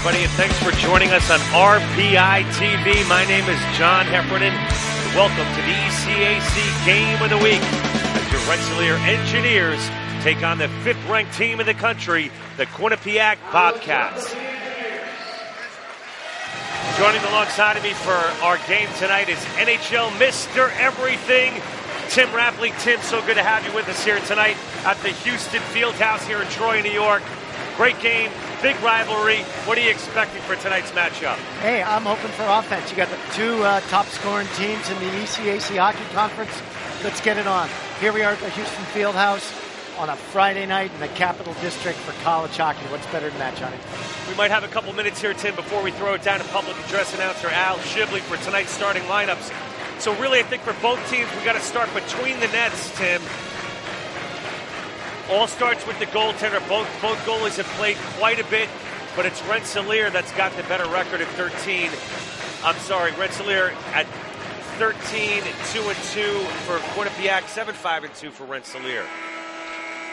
everybody, and thanks for joining us on RPI TV. My name is John Heffernan. Welcome to the ECAC Game of the Week as your Rensselaer Engineers take on the fifth-ranked team in the country, the Quinnipiac Bobcats. Joining alongside of me for our game tonight is NHL Mr. Everything, Tim Rappleye. Tim, so good to have you with us here tonight at the Houston Fieldhouse here in Troy, New York. Great game, big rivalry. What are you expecting for tonight's matchup? Hey, I'm hoping for offense. You got the two top-scoring teams in the ECAC Hockey Conference. Let's get it on. Here we are at the Houston Fieldhouse on a Friday night in the Capital District for college hockey. What's better than that, Johnny? We might have a couple minutes here, Tim, before we throw it down to public address announcer Al Shibley for tonight's starting lineups. So really, I think for both teams, we got to start between the nets, Tim. All starts with the goaltender. Both goalies have played quite a bit, but it's Rensselaer that's got the better record at 13. I'm sorry, Rensselaer at 13-2-2 for Quinnipiac, 7-5-2 for Rensselaer.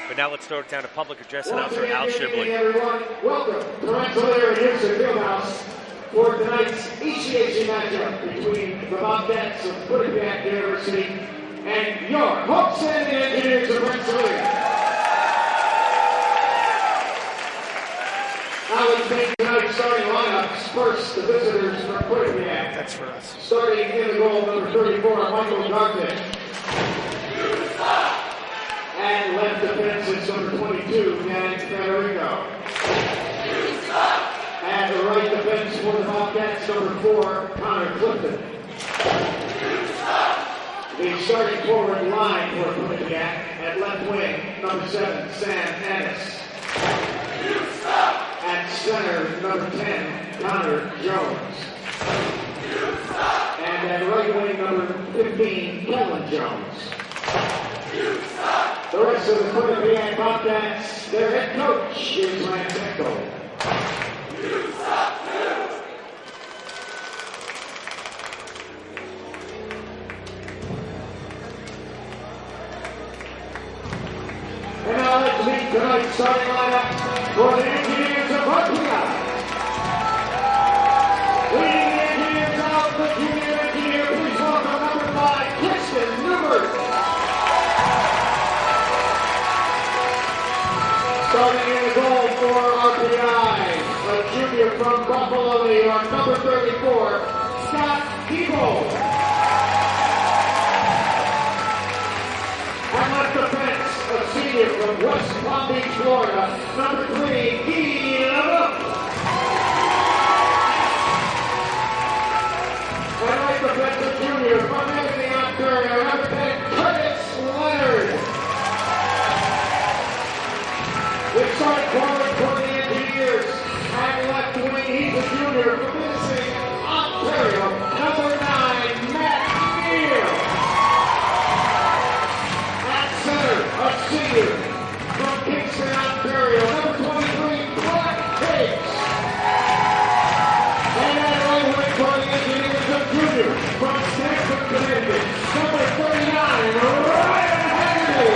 But now let's throw it down to public address announcer Al Shibley. Everyone, welcome to Rensselaer and Houston Fieldhouse for tonight's ECAC matchup between the Bobcats of Quinnipiac University and your Hawks and Engineers of Rensselaer. Now let's take tonight's starting lineups. First, the visitors from Quinnipiac. That's for us. Starting in the goal, number 34, Michael Garvin. And left defense is number 22, Dan Federico. And the right defense for the Bobcats, number 4, Connor Clifton. The starting forward line for Quinnipiac at left wing, number 7, Sam Ennis. At center, number 10, Connor Jones. And at right wing, number 15, Kevin Jones. The rest of the Quinnipiac Bobcats, their head coach is Lance Eckel. And now let's meet tonight's starting lineup for the Engineers of RPI. Leading the Engineers out, the junior engineer, please welcome number 5, Kristen Newbert. Starting in the goal for RPI, a junior from Buffalo, New York, number 34, Scott Debo. And left defense, a senior from West Palm Beach, Florida, number 3, Guy LeBeau. And right defense, a junior from Ebony, Ontario, number 10, Curtis Leonard. The starting forward for the Engineers, and left wing, he's a junior from Michigan, Ontario, number 9, Matt Neal. A senior from Kingston, Ontario, number 23, Clark Hicks. And at right wing for the Engineers, a junior from Stanford, Connecticut, number 39, Ryan Haggerty.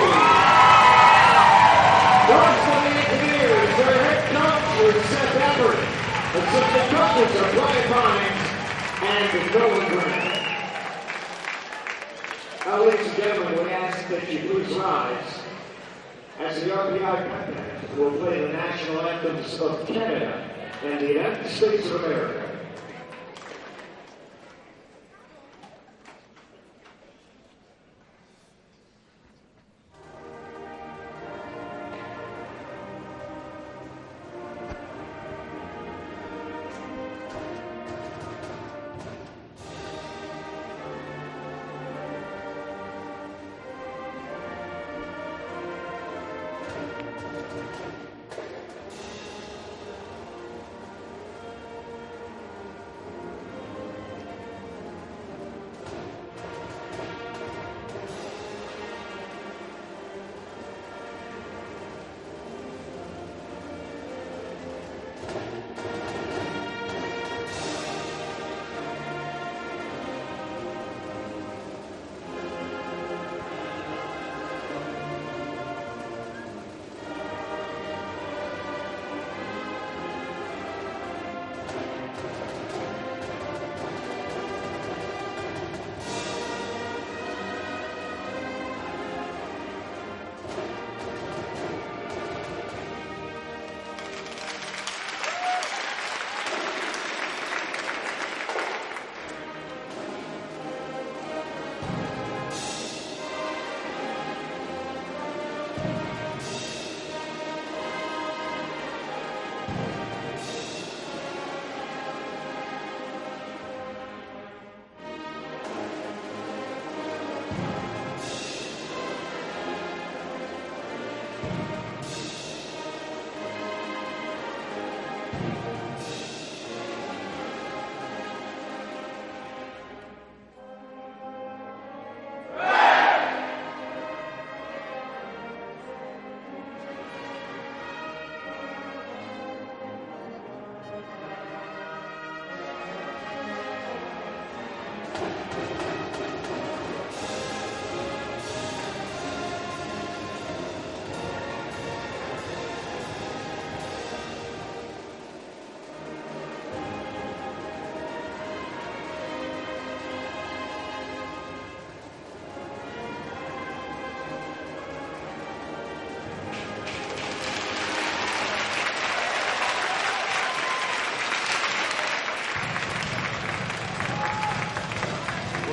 The rest of the Engineers, their head coach is Seth Everett. Assistant coaches are Brian Vines and Nolan Grant. Now, ladies and gentlemen, we ask that you please rise as the RPI Bobcats will play the national anthems of Canada and the United States of America.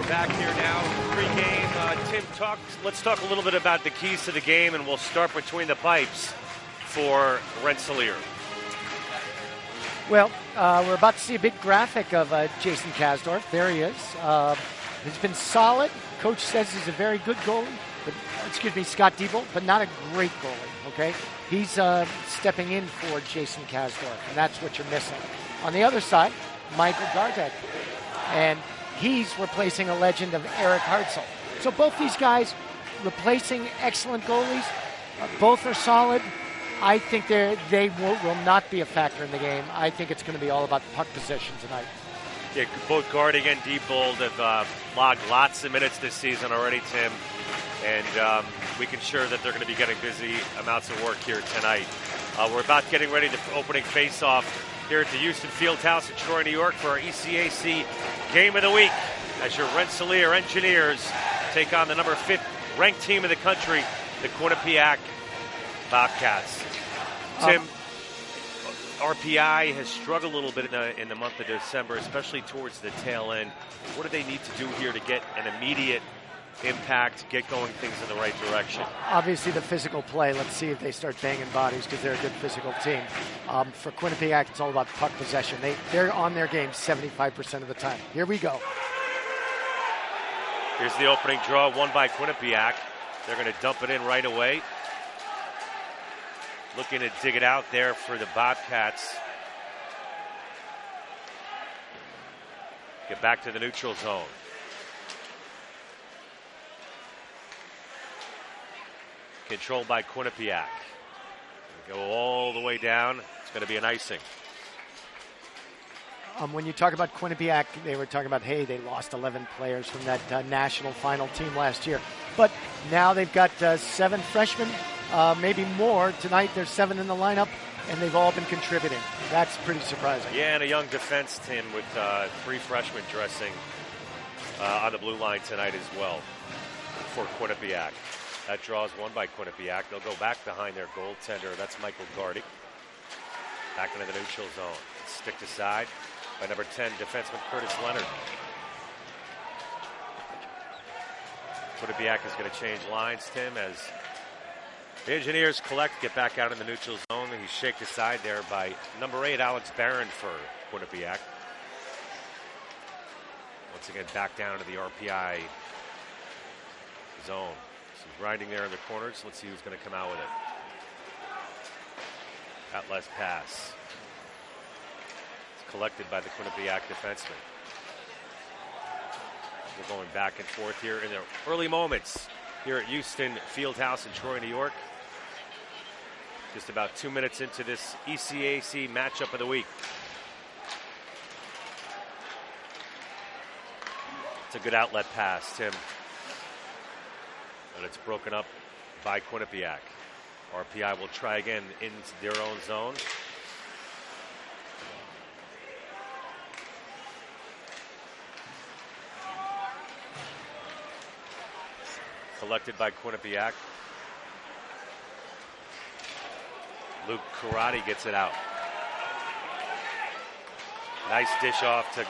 Back here now, pre-game. Tim, let's talk a little bit about the keys to the game, and we'll start between the pipes for Rensselaer. Well, we're about to see a big graphic of Jason Kasdorf. There he is. He's been solid. Coach says he's a very good goalie, Scott Diebold, but not a great goalie, okay? He's stepping in for Jason Kasdorf, and that's what you're missing. On the other side, Michael Gartek. And he's replacing a legend of Eric Hartzell. So both these guys replacing excellent goalies. Both are solid. I think they will not be a factor in the game. I think it's going to be all about puck possession tonight. Yeah, both Gardig and Diebold have logged lots of minutes this season already, Tim. And we can ensure that they're going to be getting busy amounts of work here tonight. We're about getting ready to opening face-off here at the Houston Fieldhouse in Troy, New York for our ECAC Game of the Week as your Rensselaer Engineers take on the number 5th ranked team in the country, the Quinnipiac Bobcats. Tim, RPI has struggled a little bit in the month of December, especially towards the tail end. What do they need to do here to get an immediate impact, get going things in the right direction? Obviously the physical play. Let's see if they start banging bodies because they're a good physical team. For Quinnipiac, it's all about puck possession. They're on their game 75% of the time. Here we go. Here's the opening draw, won by Quinnipiac. They're going to dump it in right away. Looking to dig it out there for the Bobcats. Get back to the neutral zone. Controlled by Quinnipiac. Go all the way down. It's going to be an icing. When you talk about Quinnipiac, they were talking about, hey, they lost 11 players from that national final team last year. But now they've got 7 freshmen, maybe more. Tonight there's 7 in the lineup, and they've all been contributing. That's pretty surprising. Yeah, and a young defense team with 3 freshmen dressing on the blue line tonight as well for Quinnipiac. That draw is won by Quinnipiac. They'll go back behind their goaltender. That's Michael Gardy. Back into the neutral zone. Sticked aside by number 10, defenseman Curtis Leonard. Quinnipiac is going to change lines, Tim, as the Engineers get back out in the neutral zone. He's shaked aside there by number 8, Alex Barron for Quinnipiac. Once again, back down to the RPI zone. Some grinding there in the corners. Let's see who's going to come out with it. Atlas pass. It's collected by the Quinnipiac defenseman. We're going back and forth here in the early moments here at Houston Fieldhouse in Troy, New York. Just about 2 minutes into this ECAC matchup of the week. It's a good outlet pass, Tim. And it's broken up by Quinnipiac. RPI will try again into their own zone. Collected by Quinnipiac. Luke Karate gets it out. Nice dish off to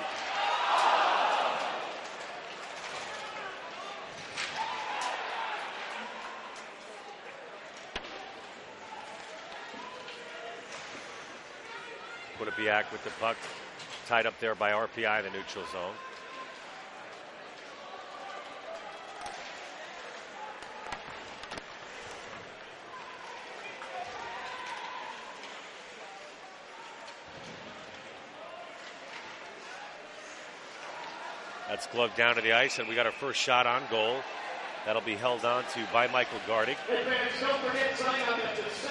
Quinnipiac with the puck, tied up there by RPI in the neutral zone. That's gloved down to the ice, and we got our first shot on goal. That'll be held on to by Michael Gardig.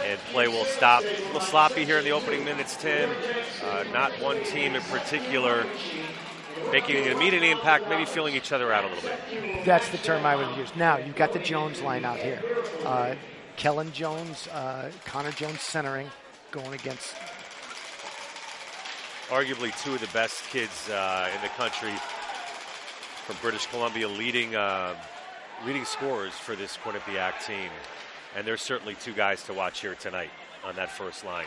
And play will stop. A little sloppy here in the opening minutes, Tim. Not one team in particular making an immediate impact, maybe feeling each other out a little bit. That's the term I would use. Now, you've got the Jones line out here. Kellen Jones, Connor Jones centering, going against arguably two of the best kids in the country from British Columbia, leading scorers for this Quinnipiac team. And there's certainly two guys to watch here tonight on that first line.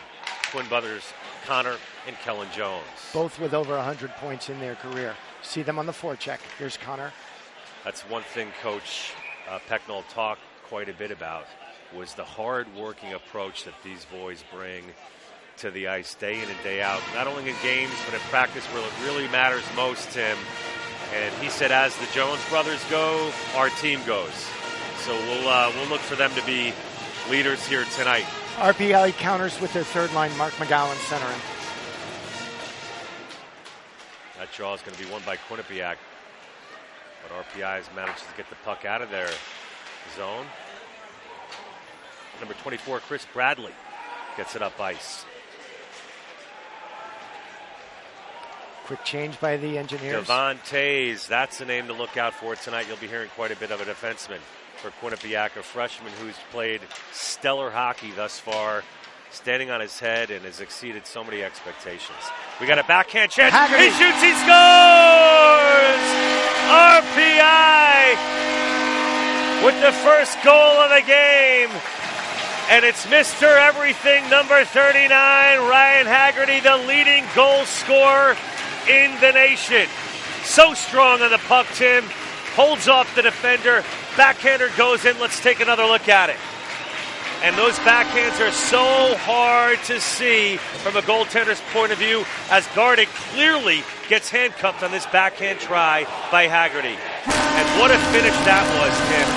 Twin brothers, Connor and Kellen Jones. Both with over 100 points in their career. See them on the forecheck. Here's Connor. That's one thing Coach Pecknold talked quite a bit about, was the hard-working approach that these boys bring to the ice day in and day out. Not only in games, but in practice where it really matters most, Tim. And he said, as the Jones brothers go, our team goes. So we'll look for them to be leaders here tonight. RPI counters with their third line, Mark McGowan centering. That draw is going to be won by Quinnipiac. But RPI has managed to get the puck out of their zone. Number 24, Chris Bradley, gets it up ice. Quick change by the Engineers. Devon Tays, that's the name to look out for tonight. You'll be hearing quite a bit of a defenseman for Quinnipiac, a freshman who's played stellar hockey thus far, standing on his head and has exceeded so many expectations. We got a backhand chance. Haggerty. He shoots, he scores! RPI with the first goal of the game. And it's Mr. Everything, number 39, Ryan Haggerty, the leading goal scorer in the nation. So strong on the puck, Tim. Holds off the defender. Backhander goes in. Let's take another look at it. And those backhands are so hard to see from a goaltender's point of view, as Gardig clearly gets handcuffed on this backhand try by Haggerty. And what a finish that was, Tim.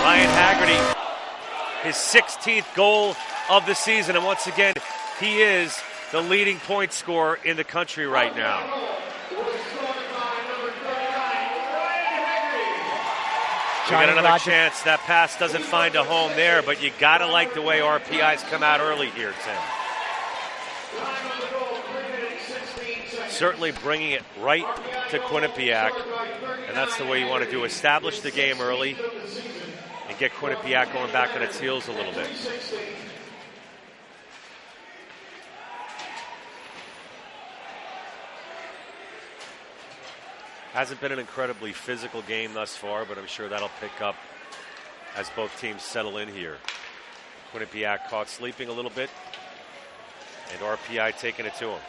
Ryan Haggerty, his 16th goal of the season. And once again, he is the leading point scorer in the country right now. We got another chance. That pass doesn't find a home there, but you got to like the way RPI's come out early here, Tim. Certainly bringing it right to Quinnipiac, and that's the way you want to do. Establish the game early and get Quinnipiac going back on its heels a little bit. Hasn't been an incredibly physical game thus far, but I'm sure that'll pick up as both teams settle in here. Quinnipiac caught sleeping a little bit, and RPI taking it to him.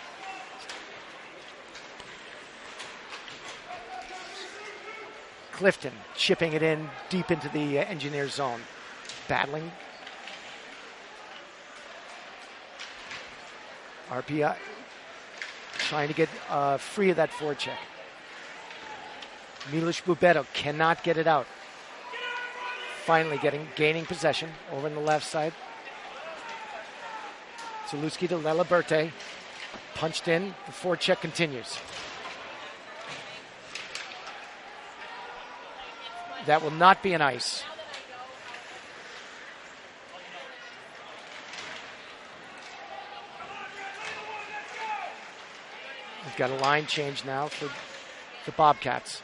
Clifton chipping it in deep into the Engineer zone. Battling. RPI trying to get free of that forecheck. Milos Bubeto cannot get it out. Finally gaining possession over on the left side. Zaluski to Leliberte. Punched in. The forecheck continues. That will not be an ice. We've got a line change now for the Bobcats.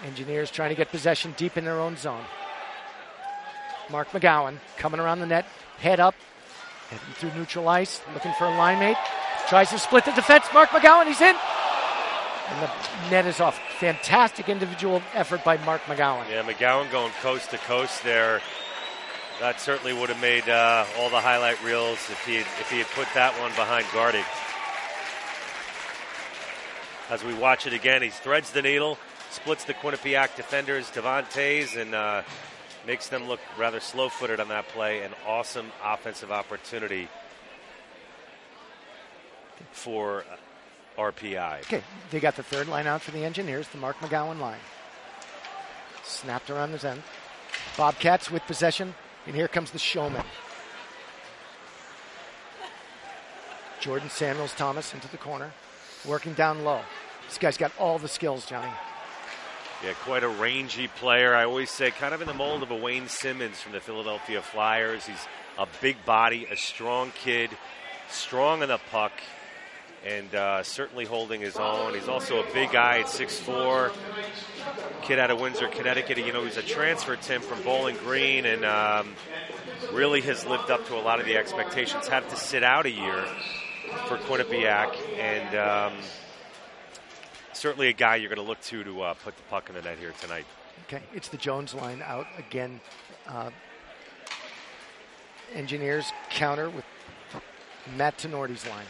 Engineers trying to get possession deep in their own zone. Mark McGowan coming around the net, head up, heading through neutral ice, looking for a line mate. Tries to split the defense. Mark McGowan, he's in. And the net is off. Fantastic individual effort by Mark McGowan. Yeah, McGowan going coast to coast there. That certainly would have made all the highlight reels if he had put that one behind guarded. As we watch it again, he threads the needle, splits the Quinnipiac defenders, Devontae's, and makes them look rather slow-footed on that play. An awesome offensive opportunity for RPI. Okay, they got the third line out for the Engineers, the Mark McGowan line. Snapped around his end. Bobcats with possession, and here comes the showman. Jordan Samuels-Thomas into the corner, working down low. This guy's got all the skills, Johnny. Yeah, quite a rangy player. I always say kind of in the mold of a Wayne Simmons from the Philadelphia Flyers. He's a big body, a strong kid, strong on the puck, and certainly holding his own. He's also a big guy at 6'4", kid out of Windsor, Connecticut. You know, he's a transfer, Tim, from Bowling Green, and really has lived up to a lot of the expectations. Had to sit out a year for Quinnipiac, and certainly a guy you're going to look to put the puck in the net here tonight. Okay, it's the Jones line out again. Engineers counter with Matt Tenorti's line.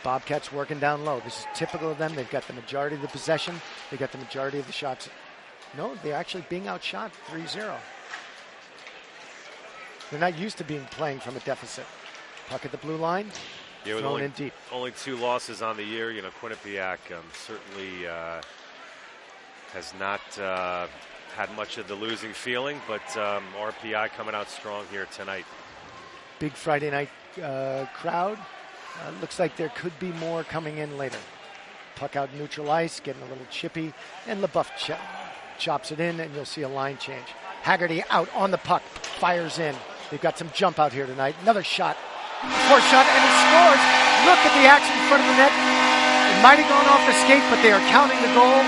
Bobcats working down low. This is typical of them. They've got the majority of the possession. They've got the majority of the shots. No, they're actually being outshot 3-0. They're not used to playing from a deficit. Puck at the blue line. Yeah, thrown in deep. Only 2 losses on the year. You know, Quinnipiac certainly has not had much of the losing feeling, but RPI coming out strong here tonight. Big Friday night crowd. Looks like there could be more coming in later. Puck out neutral ice, getting a little chippy, and LaBeouf chops it in, and you'll see a line change. Haggerty out on the puck, fires in. They've got some jump out here tonight. Another shot. Fourth shot, and he scores. Look at the action in front of the net. It might have gone off the skate, but they are counting the goal.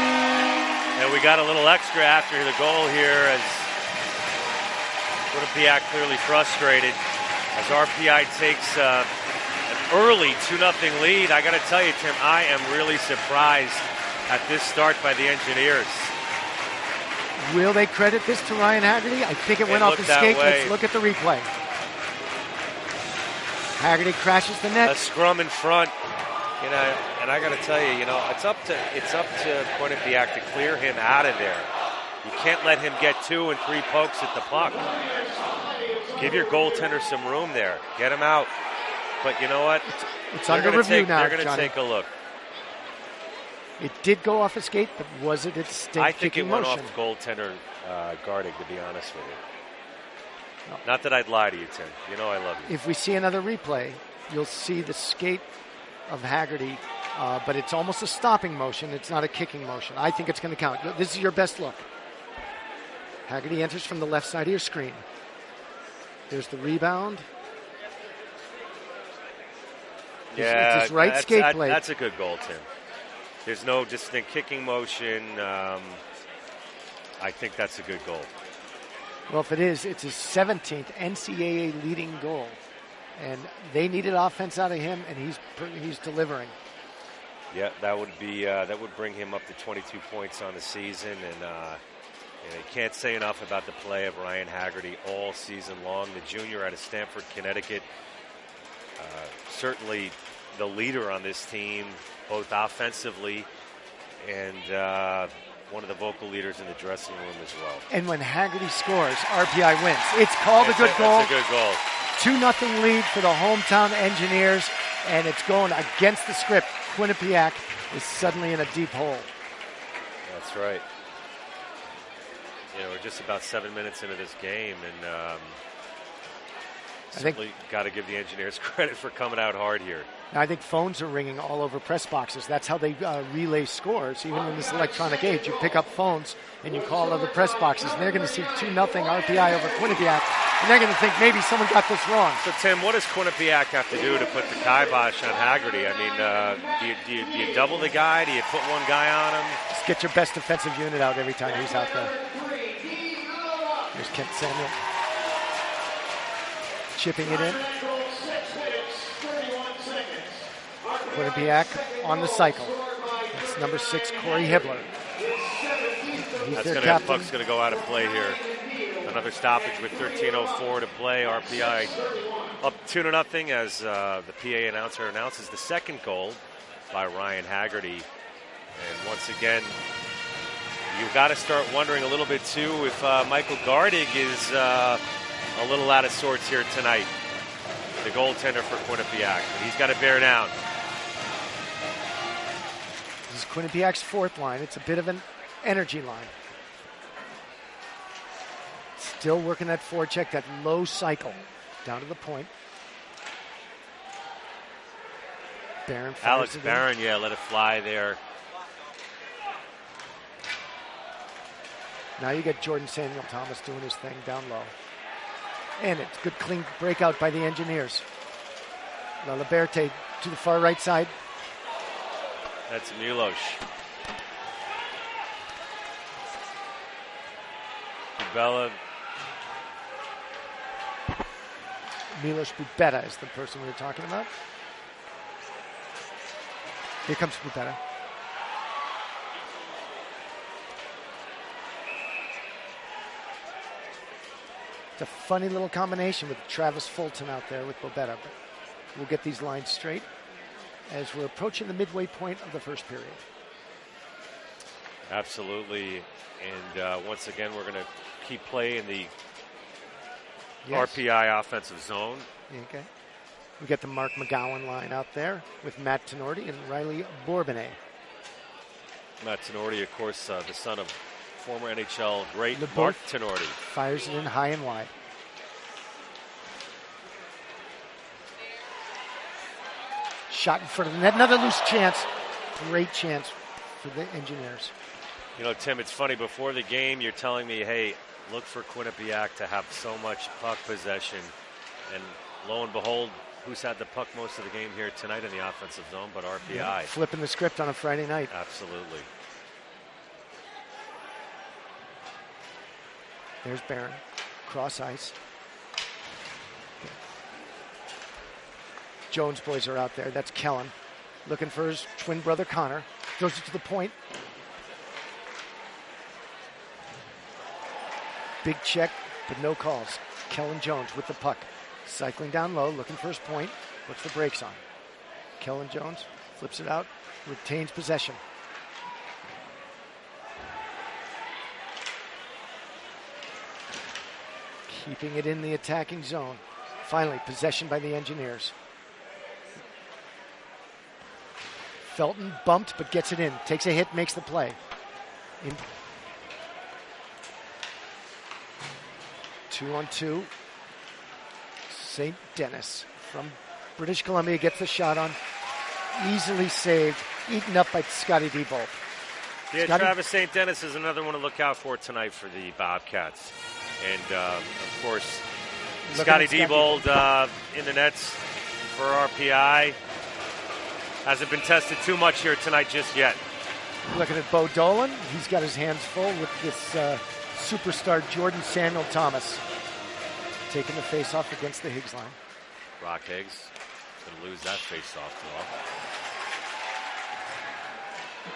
And we got a little extra after the goal here as Quinnipiac clearly frustrated as RPI takes an early 2-0 lead. I got to tell you, Tim, I am really surprised at this start by the Engineers. Will they credit this to Ryan Haggerty? I think it went off the skate. Let's look at the replay. Haggerty crashes the net. A scrum in front, you know, and I got to tell you, you know, it's up to Quinnipiac to clear him out of there. You can't let him get 2 and 3 pokes at the puck. Give your goaltender some room there. Get him out. But you know what? It's under review now, They're going to take a look. It did go off a skate, but was it a distinct I think it went motion? off goaltender guarding, to be honest with you. No. Not that I'd lie to you, Tim. You know I love you. If we see another replay, you'll see the skate of Haggerty, but it's almost a stopping motion. It's not a kicking motion. I think it's going to count. This is your best look. Haggerty enters from the left side of your screen. There's the rebound. Yeah, it's his right skate blade. That's a good goal, Tim. There's no distinct kicking motion. I think that's a good goal. Well, if it is, it's his 17th NCAA leading goal. And they needed offense out of him, and he's delivering. Yeah, that would bring him up to 22 points on the season. And you can't say enough about the play of Ryan Haggerty all season long. The junior out of Stamford, Connecticut. Certainly the leader on this team, both offensively and one of the vocal leaders in the dressing room as well. And when Haggerty scores, RPI wins. It's called a good goal. It's a good goal. 2-0 lead for the hometown Engineers, and it's going against the script. Quinnipiac is suddenly in a deep hole. That's right. You know, we're just about 7 minutes into this game, and certainly got to give the Engineers credit for coming out hard here. I think phones are ringing all over press boxes. That's how they relay scores. Even in this electronic age, you pick up phones and you call other press boxes, and they're going to see 2-0 RPI over Quinnipiac, and they're going to think maybe someone got this wrong. So, Tim, what does Quinnipiac have to do to put the kibosh on Haggerty? I mean, do you double the guy? Do you put one guy on him? Just get your best defensive unit out every time he's out there. There's Kent Samuel. Chipping it in. Quinnipiac on the cycle. That's number 6, Corey Hibbler. Puck's going to go out of play here. Another stoppage with 13:04 to play. RPI up 2-0 as the PA announcer announces the second goal by Ryan Haggerty. And once again, you've got to start wondering a little bit, too, if Michael Gardig is a little out of sorts here tonight. The goaltender for Quinnipiac. But he's got to bear down. This is Quinnipiac's fourth line. It's a bit of an energy line. Still working that forecheck, that low cycle. Down to the point. Barron Alex Barron, let it fly there. Now you get Jordan Samuel Thomas doing his thing down low. And it's good clean breakout by the Engineers. La Liberte to the far right side. That's Milos. Bubella. Milos Bubetta is the person we were talking about. Here comes Bubetta. It's a funny little combination with Travis Fulton out there with Bubetta, but we'll get these lines straight as we're approaching the midway point of the first period. Absolutely. And once again, we're going to keep play in the RPI offensive zone. Okay. We get the Mark McGowan line out there with Matt Tenorti and Riley Bourbonnais. Matt Tenorti, of course, the son of former NHL great Mark Tenorti. Fires it in high and wide. Shot in front of the net. Another loose chance. Great chance for the Engineers. You know, Tim, it's funny. Before the game, you're telling me, hey, look for Quinnipiac to have so much puck possession. And lo and behold, who's had the puck most of the game here tonight in the offensive zone but RPI? Yeah, flipping the script on a Friday night. Absolutely. There's Barron. Cross ice. Jones boys are out there. That's Kellen. Looking for his twin brother Connor. Throws it to the point. Big check, but no calls. Kellen Jones with the puck. Cycling down low, looking for his point. Puts the brakes on. Kellen Jones flips it out. Retains possession. Keeping it in the attacking zone. Finally, possession by the Engineers. Felton bumped, but gets it in. Takes a hit, makes the play. 2-on-2. St. Denis from British Columbia gets the shot on. Easily saved. Eaten up by Scotty Diebold. Yeah, Travis St. Denis is another one to look out for tonight for the Bobcats. And, of course, Scotty Diebold in the nets for RPI. Hasn't been tested too much here tonight just yet. Looking at Bo Dolan. He's got his hands full with this superstar Jordan Samuel Thomas. Taking the face-off against the Higgs line. Brock Higgs going to lose that face-off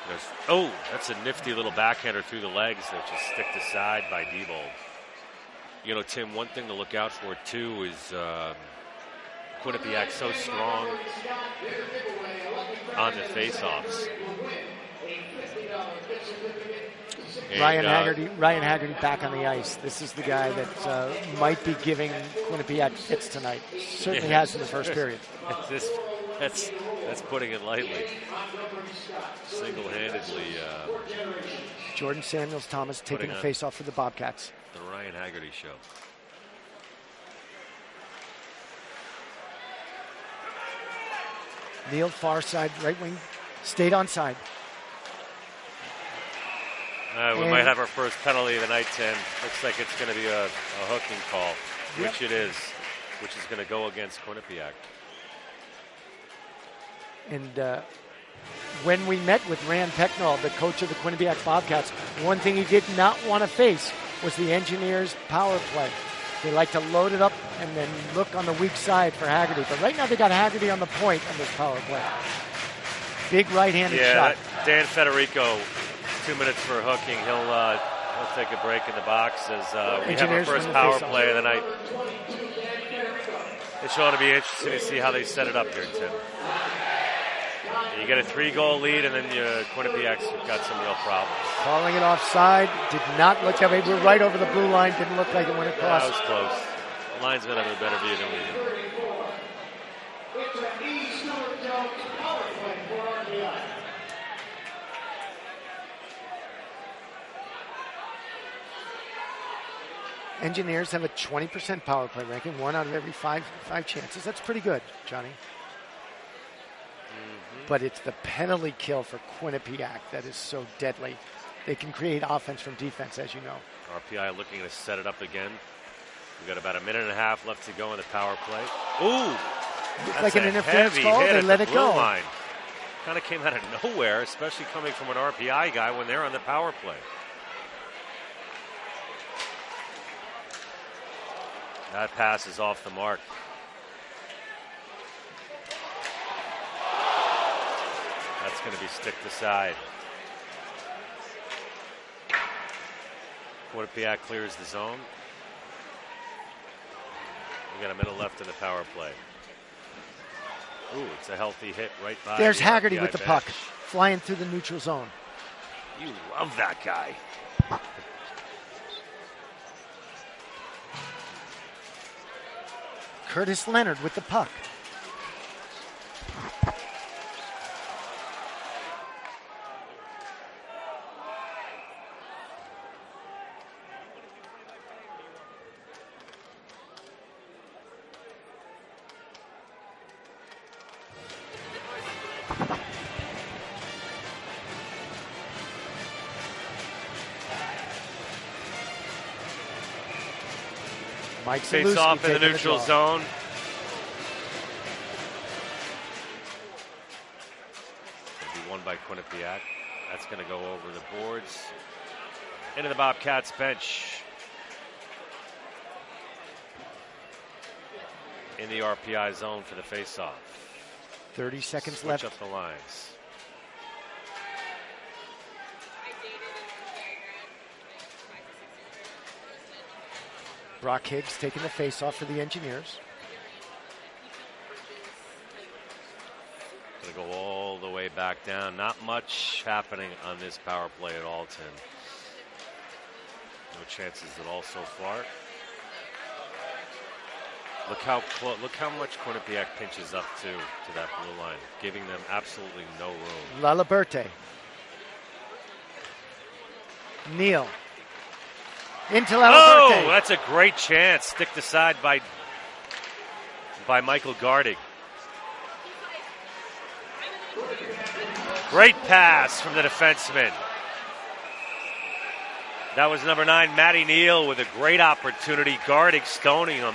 draw. That's a nifty little backhander through the legs that just sticked aside by Diebold. You know, Tim, one thing to look out for, too, is Quinnipiac so strong on the face-offs. Ryan Haggerty back on the ice. This is the guy that might be giving Quinnipiac hits tonight. Certainly has in the first period. That's putting it lightly. Single-handedly. Jordan Samuels Thomas taking the face-off for the Bobcats. The Ryan Haggerty show. Neal, far side, right wing, stayed on side. We might have our first penalty of the night, Tim. Looks like it's going to be a hooking call, which it is, which is going to go against Quinnipiac. And when we met with Rand Pecknall, the coach of the Quinnipiac Bobcats, one thing he did not want to face was the Engineers' power play. They like to load it up and then look on the weak side for Haggerty. But right now they got Haggerty on the point on this power play. Big right-handed shot. Dan Federico 2 minutes for hooking. He'll take a break in the box as we have our Engineers first win the power face-off. play of the night. It's going to be interesting to see how they set it up here, Tim. You get a 3-goal lead, and then Quinnipiac's got some real problems. Calling it offside. Did not look. I mean, we're right over the blue line. Didn't look like it went across. That was close. The linesman have a better view than we do. It's an East North Jones power play for RPI. Engineers have a 20% power play ranking, 1 out of every five chances. That's pretty good, Johnny. But it's the penalty kill for Quinnipiac that is so deadly. They can create offense from defense, as you know. RPI looking to set it up again. We've got about a minute and a half left to go in the power play. Ooh! Looks like an interference heavy call. hit They at let the it blue go. line. Kind of came out of nowhere, especially coming from an RPI guy when they're on the power play. That pass is off the mark. That's going to be sticked aside. Quinnipiac clears the zone. We got a minute left in the power play. Ooh, it's a healthy hit right by. There's the Haggerty RPI with the bench. puck, flying through the neutral zone. You love that guy. Curtis Leonard with the puck. Mike Face Zaluski off in the taking neutral draw. zone. It'll be won by Quinnipiac. That's going to go over the boards. Into the Bobcats bench. In the RPI zone for the face-off. 30 seconds Switch left. up the lines. Brock Higgs taking the face-off for the Engineers. Going to go all the way back down. Not much happening on this power play at all, Tim. No chances at all so far. Look how much Quinnipiac pinches up to that blue line, giving them absolutely no room. Laliberte. Neal. Into Laliberte. Oh, that's a great chance. Sticked aside by Michael Gardig. Great pass from the defenseman. That was number 9, Matty Neal, with a great opportunity. Gardig stoning him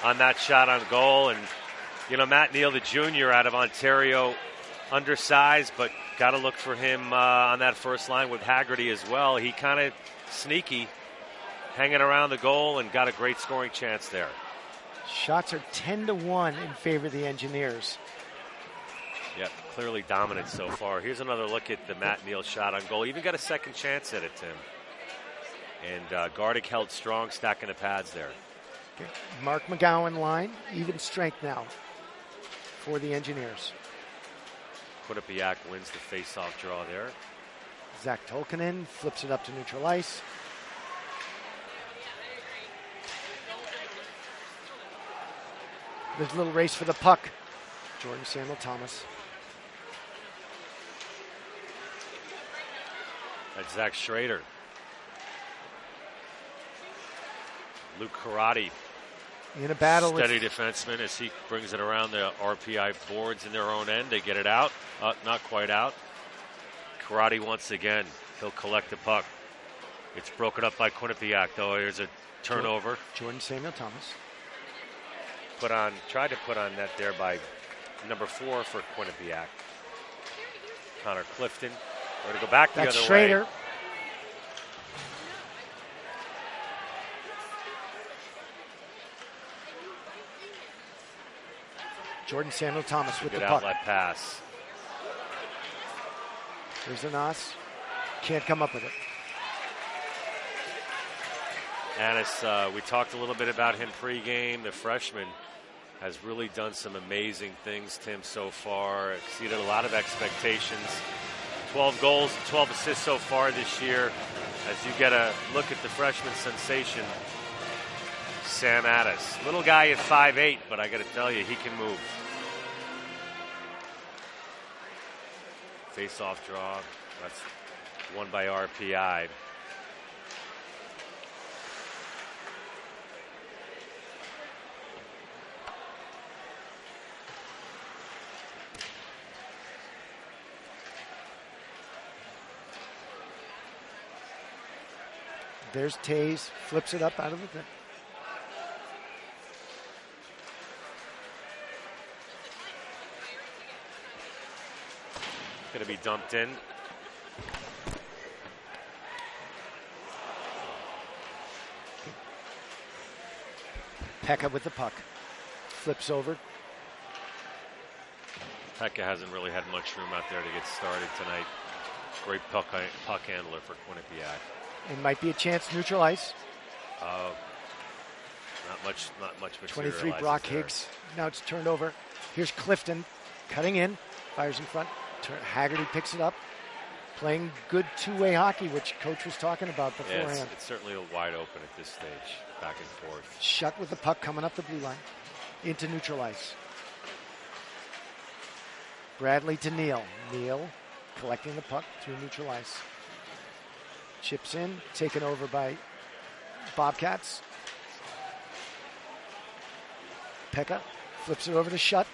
on that shot on goal. And, you know, Matt Neal, the junior out of Ontario, undersized, but got to look for him on that first line with Haggerty as well. He kind of sneaky, hanging around the goal, and got a great scoring chance there. Shots are 10-1 in favor of the Engineers. Yeah, clearly dominant so far. Here's another look at the Matt Neal shot on goal. Even got a second chance at it, Tim. And Gardig held strong, stacking the pads there. Okay. Mark McGowan line, even strength now for the Engineers. Quinnipiac wins the face-off draw there. Zach Tolkinen flips it up to neutral ice. There's a little race for the puck. Jordan Samuel Thomas. That's Zach Schrader. Luke Karate, In a battle steady with defenseman as he brings it around the RPI boards in their own end. They get it out. Not quite out. Karate once again. He'll collect the puck. It's broken up by Quinnipiac, though. Here's a turnover. Jordan Samuel Thomas. Tried to put on net there by number 4 for Quinnipiac. Connor Clifton. We're going to go back the That's other Schrader. way. Jordan Samuel Thomas with Good the puck. outlet pass. There's a Nos. Can't come up with it. Annis, we talked a little bit about him pregame. The freshman has really done some amazing things, Tim, so far. Exceeded a lot of expectations. 12 goals and 12 assists so far this year. As you get a look at the freshman sensation, Sam Addis. Little guy at 5'8", but I got to tell you, he can move. Face-off draw. That's won by RPI. There's Taze, flips it up out of the thing. Going to be dumped in. Pekka with the puck. Flips over. Pekka hasn't really had much room out there to get started tonight. Great puck handler for Quinnipiac. It might be a chance, neutral ice. Not much. 23, Brock Higgs. Now it's turned over. Here's Clifton cutting in, fires in front. Haggerty picks it up. Playing good two-way hockey, which Coach was talking about beforehand. Yeah, it's certainly wide open at this stage, back and forth. Shutt with the puck coming up the blue line into neutral ice. Bradley to Neal. Neal collecting the puck through neutral ice. Chips in, taken over by Bobcats. Pekka flips it over to Shutt.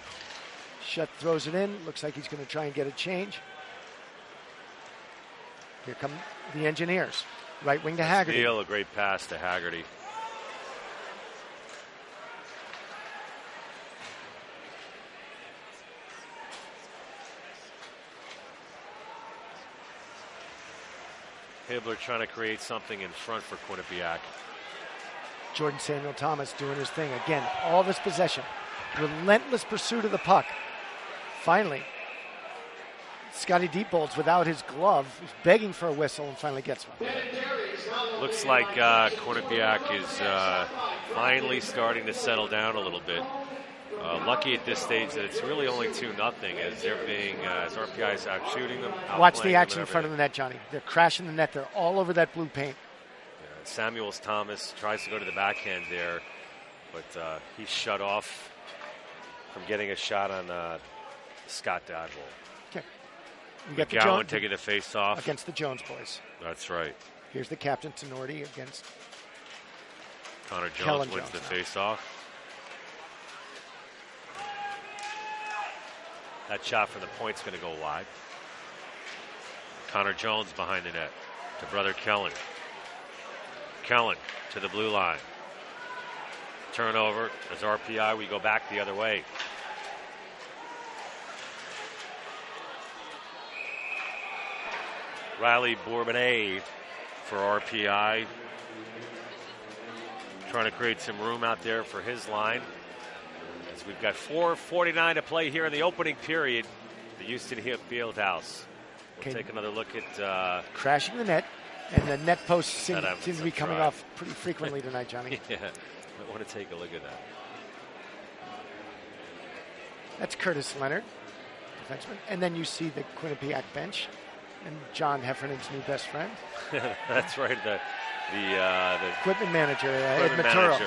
Shutt throws it in. Looks like he's going to try and get a change. Here come the Engineers. Right wing to Haggerty. Neal, a great pass to Haggerty. Hibbler trying to create something in front for Quinnipiac. Jordan Samuel Thomas doing his thing. Again, all this possession. Relentless pursuit of the puck. Finally, Scotty Deepbolds without his glove, who's begging for a whistle and finally gets one. Looks like Quinnipiac is finally starting to settle down a little bit. Lucky at this stage that it's really only 2-0 as they're being as RPI is out shooting them. Watch the action in front of the net, Johnny. They're crashing the net. They're all over that blue paint. Yeah, Samuels Thomas tries to go to the backhand there, but he's shut off from getting a shot on Scott Dodwell. Okay. McGowan taking the face off against the Jones boys. That's right. Here's the captain Tenorti against Connor Jones wins the face off. That shot from the point's going to go wide. Connor Jones behind the net to brother Kellen. Kellen to the blue line. Turnover. As RPI, we go back the other way. Riley Bourbonnais for RPI. Trying to create some room out there for his line. As we've got 4:49 to play here in the opening period. The Houston Fieldhouse. We'll take another look at... crashing the net. And the net posts seem to be coming off pretty frequently tonight, Johnny. Yeah, I want to take a look at that. That's Curtis Leonard, defenseman. And then you see the Quinnipiac bench and John Heffernan's new best friend. That's right, the equipment manager, Ed Maturo.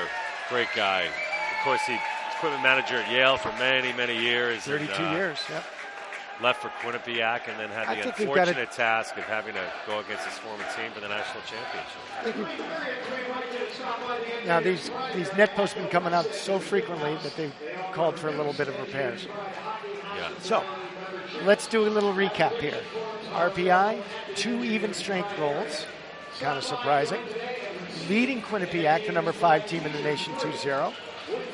Great guy. Of course, he equipment manager at Yale for many, many years. 32 years, yep. Left for Quinnipiac and then had the unfortunate task of having to go against his former team for the national championship. Now, these net posts have been coming out so frequently that they've called for a little bit of repairs. Yeah. So, let's do a little recap here. RPI, 2 even strength goals. Kind of surprising. Leading Quinnipiac, the number 5 team in the nation, 2-0.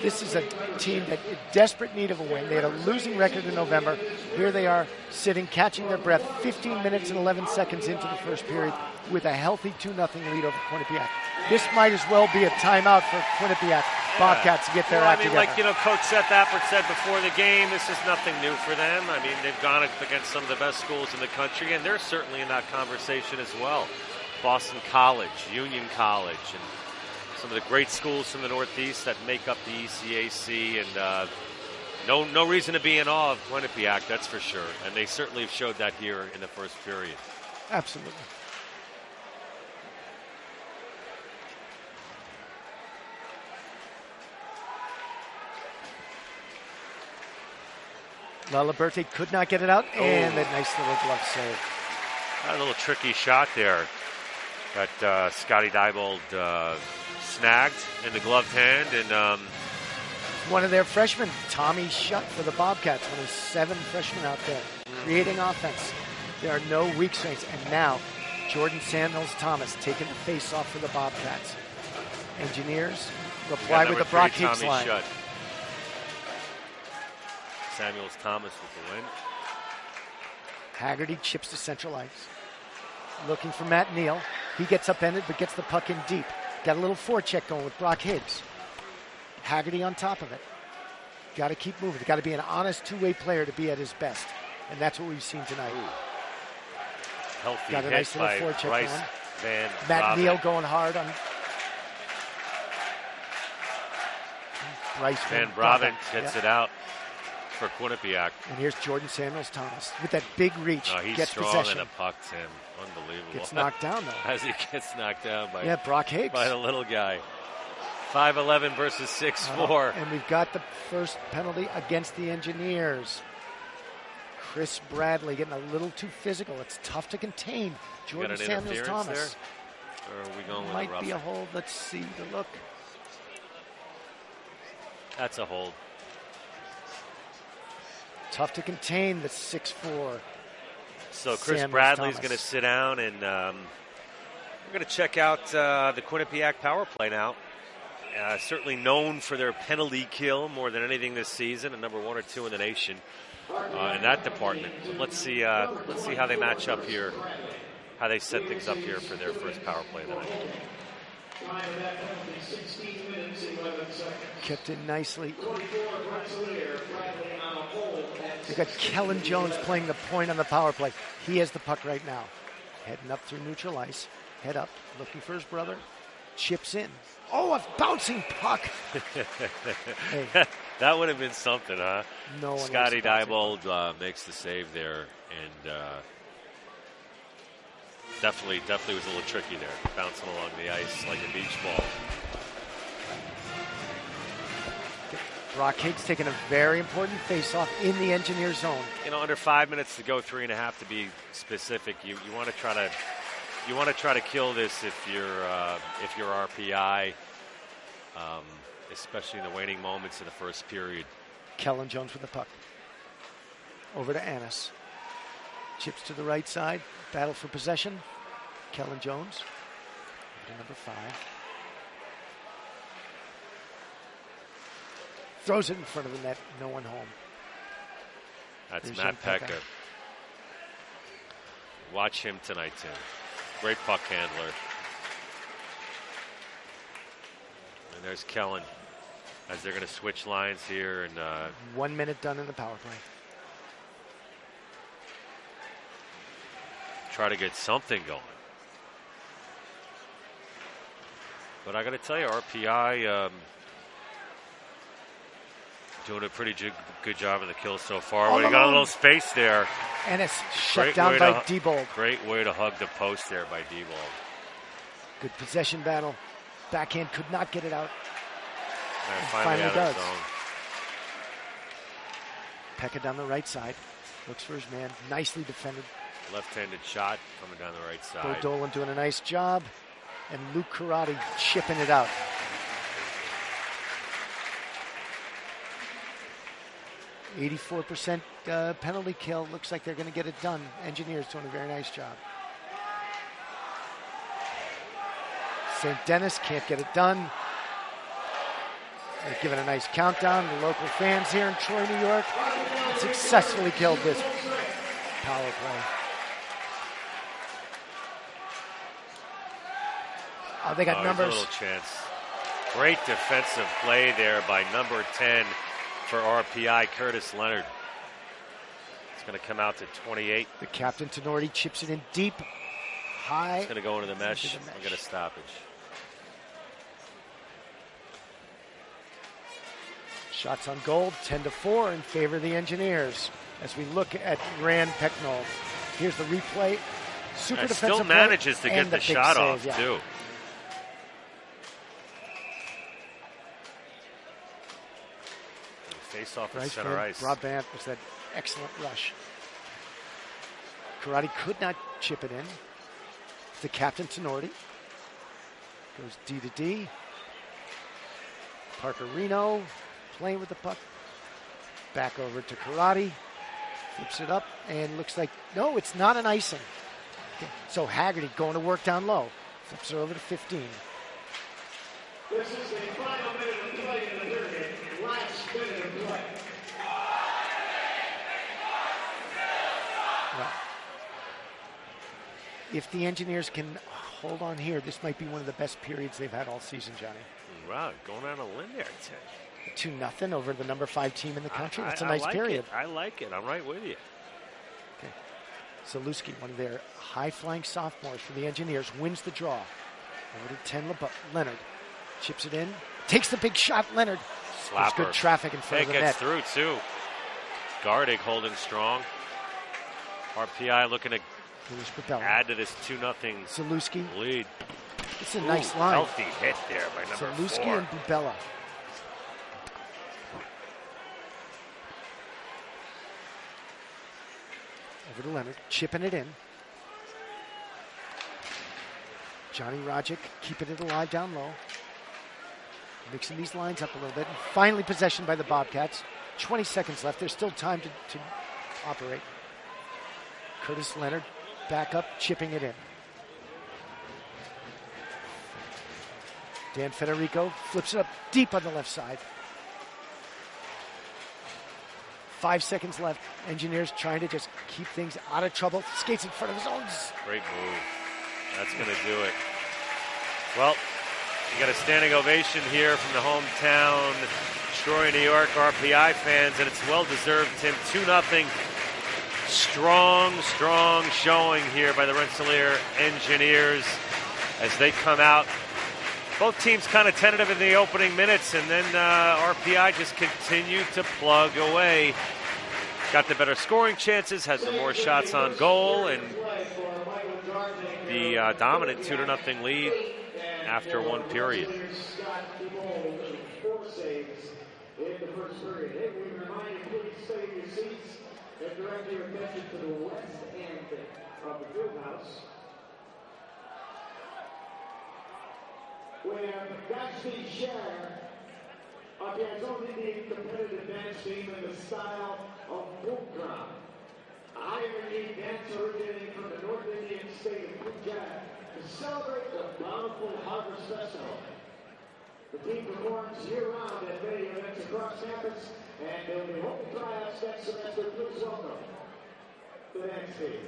This is a team that in desperate need of a win. They had a losing record in November. Here they are sitting, catching their breath 15 minutes and 11 seconds into the first period with a healthy 2-0 lead over Quinnipiac. This might as well be a timeout for Quinnipiac Bobcats to get their act together. Like, Coach Seth Appert said before the game, this is nothing new for them. I mean, they've gone up against some of the best schools in the country, and they're certainly in that conversation as well. Boston College, Union College, and some of the great schools from the Northeast that make up the ECAC, and no reason to be in awe of Quinnipiac, that's for sure. And they certainly have showed that here in the first period. Absolutely. Laliberte could not get it out, and that nice little glove save. A little tricky shot there that Scotty Diebold snagged in the gloved hand, and one of their freshmen, Tommy Shutt for the Bobcats, one of 7 freshmen out there, creating offense. There are no weak points, and now Jordan Samuels-Thomas taking the face off for the Bobcats. Engineers reply with the Brock Hicks line. Shutt. Samuels-Thomas with the win. Haggerty chips to central ice. Looking for Matt Neal. He gets upended, but gets the puck in deep. Got a little forecheck going with Brock Higgs. Haggerty on top of it. Got to keep moving. Got to be an honest two-way player to be at his best. And that's what we've seen tonight. Ooh. Healthy got a nice little forecheck Bryce going. Van Matt Robin. Neal going hard on Bryce Van Robin gets it out for Quinnipiac. And here's Jordan Samuels-Thomas with that big reach. He's gets strong possession. in a puck, Tim. Unbelievable. Gets knocked down, though. As he gets knocked down by Brock Higgs. By the little guy. 5'11" versus 6'4". And we've got the first penalty against the Engineers. Chris Bradley getting a little too physical. It's tough to contain Jordan Samuels-Thomas. Or are we going with Might be a hold. Let's see the look. That's a hold. Tough to contain the 6'4". So Chris Bradley's going to sit down, and we're going to check out the Quinnipiac power play now. Certainly known for their penalty kill more than anything this season, and number 1 or 2 in the nation in that department. Let's see how they match up here, how they set things up here for their first power play of the night. Kept in nicely. They've got Kellen Jones playing the point on the power play. He has the puck right now. Heading up through neutral ice. Head up, looking for his brother. Chips in. Oh, a bouncing puck. Hey. That would have been something, huh? No one Scotty Diebold makes the save there, and definitely was a little tricky there, bouncing along the ice like a beach ball. Brock Higgs taking a very important face-off in the Engineer zone. Under 5 minutes to go, 3.5 to be specific. You want to try to kill this if you're RPI, especially in the waning moments of the first period. Kellen Jones with the puck. Over to Annis. Chips to the right side. Battle for possession. Kellen Jones. To number 5. Throws it in front of the net. No one home. That's Matt Pekka. Watch him tonight, Tim. Great puck handler. And there's Kellen as they're going to switch lines here. And 1 minute done in the power play. Try to get something going. But I got to tell you, RPI doing a pretty good job in the kill so far. Well, he got a little space there. And it's shut down by Diebold. Great way to hug the post there by Diebold. Good possession battle. Backhand could not get it out. And finally does. Pekka down the right side. Looks for his man. Nicely defended. Left-handed shot coming down the right side. Bo Dolan doing a nice job. And Luke Karate chipping it out. %84 penalty kill. Looks like they're going to get it done. Engineers doing a very nice job. St. Denis can't get it done. They've given a nice countdown. The local fans here in Troy, New York, successfully killed this power play. Oh, they got numbers. A little chance. Great defensive play there by number 10 for RPI, Curtis Leonard. It's going to come out to 28. The captain, Tenorti, chips it in deep, high. It's going to go into the mesh. We'll get a stoppage. Shots on goal, 10-4 in favor of the Engineers. As we look at Rand Pecknold. Here's the replay. Super defensive still manages to get the shot off, too. Face off in center ice. Broadband was that excellent rush. Karate could not chip it in. The captain, Tenorti. Goes D to D. Parker Reno playing with the puck. Back over to Karate. Flips it up and looks like, no, it's not an icing. Okay. So Haggerty going to work down low. Flips it over to 15. This is the final minute of play in the period. Last minute of play. Well, if the Engineers can hold on here, this might be one of the best periods they've had all season, Johnny. Wow, going on a limb there, Tim. 2-0 over the number 5 team in the country. That's a nice period. I like it. I'm right with you. Okay. Zalewski, one of their high-flying sophomores for the Engineers, wins the draw. Over to 10, Leonard. Chips it in. Takes the big shot, Leonard. Slapper. There's good traffic in front of the net. Gets through, too. Gardig holding strong. RPI looking to add to this 2-0 Zalewski lead. It's a nice line. Healthy hit there by number 4. Zalewski and Bubella. Over to Leonard, chipping it in. Johnny Rogic keeping it alive down low. Mixing these lines up a little bit. And finally possession by the Bobcats. 20 seconds left. There's still time to operate. Curtis Leonard back up, chipping it in. Dan Federico flips it up deep on the left side. 5 seconds left. Engineers trying to just keep things out of trouble. Skates in front of his own. Great move. That's going to do it. Well, you got a standing ovation here from the hometown Troy, New York RPI fans, and it's well-deserved, Tim. 2-0. Strong showing here by the Rensselaer Engineers as they come out. Both teams kind of tentative in the opening minutes, and then RPI just continued to plug away. Got the better scoring chances, had the more shots on goal, and the dominant 2-0 lead after one period. Direct your attention to the west end of the field house, where Godspeed Share against only the competitive dance team in the style of Bukra. Irony dance originating from the North Indian state of Punjab to celebrate the bountiful harvest festival. The team performs year-round at many events across campus, and they'll be hoping tryouts next semester. Please welcome the dance team.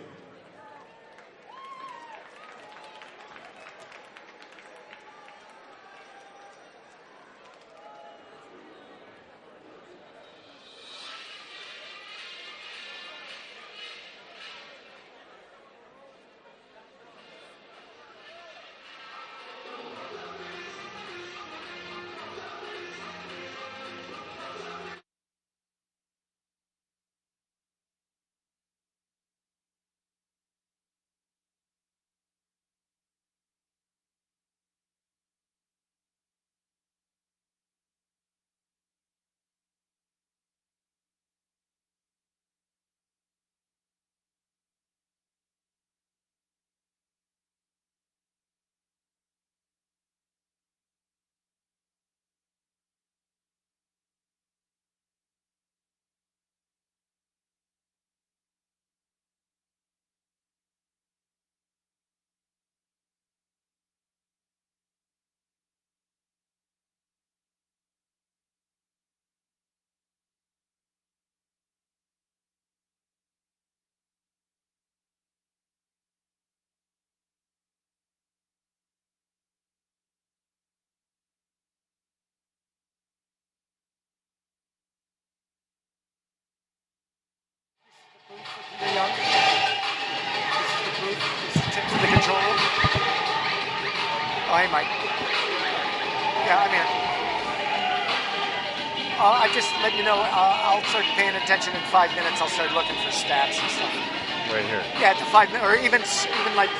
You're young. This is the booth. This is Tim's in the control room. Oh, hey, Mike. Yeah, I'm here. I just let you know, I'll start paying attention in 5 minutes. I'll start looking for stats and stuff. Right here. Yeah, at the 5 minutes, or even like.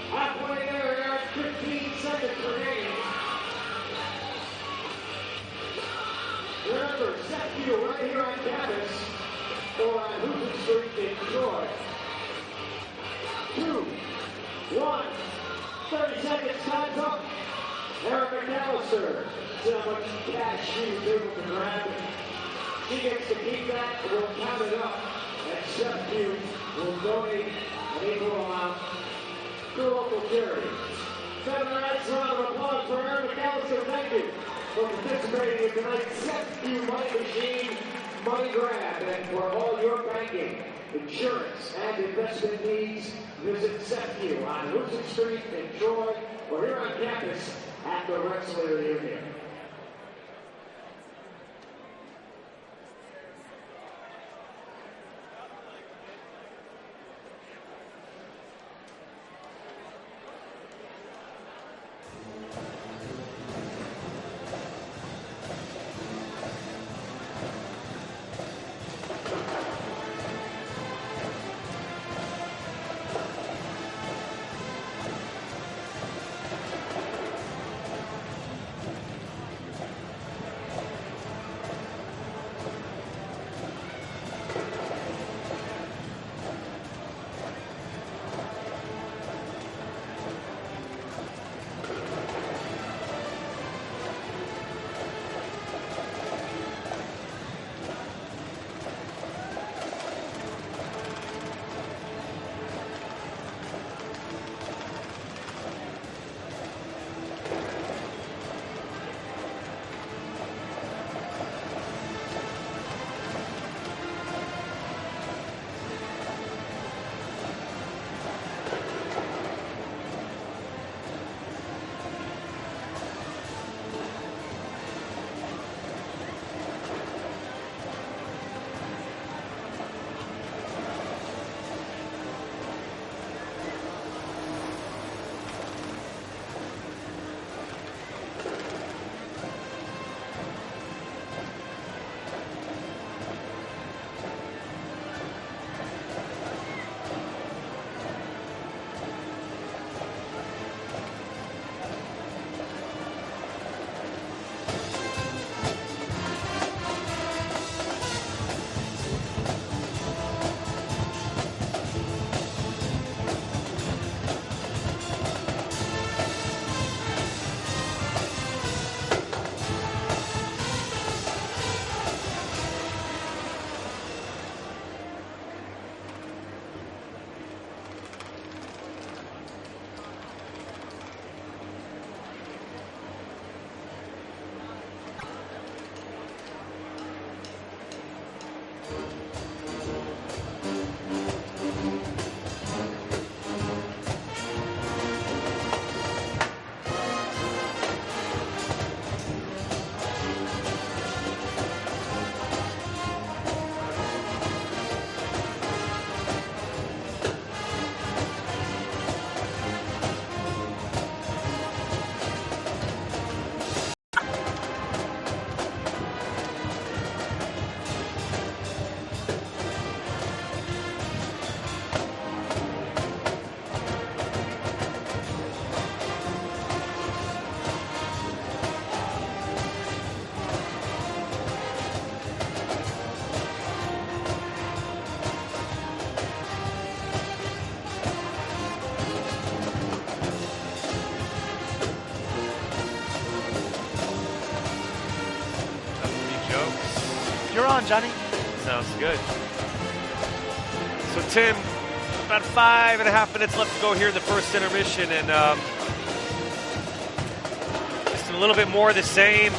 Halfway there, 15 seconds remaining. Remember, set you right here on campus or on Houston Street in Troy. 2, 1, 30 seconds, time's up. Eric McAllister, see how much cash she's able to grab. She gets to keep that, we'll count it up. And Seth will donate an equal amount to local charity. 7 nights, round of applause for Eric McAllister. Thank you for participating in tonight's Seth Money Machine Money Grab. And for all your banking, insurance, and investment needs, visit Seth on Houston Street in Troy or here on campus at the Rensselaer Union. on, Johnny. Sounds good. So, Tim, about 5.5 minutes left to go here in the first intermission, and just a little bit more of the same.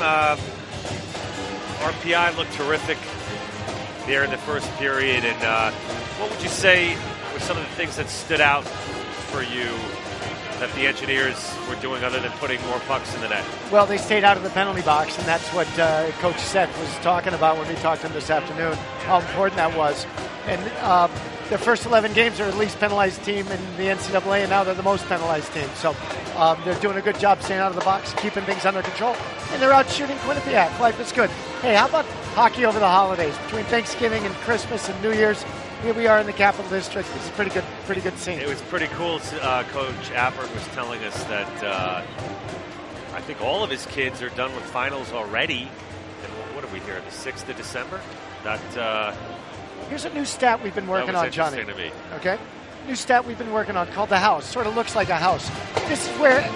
RPI looked terrific there in the first period, and what would you say were some of the things that stood out for you that the Engineers were doing other than putting more pucks in the net? Well, they stayed out of the penalty box, and that's what Coach Seth was talking about when we talked to him this afternoon, how important that was. And their first 11 games are the least penalized team in the NCAA, and now they're the most penalized team. So they're doing a good job staying out of the box, keeping things under control, and they're out shooting Quinnipiac. Life is good. Hey, how about hockey over the holidays? Between Thanksgiving and Christmas and New Year's, here we are in the Capital District. This is pretty good scene. It was pretty cool. Coach Appert was telling us that I think all of his kids are done with finals already. And what are we here, the 6th of December? Here's a new stat we've been working on, Johnny. To me. Okay? New stat we've been working on called the house. Sort of looks like a house. This is where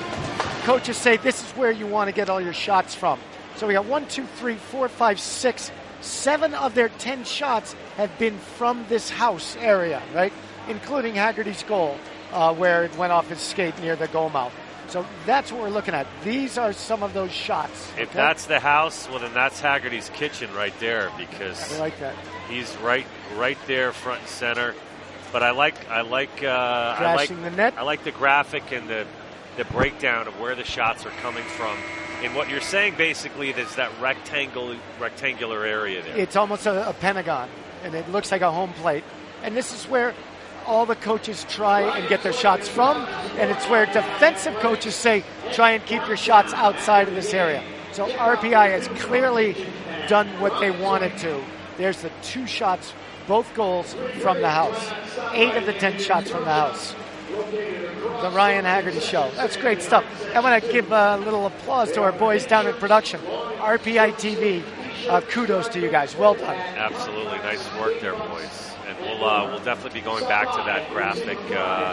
coaches say this is where you want to get all your shots from. So we got 1, 2, 3, 4, 5, 6. 7 of their 10 shots have been from this house area, right? Including Haggerty's goal, where it went off his skate near the goal mouth. So that's what we're looking at. These are some of those shots. If that's the house, well, then that's Haggerty's kitchen right there, because I like that. He's right there, front and center. But I like the net. I like the graphic and the breakdown of where the shots are coming from. And what you're saying basically is that rectangular area there. It's almost a pentagon, and it looks like a home plate. And this is where all the coaches try and get their shots from, and it's where defensive coaches say, try and keep your shots outside of this area. So RPI has clearly done what they wanted to. There's the 2 shots, both goals from the house. 8 of the 10 shots from the house. The Ryan Haggerty Show. That's great stuff. I want to give a little applause to our boys down in production. RPI TV, kudos to you guys. Well done. Absolutely. Nice work there, boys. And we'll definitely be going back to that graphic.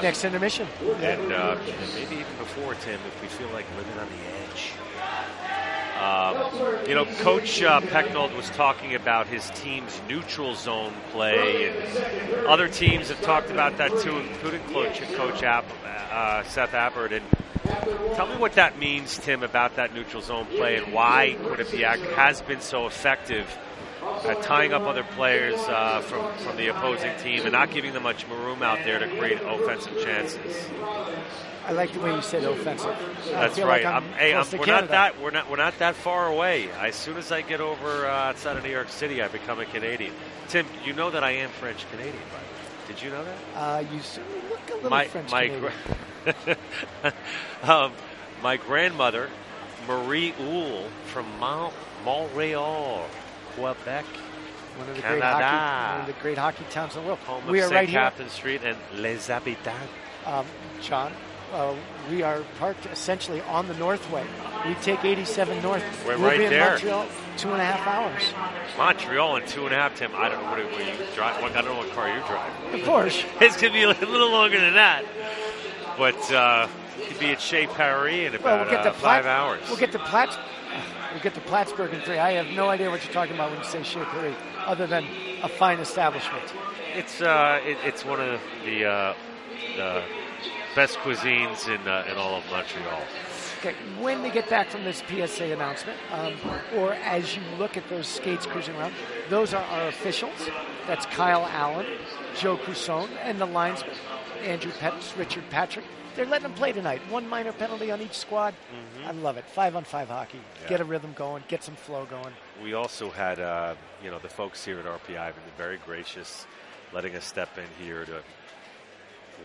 Next intermission. And maybe even before, Tim, if we feel like living on the edge. Coach Pecknold was talking about his team's neutral zone play, and other teams have talked about that too, including Coach Seth Appert. And tell me what that means, Tim, about that neutral zone play and why Quinnipiac has been so effective at tying up other players from the opposing team and not giving them much room out there to create offensive chances. I like the way you said offensive. That's right. Like we're not that far away. As soon as I get over outside of New York City, I become a Canadian. Tim, you know that I am French Canadian, by the way. Did you know that? You certainly look a little French Canadian. My grandmother, Marie Oul, from Montreal, Quebec, one of the great hockey towns in the world. Home we of are St. right Catherine here. Street and Les Habitants. John, we are parked essentially on the Northway. We take 87 north. We'll right be in there. Montreal, 2.5 hours. Montreal in 2.5, Tim. I don't know what you drive. I don't know what car you drive. Of course. It's going to be a little longer than that. But you could be at Chez Paris in about 5 hours. We'll get to Plattsburgh in 3. I have no idea what you're talking about when you say Chez Paris, other than a fine establishment. It's one of the best cuisines in all of Montreal. Okay, when we get back from this PSA announcement, or as you look at those skates cruising around, those are our officials. That's Kyle Allen, Joe Cusone, and the linesmen, Andrew Pettis, Richard Patrick. They're letting them play tonight. 1 minor penalty on each squad. Mm-hmm. I love it. 5-on-5 hockey. Yeah. Get a rhythm going. Get some flow going. We also had, the folks here at RPI have been very gracious, letting us step in here to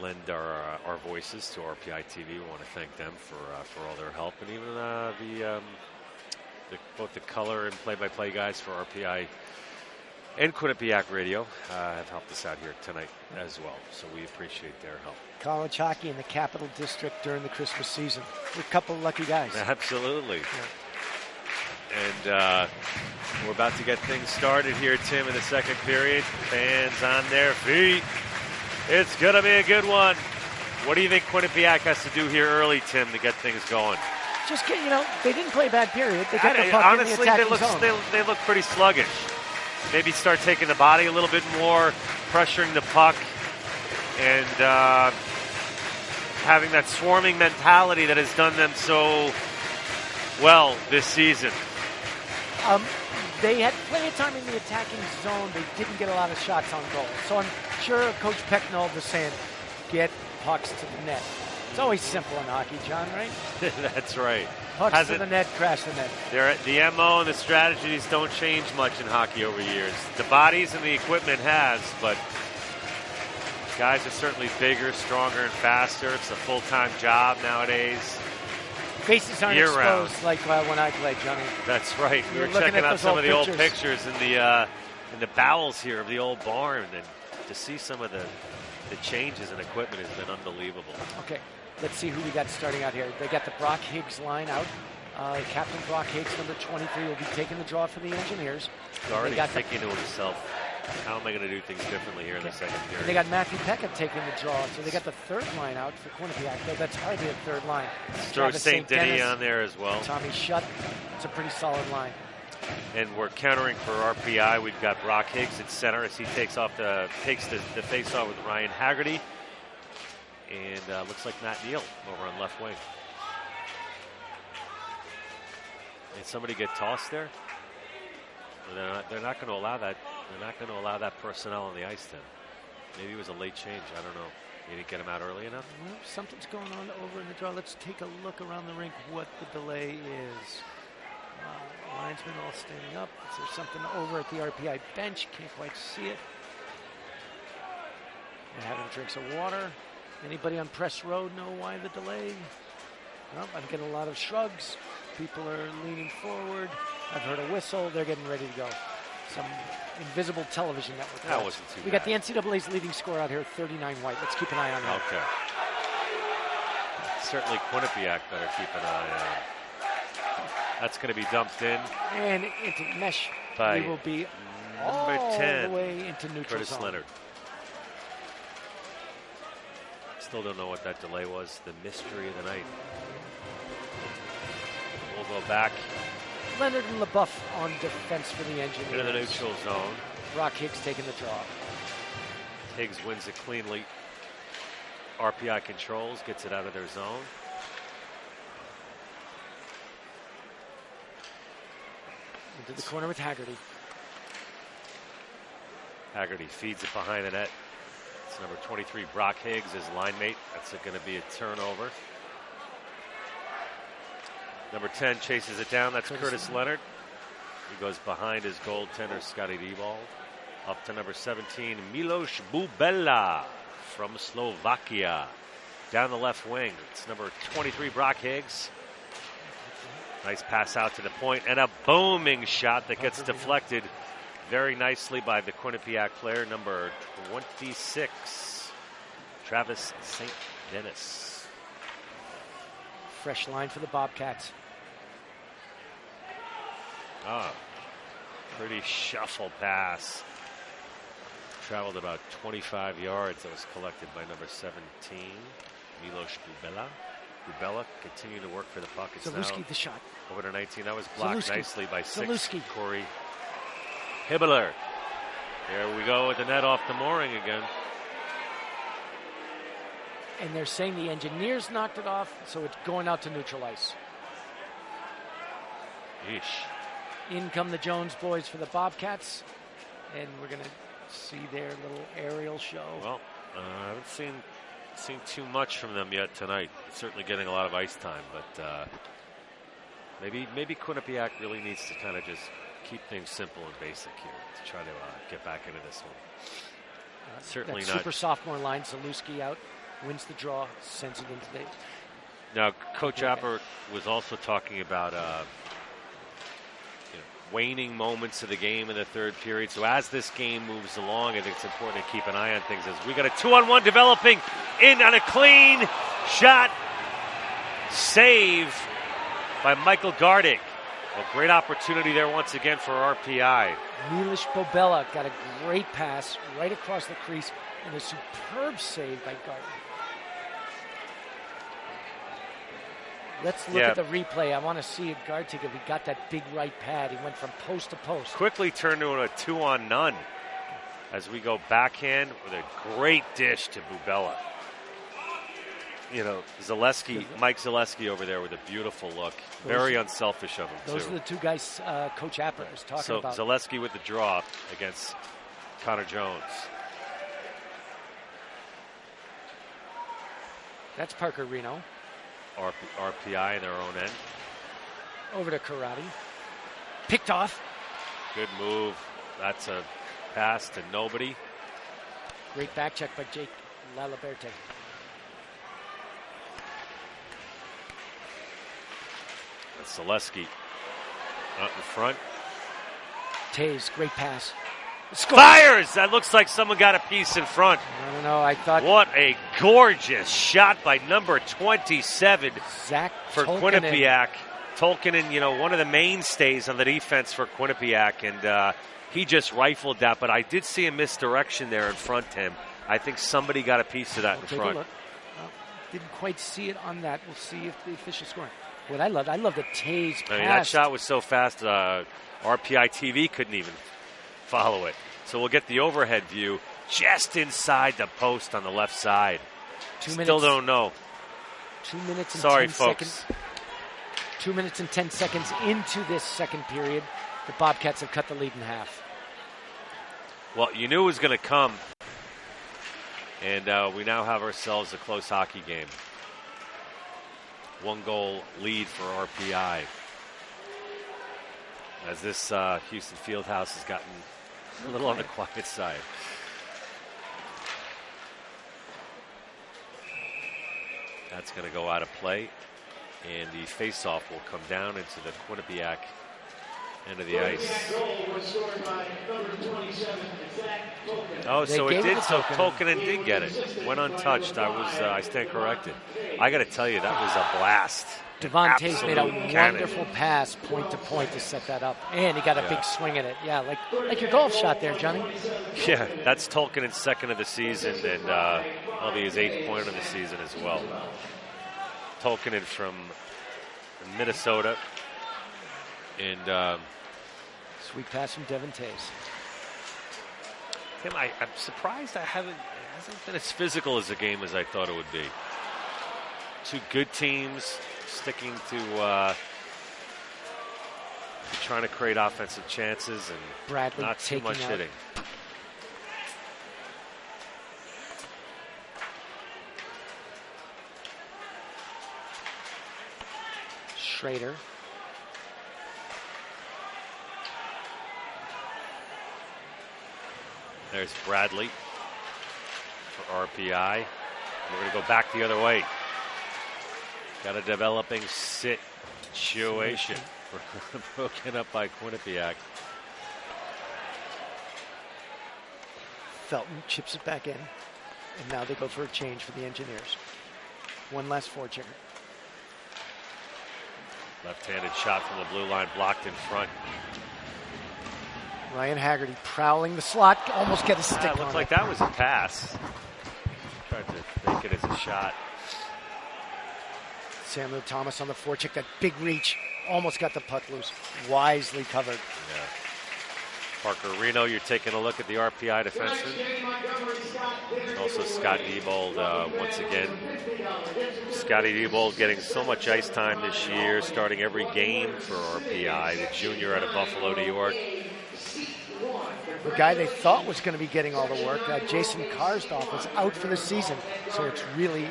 lend our voices to RPI TV. We want to thank them for all their help, and even both the color and play-by-play guys for RPI and Quinnipiac Radio have helped us out here tonight as well. So we appreciate their help. College hockey in the Capital District during the Christmas season. We're a couple of lucky guys. Absolutely. Yeah. And we're about to get things started here, Tim, in the second period. Fans on their feet. It's going to be a good one. What do you think Quinnipiac has to do here early, Tim, to get things going? Just get, they didn't play a bad period. They got the puck honestly, in the attacking zone. They look pretty sluggish. maybe start taking the body a little bit more, pressuring the puck, and having that swarming mentality that has done them so well this season. They had plenty of time in the attacking zone. They didn't get a lot of shots on goal. So I'm sure Coach Pecknold was saying, get pucks to the net. It's always simple in hockey, John, right? That's right. Pucks to the net, crash the net. The MO and the strategies don't change much in hockey over years. The bodies and the equipment has, but guys are certainly bigger, stronger, and faster. It's a full-time job nowadays. Faces aren't exposed like when I played, Johnny. That's right. We were checking out some of the old pictures in the bowels here of the old barn, and to see some of the changes in equipment has been unbelievable. Okay, let's see who we got starting out here. They got the Brock Higgs line out. Captain Brock Higgs, number 23, will be taking the draw for the Engineers. He's already thinking to himself, how am I going to do things differently here in the second period? And they got Matthew Peckett taking the draw, so they got the third line out for Quinnipiac, though that's hardly a third line. Throw St. Denis on there as well. Tommy Shutt. It's a pretty solid line. And we're countering for RPI. We've got Brock Higgs at center as he takes the face-off with Ryan Haggerty. And looks like Matt Neal over on left wing. Did somebody get tossed there? They're not going to allow that. They're not going to allow that personnel on the ice then. Maybe it was a late change. I don't know. You didn't get him out early enough? Well, something's going on over in the draw. Let's take a look around the rink what the delay is. Linesmen all standing up. Is there something over at the RPI bench? Can't quite see it. They're having drinks of water. Anybody on Press Road know why the delay? Well, I'm getting a lot of shrugs. People are leaning forward. I've heard a whistle. They're getting ready to go. Some invisible television network. That wasn't too bad. We got the NCAA's leading score out here, 39 white. Let's keep an eye on that. Okay. Certainly Quinnipiac better keep an eye on. That's going to be dumped in. And into mesh. By we will be number 10, the way into neutral Curtis zone. Leonard. Still don't know what that delay was. The mystery of the night. We'll go back. Leonard and LaBeouf on defense for the Engineers. Into the neutral zone. Brock Higgs taking the draw. Higgs wins it cleanly. RPI controls, gets it out of their zone. Into the corner with Haggerty. Haggerty feeds it behind the net. It's number 23, Brock Higgs, his line mate. That's going to be a turnover. Number 10 chases it down. That's Curtis Leonard. He goes behind his goaltender, Scotty Debald. Up to number 17, Miloš Bubela from Slovakia. Down the left wing, it's number 23, Brock Higgs. Nice pass out to the point, and a booming shot that gets deflected very nicely by the Quinnipiac player, number 26, Travis St. Denis. Fresh line for the Bobcats. Pretty shuffle pass. Traveled about 25 yards. That was collected by number 17, Miloš Bubela. Bubela continuing to work for the puck. It's Zaluski, now the shot. over to 19. That was blocked nicely by 6, Corey Hibbler. There we go with the net off the mooring again. And they're saying the Engineers knocked it off, so it's going out to neutral ice. Yeesh. In come the Jones boys for the Bobcats. And we're going to see their little aerial show. Well, I haven't seen too much from them yet tonight. Certainly getting a lot of ice time, but maybe Quinnipiac really needs to kind of just keep things simple and basic here to try to get back into this one. Certainly not. Super sophomore line, Zaluski out, wins the draw, sends it into the... Now, Coach Apper was also talking about waning moments of the game in the third period. So as this game moves along, I think it's important to keep an eye on things. As we got a 2-on-1 developing in on a clean shot. Save by Michael Gardig. A great opportunity there once again for RPI. Miloš Bubela got a great pass right across the crease and a superb save by Gardig. Let's look at the replay. I want to see a guard take it. He got that big right pad. He went from post to post. Quickly turned to a 2-on-none as we go backhand with a great dish to Bubella. You know, Mike Zaleski over there with a beautiful look. Very unselfish of him, too. Those are the two guys Coach Appert was talking about. So Zaleski with the draw against Connor Jones. That's Parker Reno. RPI in their own end. Over to Karate. Picked off. Good move. That's a pass to nobody. Great back check by Jake Laliberte. That's Zaleski out in front. Tays, great pass. Fires! That looks like someone got a piece in front. I don't know. I thought. What a gorgeous shot by number 27 Zach for Quinnipiac. Tolkinen, you know, one of the mainstays on the defense for Quinnipiac, and he just rifled that. But I did see a misdirection there in front of him. I think somebody got a piece of that in front. A look. Didn't quite see it on that. We'll see if the official scoring. What I love the Tays pass. I mean, that shot was so fast, RPI TV couldn't even follow it. So we'll get the overhead view just inside the post on the left side. Still don't know. 2 minutes and Sorry, 10 folks. seconds. 2 minutes and 10 seconds into this second period. The Bobcats have cut the lead in half. Well, you knew it was going to come. And we now have ourselves a close hockey game. 1-goal lead for RPI. As this Houston Fieldhouse has gotten a little on the quiet side. That's going to go out of play. And the face-off will come down into the Quinnipiac end of the ice. Oh, so it did. So Tolkinen did get it. Went untouched. I stand corrected. I got to tell you, that was a blast. Devon Tays made a wonderful pass point to point to set that up. And he got a big swing at it. Yeah, like your golf shot there, Johnny. Yeah, that's Tolkinen's second of the season, and that'll be his 8th point of the season as well. Tolkinen from Minnesota. And sweet pass from Devon Tays. Tim, I'm surprised it hasn't been as physical as a game as I thought it would be. Two good teams sticking to trying to create offensive chances and Bradley not too much hitting. Schrader. There's Bradley for RPI. We're going to go back the other way. Got a developing situation. Broken up by Quinnipiac. Felton chips it back in. And now they go for a change for the Engineers. One last forechecker. Left-handed shot from the blue line, blocked in front. Ryan Haggerty prowling the slot, almost get a stick on it. Looked like that was a pass. Tried to make it as a shot. Samuel Thomas on the forecheck, that big reach, almost got the puck loose. Wisely covered. Yeah. Parker Reno, you're taking a look at the RPI defenseman. And also Scott Diebold once again. Scotty Diebold getting so much ice time this year, starting every game for RPI. The junior out of Buffalo, New York. The guy they thought was going to be getting all the work, Jason Karsdorf, was out for the season. So it's really...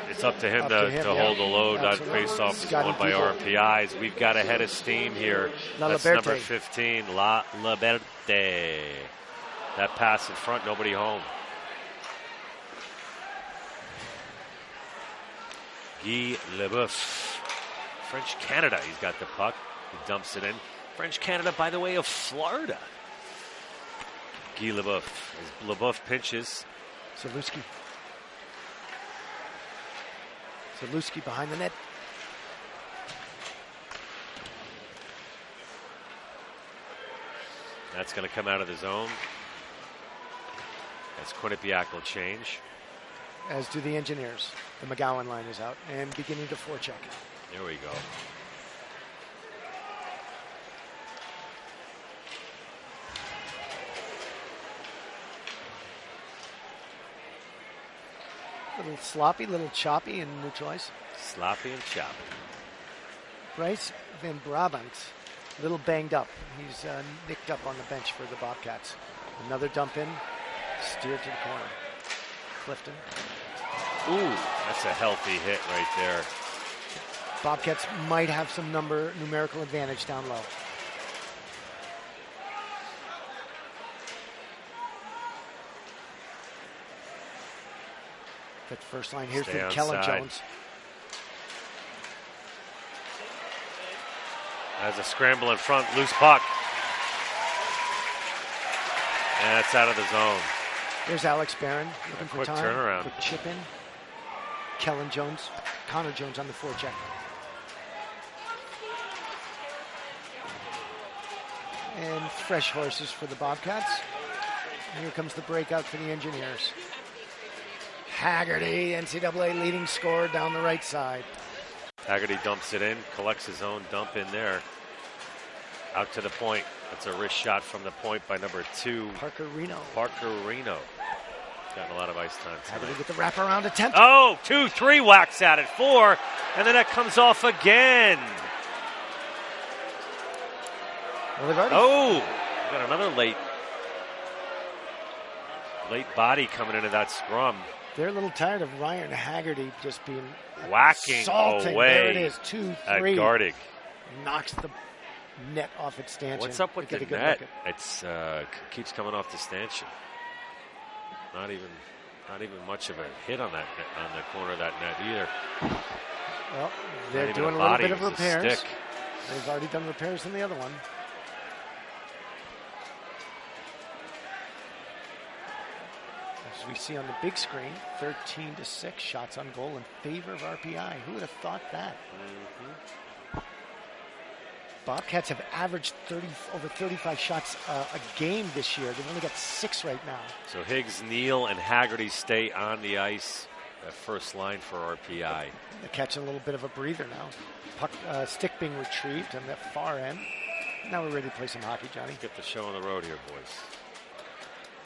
It's up to him to hold the load. That face-off is won by RPIs. We've got a head of steam here. That's number 15, La Liberte. That pass in front, nobody home. Guy Leboeuf. French Canada, he's got the puck. He dumps it in. French Canada, by the way, of Florida. Guy Leboeuf. As Leboeuf pinches. Zaluski behind the net. That's going to come out of the zone. As Quinnipiac will change. as do the Engineers. The McGowan line is out and beginning to forecheck. There we go. Little sloppy, little choppy and neutralize. Sloppy and choppy. Bryce Van Brabant, a little banged up. He's nicked up on the bench for the Bobcats. Another dump in, steer to the corner. Clifton. Ooh, that's a healthy hit right there. Bobcats might have some numerical advantage down low. That first line here's from Kellen Jones. Has a scramble in front, loose puck. And it's out of the zone. There's Alex Barron looking for quick time. Turnaround. Quick chip in. Kellen Jones, Connor Jones on the forecheck. And fresh horses for the Bobcats. And here comes the breakout for the Engineers. Haggerty, NCAA leading scorer down the right side. Haggerty dumps it in, collects his own dump in there. Out to the point. That's a wrist shot from the point by number 2. Parker Reno. Gotten a lot of ice time tonight. Haggerty with the wraparound attempt. Oh, 2, 3 whacks at it. 4. And then that comes off again. Well, got another late body coming into that scrum. They're a little tired of Ryan Haggerty just being whacking assaulting. away. There it is, 2, 3. At Gardig. Knocks the net off its stanchion. What's up with the net? It's keeps coming off the stanchion. Not even much of a hit on that net, on the corner of that net either. Well, they're doing a little bit of repairs. They've already done repairs in the other one. As we see on the big screen, 13-6 shots on goal in favor of RPI. Who would have thought that? Mm-hmm. Bobcats have averaged over 35 shots a game this year. They've only got 6 right now. So Higgs, Neal, and Haggerty stay on the ice. That first line for RPI. They're catching a little bit of a breather now. Puck, stick being retrieved on the far end. Now we're ready to play some hockey, Johnny. Get the show on the road here, boys.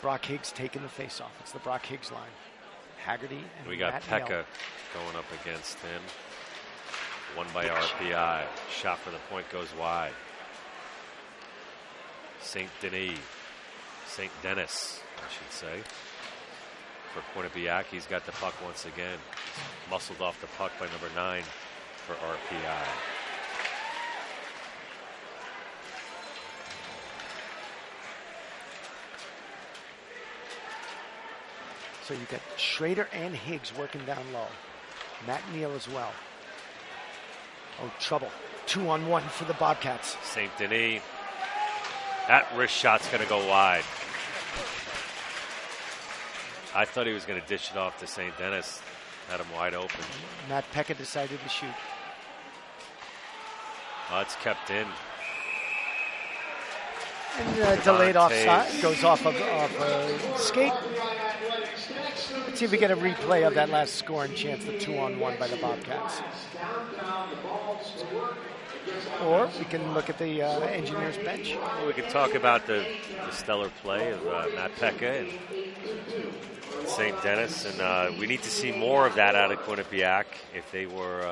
Brock Higgs taking the face-off. It's the Brock Higgs line. Haggerty and we got Matt Pekka Neal going up against him. One by RPI. Shot for the point goes wide. St. Denis, I should say. For Quinnipiac, he's got the puck once again. Muscled off the puck by number 9 for RPI. So you got Schrader and Higgs working down low. Matt Neal as well. Oh, trouble. 2-on-1 for the Bobcats. St. Denis. That wrist shot's going to go wide. I thought he was going to dish it off to St. Denis. Had him wide open. Matt Pekka decided to shoot. Well, it's kept in. And delayed offside. Goes off of skate. Let's see if we get a replay of that last scoring chance, the 2-on-1 by the Bobcats. Or we can look at the Engineers bench. Well, we can talk about the stellar play of Matt Pekka and St. Denis, and we need to see more of that out of Quinnipiac if they were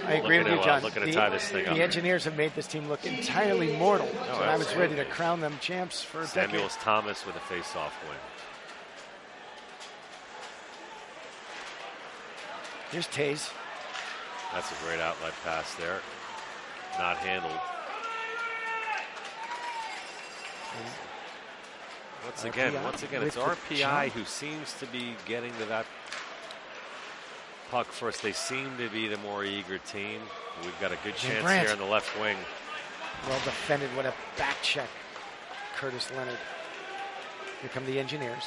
I agree with you, John. looking to tie this thing up. The Engineers have made this team look entirely mortal, and I was ready to crown them champs for a decade. Samuels Thomas with a face-off win. Here's Taze. That's a great outlet pass there. Not handled. Once again, it's RPI who seems to be getting to that puck first. They seem to be the more eager team. We've got a good chance here in the left wing. Well defended. What a back check. Curtis Leonard. Here come the Engineers.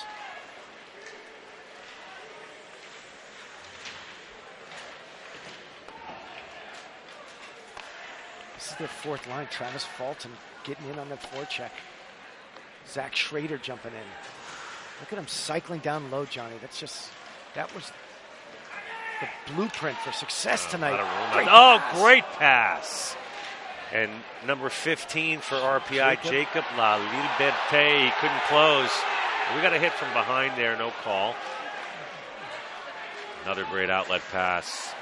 This is their fourth line. Travis Fulton getting in on that forecheck. Zach Schrader jumping in. Look at him cycling down low, Johnny. That's just That was the blueprint for success tonight. Great pass. And number 15 for RPI, Jacob La Liberté. He couldn't close. We got a hit from behind there, no call. Another great outlet pass.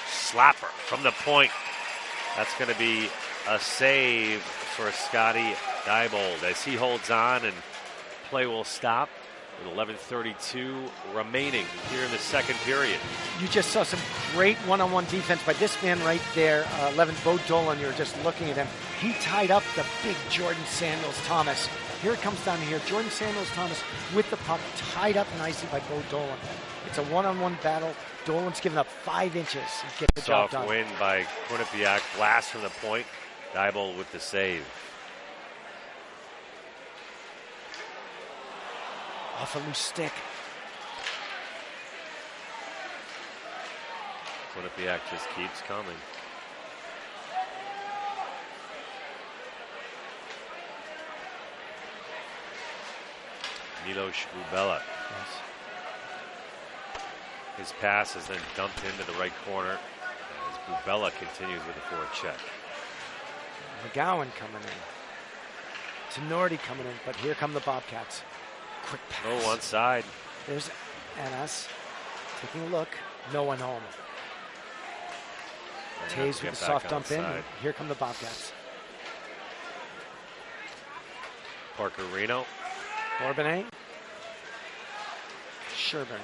Slapper from the point. That's going to be a save for Scotty Diebold as he holds on, and play will stop with 11:32 remaining here in the second period. You just saw some great one-on-one defense by this man right there, 11, Bo Dolan. You're just looking at him. He tied up the big Jordan Samuels-Thomas. Here it comes down here. Jordan Samuels-Thomas with the puck, tied up nicely by Bo Dolan. It's a one-on-one battle. Dolan's given up 5 inches and get the job done. Soft win by Quinnipiac. Blast from the point. Diebold with the save. Off a loose stick. Quinnipiac just keeps coming. Milos Bubella. Yes. His pass is then dumped into the right corner as Bubella continues with the forecheck. McGowan coming in. Tenorti coming in, but here come the Bobcats. Quick pass. Oh, one side. There's Anas taking a look. No one home. Taves with the soft dump in. Here come the Bobcats. Parker Reno. Orbanet. Sherburne.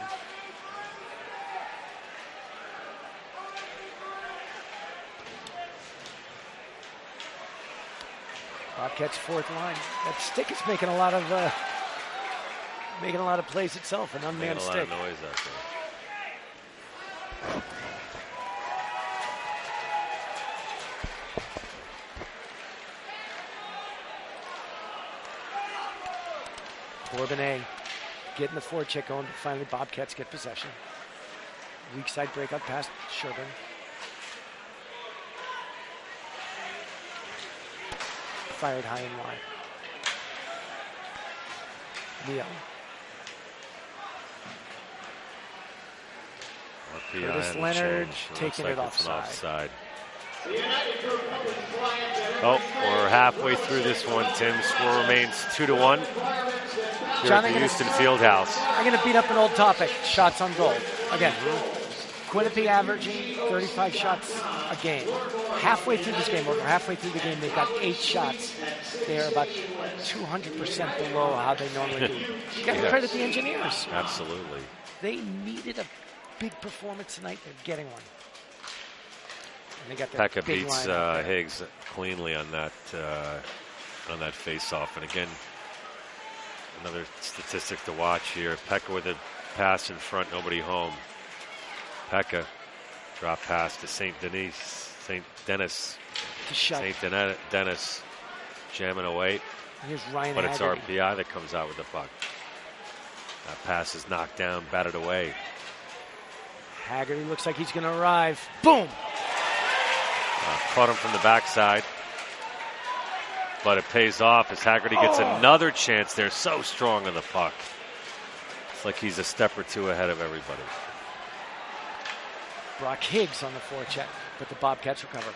Bobcats' fourth line. That stick is making a lot of plays itself. An unmanned stick. Making a lot of noise out there. Orbanet getting the forecheck going, but finally Bobcats get possession. Weak side breakout past Sherburne. Fired high and wide. Neal. Curtis Leonard taking it offside. Oh, we're halfway through this one, Tim. Score remains 2-1 here at the Houston Fieldhouse. I'm going to beat up an old topic, shots on goal. Again, Quinnipiac averaging 35 shots a game. Halfway through this game, over halfway through the game, they've got 8 shots. They're about 200% below how they normally do. You got to credit the engineers. Absolutely. They needed a big performance tonight. They're getting one. And they got Pekka beats Higgs cleanly on that face-off. And again, another statistic to watch here. Pekka with a pass in front, nobody home. Pekka drop pass to St. Denis, jamming away. Here's Ryan but it's Haggerty. RPI that comes out with the puck. That pass is knocked down, batted away. Haggerty looks like he's going to arrive. Boom! Caught him from the backside. But it pays off as Haggerty gets another chance there. So strong on the puck. It's like he's a step or two ahead of everybody. Brock Higgs on the forecheck, but the Bobcats recover.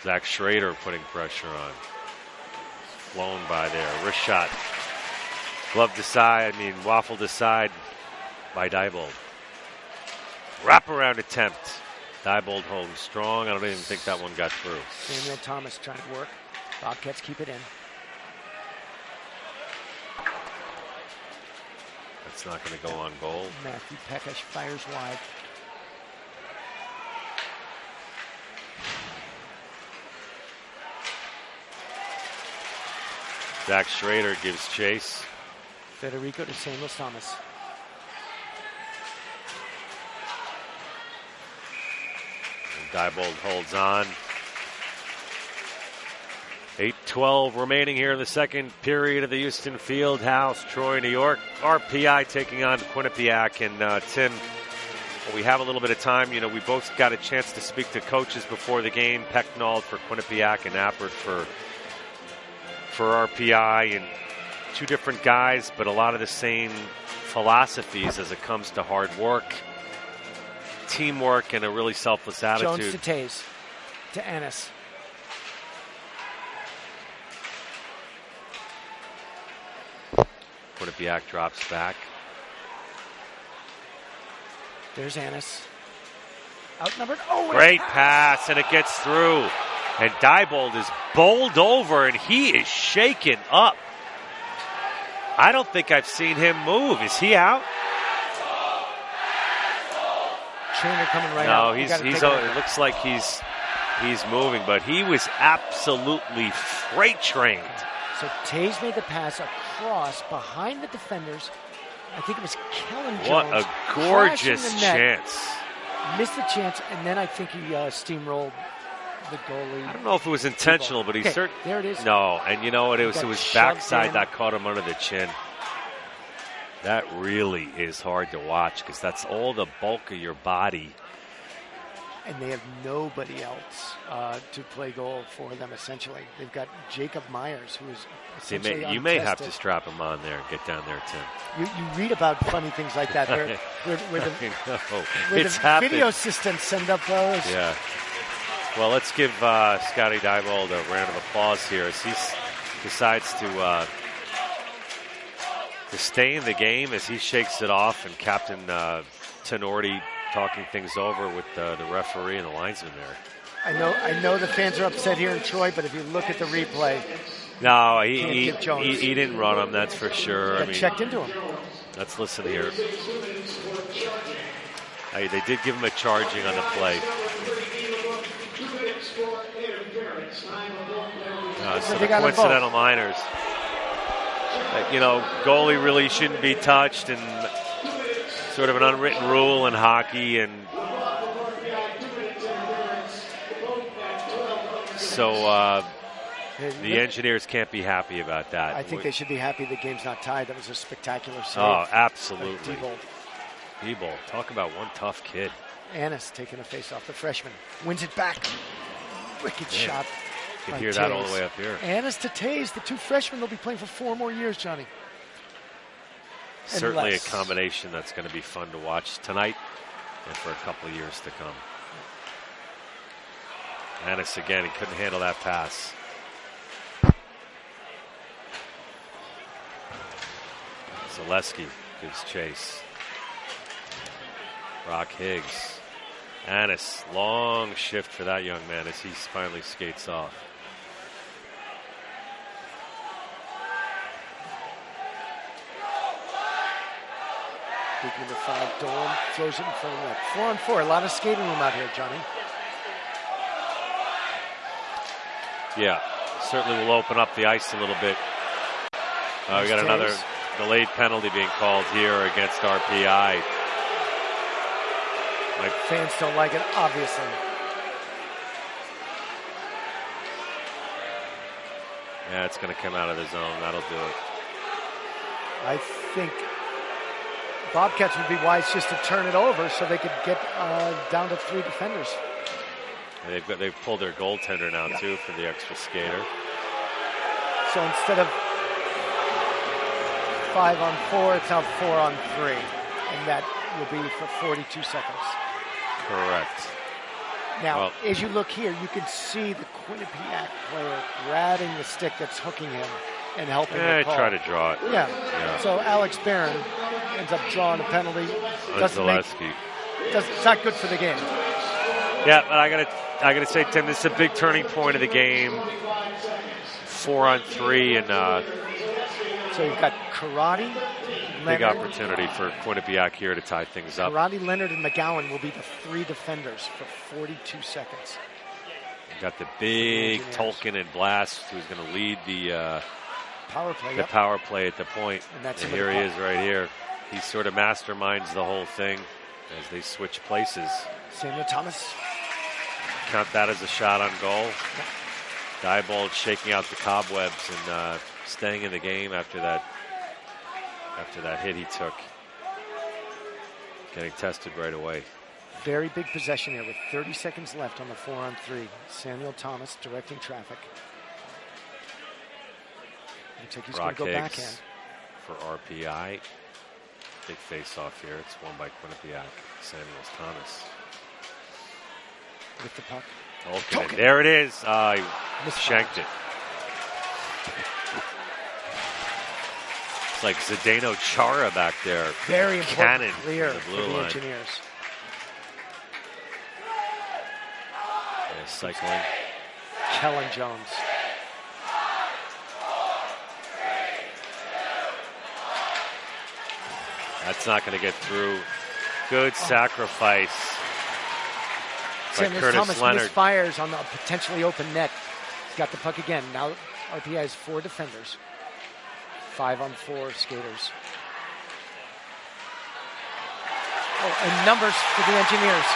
Zach Schrader putting pressure on. Flown by there. Wrist shot. Waffled aside by Diebold. Wraparound attempt. Diebold home strong. I don't even think that one got through. Samuel Thomas trying to work. Bobcats keep it in. It's not going to go on goal. Matthew Pekash fires wide. Zach Schrader gives chase. Federico to Samuel Thomas. And Diebold holds on. 8:12 remaining here in the second period of the Houston Fieldhouse, Troy, New York. RPI taking on Quinnipiac. And Tim, we have a little bit of time. You know, we both got a chance to speak to coaches before the game. Pecknold for Quinnipiac and Appert for RPI. And two different guys, but a lot of the same philosophies as it comes to hard work, teamwork, and a really selfless attitude. Jones to Tays, to Ennis. Quinnipiac drops back. There's Ennis. Outnumbered. Oh, great pass, and it gets through. And Diebold is bowled over, and he is shaken up. I don't think I've seen him move. Is he out? Trainer coming right out. No, it looks like he's moving, but he was absolutely freight trained. So Tays made the pass across behind the defenders. I think it was Kellen Jones. What a gorgeous chance. Missed the chance, and then I think he steamrolled the goalie. I don't know if it was intentional, but he certainly. There it is. No, and you know what? It was backside that caught him under the chin. That really is hard to watch because that's all the bulk of your body. And they have nobody else to play goal for them, essentially. They've got Jacob Myers, who is essentially you may have to strap him on there and get down there, Tim. You read about funny things like that where the video assistants send up those. Yeah. Well, let's give Scotty Diebold a round of applause here as he decides to stay in the game as he shakes it off, and Captain Tenorti talking things over with the referee and the linesman there. I know the fans are upset here in Troy, but if you look at the replay, no, he didn't run him, that's for sure. Checked into him. Let's listen here. They did give him a charging on the play. So the coincidental minors. Goalie really shouldn't be touched, and sort of an unwritten rule in hockey, and so the Engineers can't be happy about that. I think they should be happy the game's not tied. That was a spectacular save. Oh, absolutely. Diebold. Talk about one tough kid. Ennis taking a face off the freshman. Wins it back. Wicked shot. You can hear that all the way up here. Ennis to Tays, the two freshmen, they'll be playing for 4 more years, Johnny. Certainly a combination that's going to be fun to watch tonight and for a couple of years to come. Ennis again, he couldn't handle that pass. Zaleski gives chase. Brock Higgs. Ennis, long shift for that young man as he finally skates off. Big number 5, Dolan throws it in front of that. 4-on-4, a lot of skating room out here, Johnny. Yeah, certainly will open up the ice a little bit. We got another delayed penalty being called here against RPI. Fans don't like it, obviously. Yeah, it's going to come out of the zone. That'll do it. I think Bobcats would be wise just to turn it over so they could get down to 3 defenders. And they've pulled their goaltender now too for the extra skater. So instead of 5-on-4, it's now 4-on-3, and that will be for 42 seconds. Correct. Now, as you look here, you can see the Quinnipiac player grabbing the stick that's hooking him and helping him call. Try to draw it. Yeah. So Alex Barron ends up drawing a penalty. It's not good for the game. Yeah, but I gotta say, Tim, this is a big turning point of the game. 4-on-3, and so you've got Karate, big opportunity for Quinnipiac here to tie things up. Karate, Leonard, and McGowan will be the 3 defenders for 42 seconds. You got the big Tolkien and Blast, who's going to lead the power play. Power play at the point. And here he is, right here. He sort of masterminds the whole thing as they switch places. Samuel Thomas. Count that as a shot on goal. Diebold shaking out the cobwebs and staying in the game after that hit he took. Getting tested right away. Very big possession here with 30 seconds left on the 4-on-3. Samuel Thomas directing traffic. Looks like he's going to go backhand. For RPI. Big face-off here. It's won by Quinnipiac. Samuels Thomas. With the puck. Okay, there it is. He shanked it. It's like Zdeno Chara back there. Very cannon clear the blue for the line. Engineers. Cycling. Kellen Jones. That's not going to get through. Good sacrifice by Curtis Thomas Leonard. misfires on the potentially open net. He's got the puck again. Now RPI has 4 defenders. 5-on-4 skaters. Oh, and numbers for the Engineers.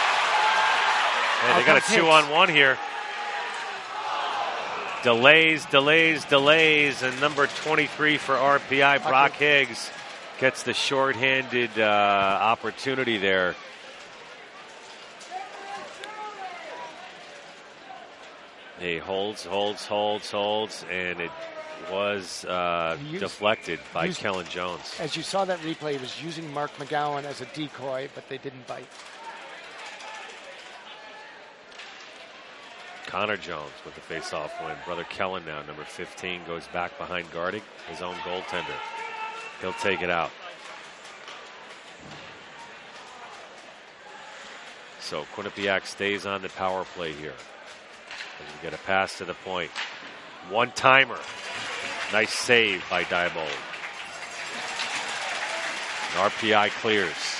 Hey, they got a 2-on-1 here. Delays, and number 23 for RPI, Brock Higgs, gets the shorthanded opportunity there. He holds, and it was deflected by Kellen Jones. As you saw that replay, he was using Mark McGowan as a decoy, but they didn't bite. Connor Jones with the face-off win. Brother Kellen now, number 15, goes back behind Gardig, his own goaltender. He'll take it out. So Quinnipiac stays on the power play here. As we get a pass to the point. One-timer. Nice save by Diebold. RPI clears.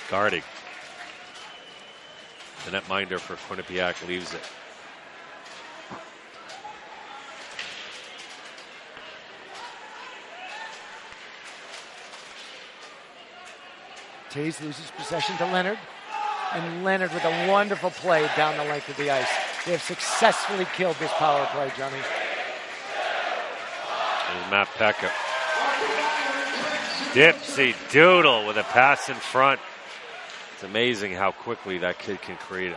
Gardig. The netminder for Quinnipiac leaves it. Tays loses possession to Leonard. And Leonard with a wonderful play down the length of the ice. They have successfully killed this power play, Johnny. There's Matt Pekka. Dipsy Doodle with a pass in front. It's amazing how quickly that kid can create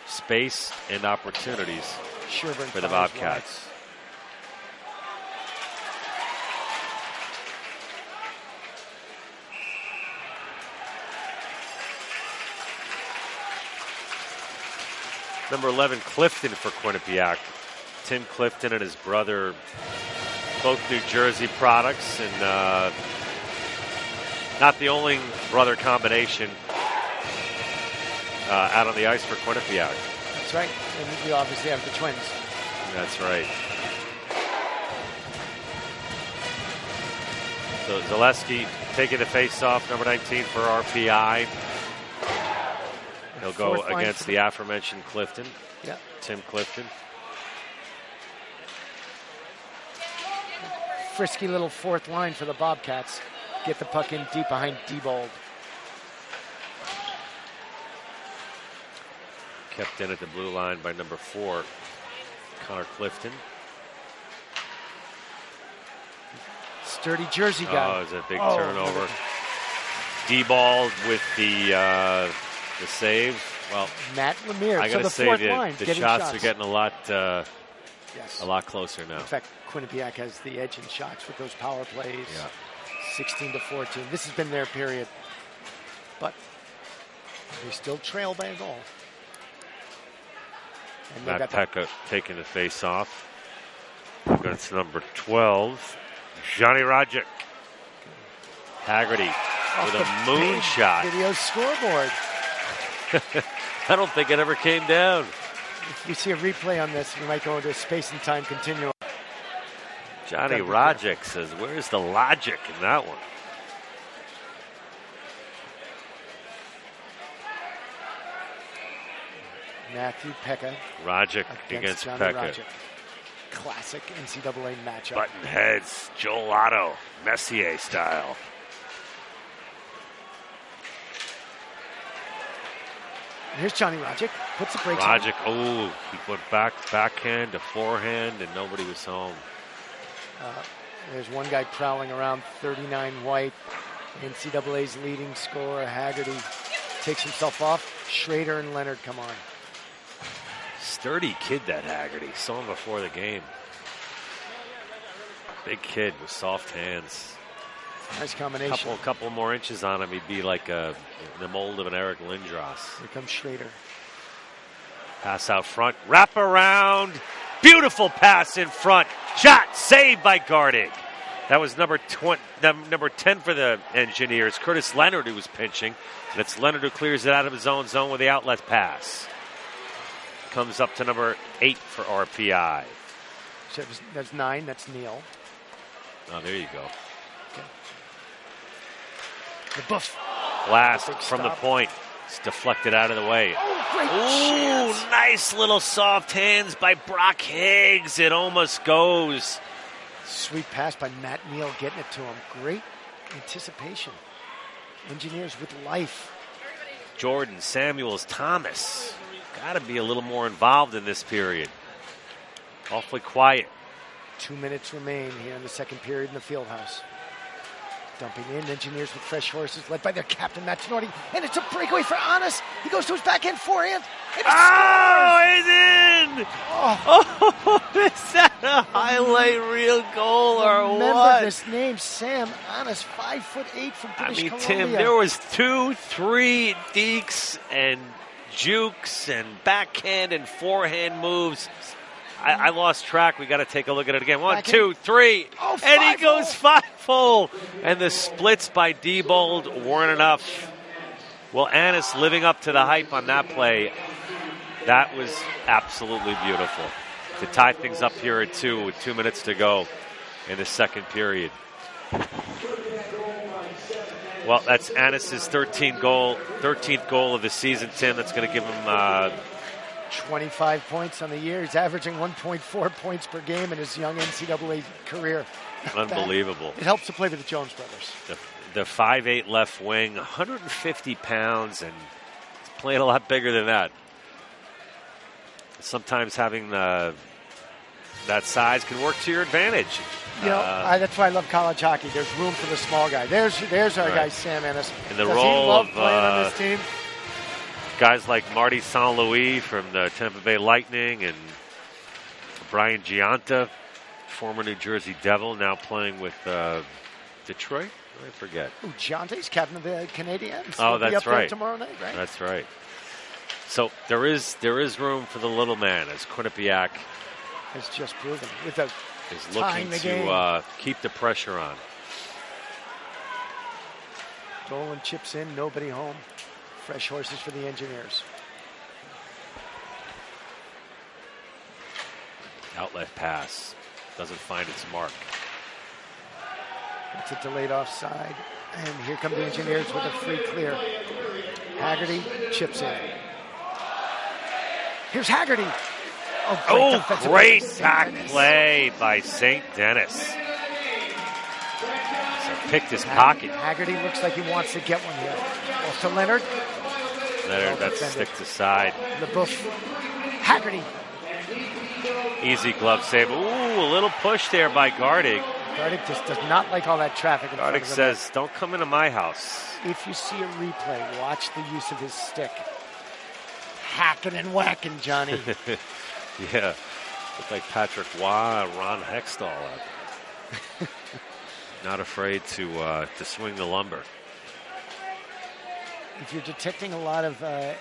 space and opportunities for the Bobcats. Number 11, Clifton for Quinnipiac. Tim Clifton and his brother, both New Jersey products, and not the only brother combination out on the ice for Quinnipiac. That's right. And you obviously have the twins. That's right. So Zaleski taking the face-off, number 19 for RPI. He'll go against the aforementioned Clifton. Yeah. Tim Clifton. Frisky little fourth line for the Bobcats. Get the puck in deep behind Diebold. Kept in at the blue line by number 4, Connor Clifton. Sturdy Jersey guy. Oh, it's a big turnover. Diebold with the save. Well, Matt Lemire. I gotta say the shots are getting a lot closer now. In fact, Quinnipiac has the edge in shots with those power plays. Yeah. 16-14. This has been their period, but they still trail by a goal. And Matt Pekka taking the face off against number 12, Johnny Rodgick. Haggerty with a moonshot. Video scoreboard. I don't think it ever came down. If you see a replay on this, we might go into a space and time continuum. Johnny Rodgick says, where's the logic in that one? Matthew Pekka. Rodgick against Pekka. Rodgick. Classic NCAA matchup. Button heads, Joel Otto, Messier style. Here's Johnny Rodgick. Puts the brakes on. Rodgick, he went backhand to forehand, and nobody was home. There's one guy prowling around, 39 White, NCAA's leading scorer. Haggerty takes himself off. Schrader and Leonard come on. Sturdy kid, that Haggerty. Saw him before the game. Big kid with soft hands. Nice combination. Couple more inches on him, he'd be like the mold of an Eric Lindros. Here comes Schrader. Pass out front, wrap around. Beautiful pass in front. Shot saved by Gardig. That was number 10 for the Engineers, Curtis Leonard, who was pinching. And it's Leonard who clears it out of his own zone with the outlet pass. Comes up to number 8 for RPI. So that's 9. That's Neal. Oh, there you go. Okay. The buff. Blast from the point. It's deflected out of the way. Oh, great chance. Nice little soft hands by Brock Higgs. It almost goes. Sweet pass by Matt Neal getting it to him. Great anticipation. Engineers with life. Jordan, Samuels, Thomas. Got to be a little more involved in this period. Awfully quiet. 2 minutes remain here in the second period in the field house. Dumping in, Engineers with fresh horses, led by their captain, Matt Tenorti. And it's a breakaway for Anas. He goes to his backhand forehand. And he scores! He's in! Oh, is that a highlight reel goal or Remember what? this name, Sam Anas, 5'8" from British Columbia. Tim, there was 2, 3 dekes and jukes and backhand and forehand moves. I lost track. We got to take a look at it again. 1, 2, 3. Oh, and he goes 5-hole. And the splits by Diebold weren't enough. Well, Anas living up to the hype on that play. That was absolutely beautiful. To tie things up here at 2 with 2 minutes to go in the second period. Well, that's Anas' 13th goal of the season, Tim. That's going to give him 25 points on the year. He's averaging 1.4 points per game in his young NCAA career. Unbelievable. It helps to play with the Jones brothers. The 5'8" left wing, 150 pounds, and he's playing a lot bigger than that. Sometimes having that size can work to your advantage. You know, that's why I love college hockey. There's room for the small guy. There's our guy, Sam Anas. In the Does role he love of playing on this team? Guys like Marty St. Louis from the Tampa Bay Lightning and Brian Giunta, former New Jersey Devil, now playing with Detroit. I forget. Oh, Giunta's captain of the Canadiens. Oh, He'll be that's up there right. tomorrow night, right? That's right. So there is room for the little man, as Quinnipiac has just proven with a is looking to keep the pressure on. Dolan chips in, nobody home. Fresh horses for the Engineers. Outlet pass doesn't find its mark. It's a delayed offside. And here come the Engineers with a free clear. Haggerty chips in. Here's Haggerty. Great back play by St. Dennis. So picked his pocket. Haggerty looks like he wants to get one here. Off to Leonard. That sticks aside. LeBouf. Haggerty. Easy glove save. Ooh, a little push there by Gardig. Gardig just does not like all that traffic. Gardig says, don't come into my house. If you see a replay, watch the use of his stick. Hacking and whacking, Johnny. Yeah. Looked like Patrick Waugh and Ron Hextall out there. Not afraid to swing the lumber. If you're detecting a lot of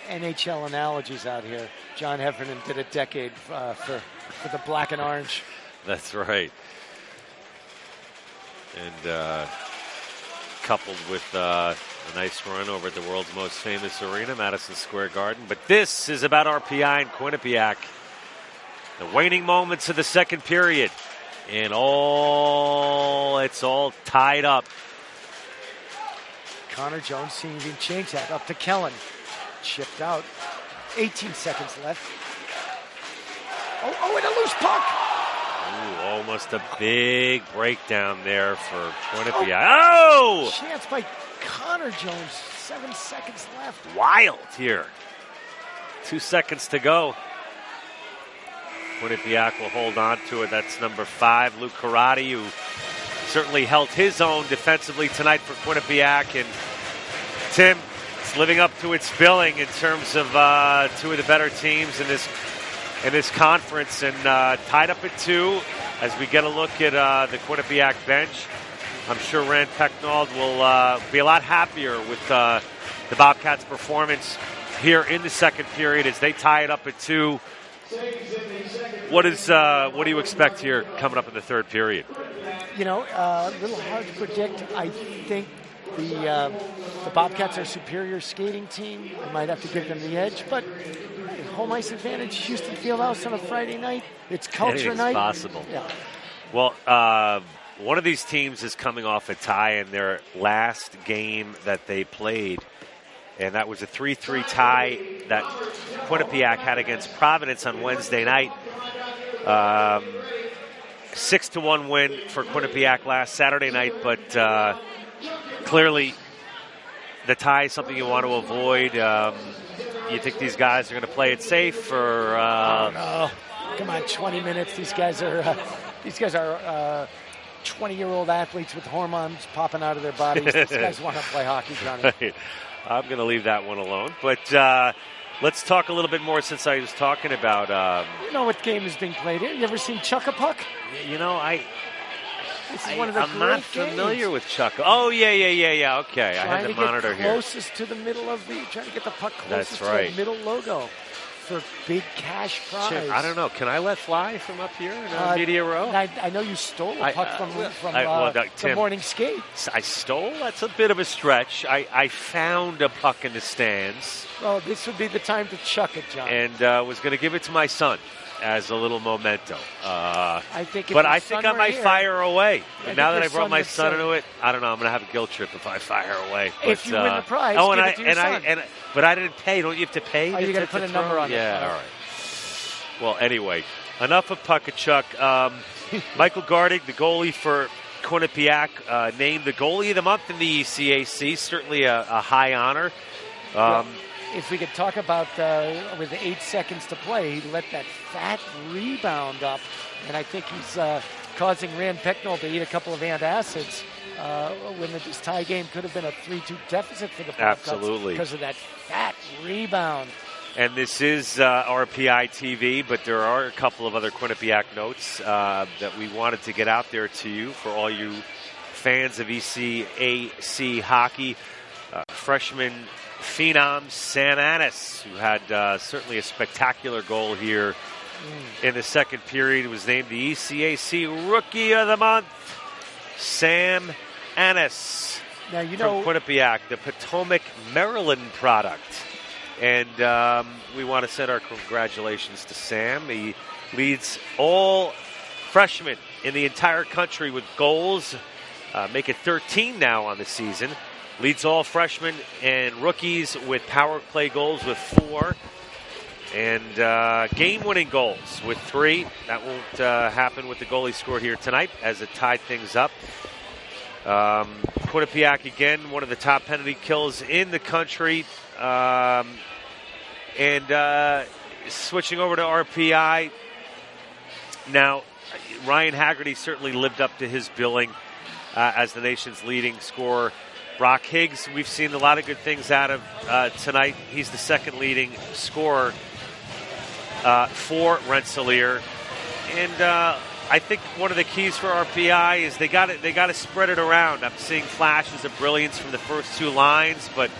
NHL analogies out here, John Heffernan did a decade for the black and orange. That's right. And coupled with a nice run over at the world's most famous arena, Madison Square Garden. But this is about RPI and Quinnipiac. The waning moments of the second period. And it's all tied up. Connor Jones seeing him change that up to Kellen. Chipped out. 18 seconds left. Oh, and a loose puck. Ooh, almost a big breakdown there for Quinnipiac. Chance by Connor Jones. 7 seconds left. Wild here. 2 seconds to go. Quinnipiac will hold on to it. That's number 5, Luke Karate, who certainly held his own defensively tonight for Quinnipiac. And Tim, it's living up to its billing in terms of two of the better teams in this in this conference, and tied up at 2 as we get a look at the Quinnipiac bench. I'm sure Rand Pecknold will be a lot happier with the Bobcats' performance here in the second period as they tie it up at 2. What do you expect here coming up in the third period? A little hard to predict. I think the Bobcats are a superior skating team. I might have to give them the edge, but home ice advantage, Houston Fieldhouse on a Friday night. It's culture night. It's possible. Yeah. Well, one of these teams is coming off a tie in their last game that they played, and that was a 3-3 tie that Quinnipiac had against Providence on Wednesday night. 6-1 win for Quinnipiac last Saturday night, but clearly the tie is something you want to avoid. You think these guys are going to play it safe, or? No, come on, 20 minutes. These guys are 20-year-old athletes with hormones popping out of their bodies. These guys want to play hockey, Johnny. Right. I'm going to leave that one alone, but let's talk a little bit more since I was talking about. You know what game is being played here? You ever seen Chuck-a-Puck? This is one of the I'm not familiar with Chuck. Oh, yeah. Okay, I had the monitor here. Closest to the middle of trying to get the puck closest to the middle logo for big cash prize. Chip, I don't know. Can I let fly from up here in media row? I know you stole a puck from Tim, the morning skate. I stole? That's a bit of a stretch. I found a puck in the stands. Well, this would be the time to chuck it, John. And was going to give it to my son as a little memento. I think I might fire away. But now that I brought my son into it, I don't know. I'm going to have a guilt trip if I fire away. If you win the prize, give it to your son. But I didn't pay. Don't you have to pay? Oh, you got to put a number on it. Yeah, all right. Well, anyway, enough of Puck-a-Chuck. Michael Gardig, the goalie for Quinnipiac, named the goalie of the month in the ECAC. Certainly a high honor. If we could talk about with 8 seconds to play, he let that fat rebound up, and I think he's causing Rand Pecknold to eat a couple of antacids when this tie game could have been a 3-2 deficit for the Bobcats. Absolutely. Because of that fat rebound. And this is RPI TV, but there are a couple of other Quinnipiac notes that we wanted to get out there to you for all you fans of ECAC hockey. Freshman phenom Sam Annis, who had certainly a spectacular goal here in the second period, was named the ECAC Rookie of the Month. Sam Annis from Quinnipiac, the Potomac, Maryland product. And we want to send our congratulations to Sam. He leads all freshmen in the entire country with goals, make it 13 now on the season. Leads all freshmen and rookies with power play goals with 4. And game-winning goals with 3. That won't happen with the goalie score here tonight as it tied things up. Quinnipiac, again, one of the top penalty kills in the country. And switching over to RPI. Now, Ryan Haggerty certainly lived up to his billing as the nation's leading scorer. Brock Higgs, we've seen a lot of good things out of tonight. He's the second leading scorer for Rensselaer. And I think one of the keys for RPI is they got to spread it around. I'm seeing flashes of brilliance from the first 2 lines, but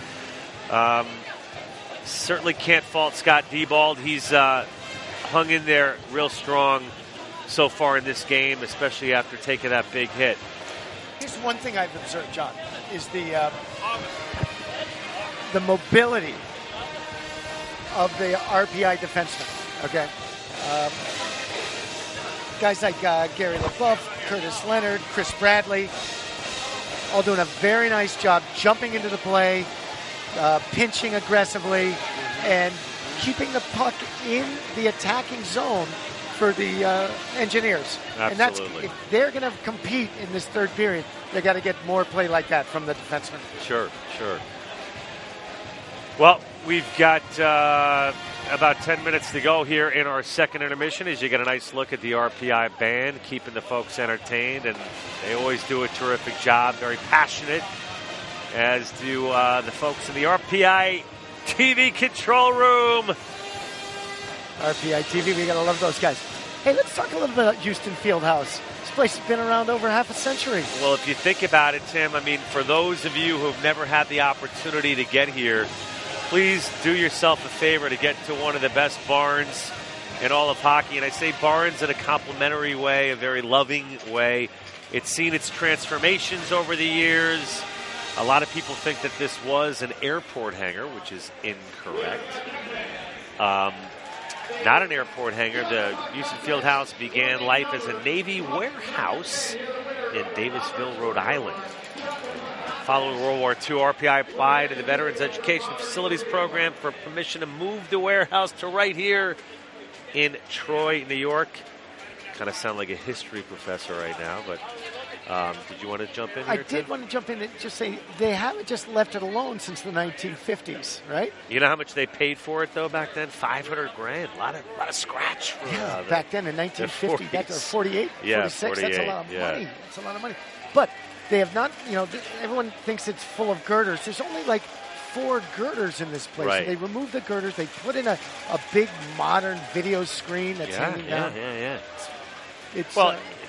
certainly can't fault Scott Diebold. He's hung in there real strong so far in this game, especially after taking that big hit. Here's one thing I've observed, John, is the mobility of the RPI defensemen. Okay, guys like Gary LaBeouf, Curtis Leonard, Chris Bradley, all doing a very nice job jumping into the play, pinching aggressively, and keeping the puck in the attacking zone for the Engineers. Absolutely. And that's, if they're going to compete in this third period, they got to get more play like that from the defensemen. Sure. Well, we've got about 10 minutes to go here in our second intermission as you get a nice look at the RPI band, keeping the folks entertained, and they always do a terrific job, very passionate, as do the folks in the RPI TV control room. RPI TV, we got to love those guys. Hey, let's talk a little bit about Houston Fieldhouse. This place has been around over half a century. Well, if you think about it, Tim, I mean, for those of you who've never had the opportunity to get here, please do yourself a favor to get to one of the best barns in all of hockey. And I say barns in a complimentary way, a very loving way. It's seen its transformations over the years. A lot of people think that this was an airport hangar, which is incorrect. Not an airport hangar. The Houston Fieldhouse began life as a Navy warehouse in Davisville, Rhode Island. Following World War II, RPI applied to the Veterans Education Facilities Program for permission to move the warehouse to right here in Troy, New York. Kind of sound like a history professor right now, but did you want to jump in here, I did want to jump in and just say they haven't just left it alone since the 1950s, right? You know how much they paid for it, though, back then? $500,000. A lot of scratch. For, back then in 1950, back to 48, yeah, 46, 48, that's a lot of money. That's a lot of money. But they have not, everyone thinks it's full of girders. There's only like 4 girders in this place. Right. So they removed the girders. They put in a big modern video screen that's hanging down. Yeah. It's,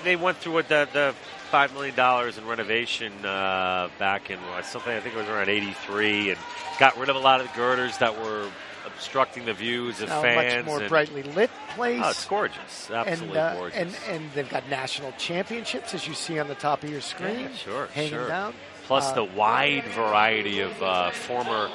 they went through the $5 million in renovation back in something, I think it was around 83, and got rid of a lot of the girders that were obstructing the views of fans. A much more brightly lit place. Oh, it's gorgeous. Absolutely gorgeous. And they've got national championships, as you see on the top of your screen. Yeah, hanging down. Plus the wide variety of former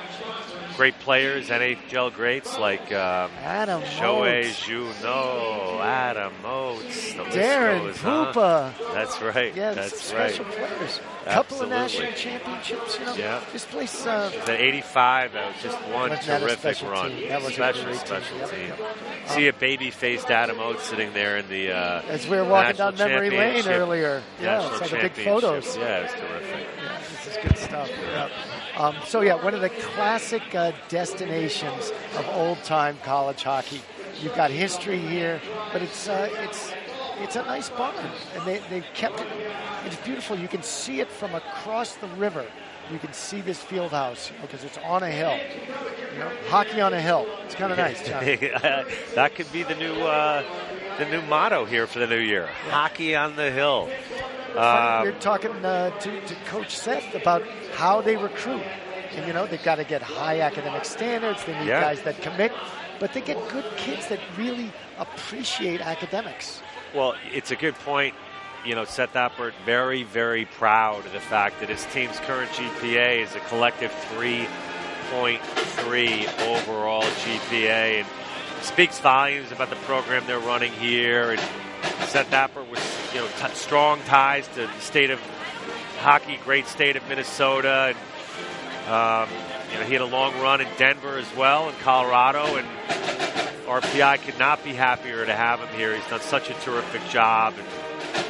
great players, NHL greats like Adam Shohei Moats. Juno, Adam Moats, the Darren list goes, Poopa. That's right. Yeah, that's special right. players. A couple of national championships. Yeah. This place. The 85, that was just one terrific run. Team. That was special team. Yep. See a baby-faced Adam Oates sitting there in the as we were walking down memory lane earlier. Yeah, it's like the big photos. Yeah, it was terrific. Yeah, this is good stuff. Yeah. One of the classic destinations of old-time college hockey. You've got history here, but it's a nice barn, and they've kept it. It's beautiful. You can see it from across the river. You can see this field house because it's on a hill. Hockey on a hill. It's kind of nice, John. That could be the new motto here for the new year. Yeah. Hockey on the hill. We're talking to Coach Seth about how they recruit. And, they've got to get high academic standards. They need guys that commit. But they get good kids that really appreciate academics. Well, it's a good point. Seth Appert very, very proud of the fact that his team's current GPA is a collective 3.3 overall GPA, and speaks volumes about the program they're running here. And Seth Appert was, strong ties to the state of hockey, great state of Minnesota, and he had a long run in Denver as well, in Colorado, and RPI could not be happier to have him here. He's done such a terrific job, and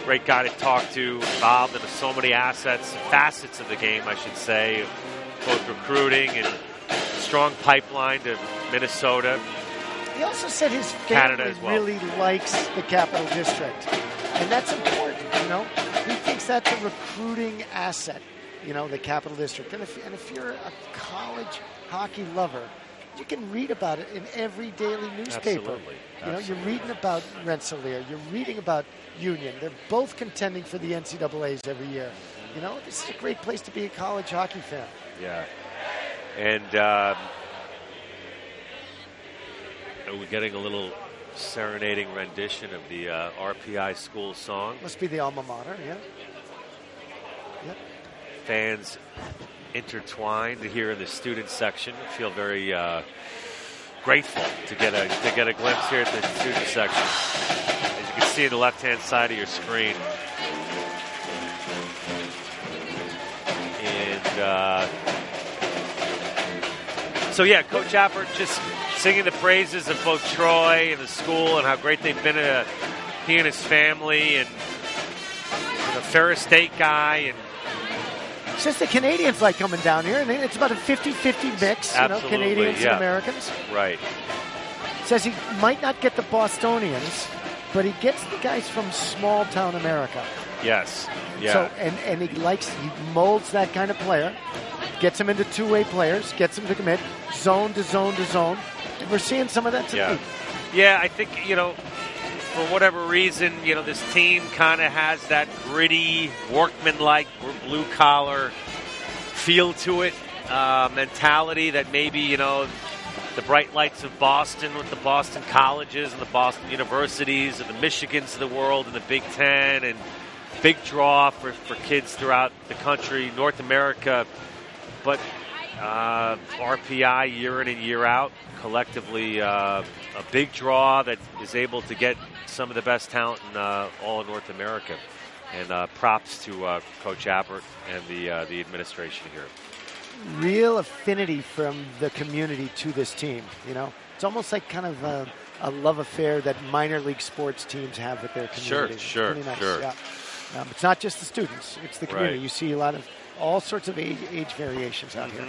great guy to talk to, involved in so many facets of the game, I should say, both recruiting and strong pipeline to Minnesota. He also said his Canada family as well. really likes the Capital District, and that's important. He thinks that's a recruiting asset. The Capital District, and if you're a college hockey lover, you can read about it in every daily newspaper. Absolutely. You're reading about Rensselaer, you're reading about Union. They're both contending for the NCAAs every year. This is a great place to be a college hockey fan. Yeah, and we're getting a little serenading rendition of the RPI school song. Must be the alma mater, yeah. Yep. Fans intertwined here in the student section. Feel very grateful to get a glimpse here at the student section. As you can see on the left-hand side of your screen. And Coach Appert just singing the praises of both Troy and the school and how great they've been to he and his family, and a Ferris State guy, and says the Canadians like coming down here, and it's about a 50-50 mix, Canadians and Americans. Right. Says he might not get the Bostonians, but he gets the guys from small town America. Yes. Yeah. So and he molds that kind of player, gets them into two-way players, gets them to commit, zone to zone to zone. And we're seeing some of that tonight. Yeah, I think, for whatever reason, this team kind of has that gritty, workman-like, blue-collar feel to it, mentality that maybe, the bright lights of Boston with the Boston colleges and the Boston universities and the Michigans of the world and the Big Ten and big draw for kids throughout the country, North America. But RPI year in and year out, collectively a big draw that is able to get some of the best talent in all of North America. And props to Coach Abbott and the administration here. Real affinity from the community to this team. It's almost like kind of a love affair that minor league sports teams have with their community. Sure. Yeah. It's not just the students; it's the community. Right. You see a lot of all sorts of age variations out here.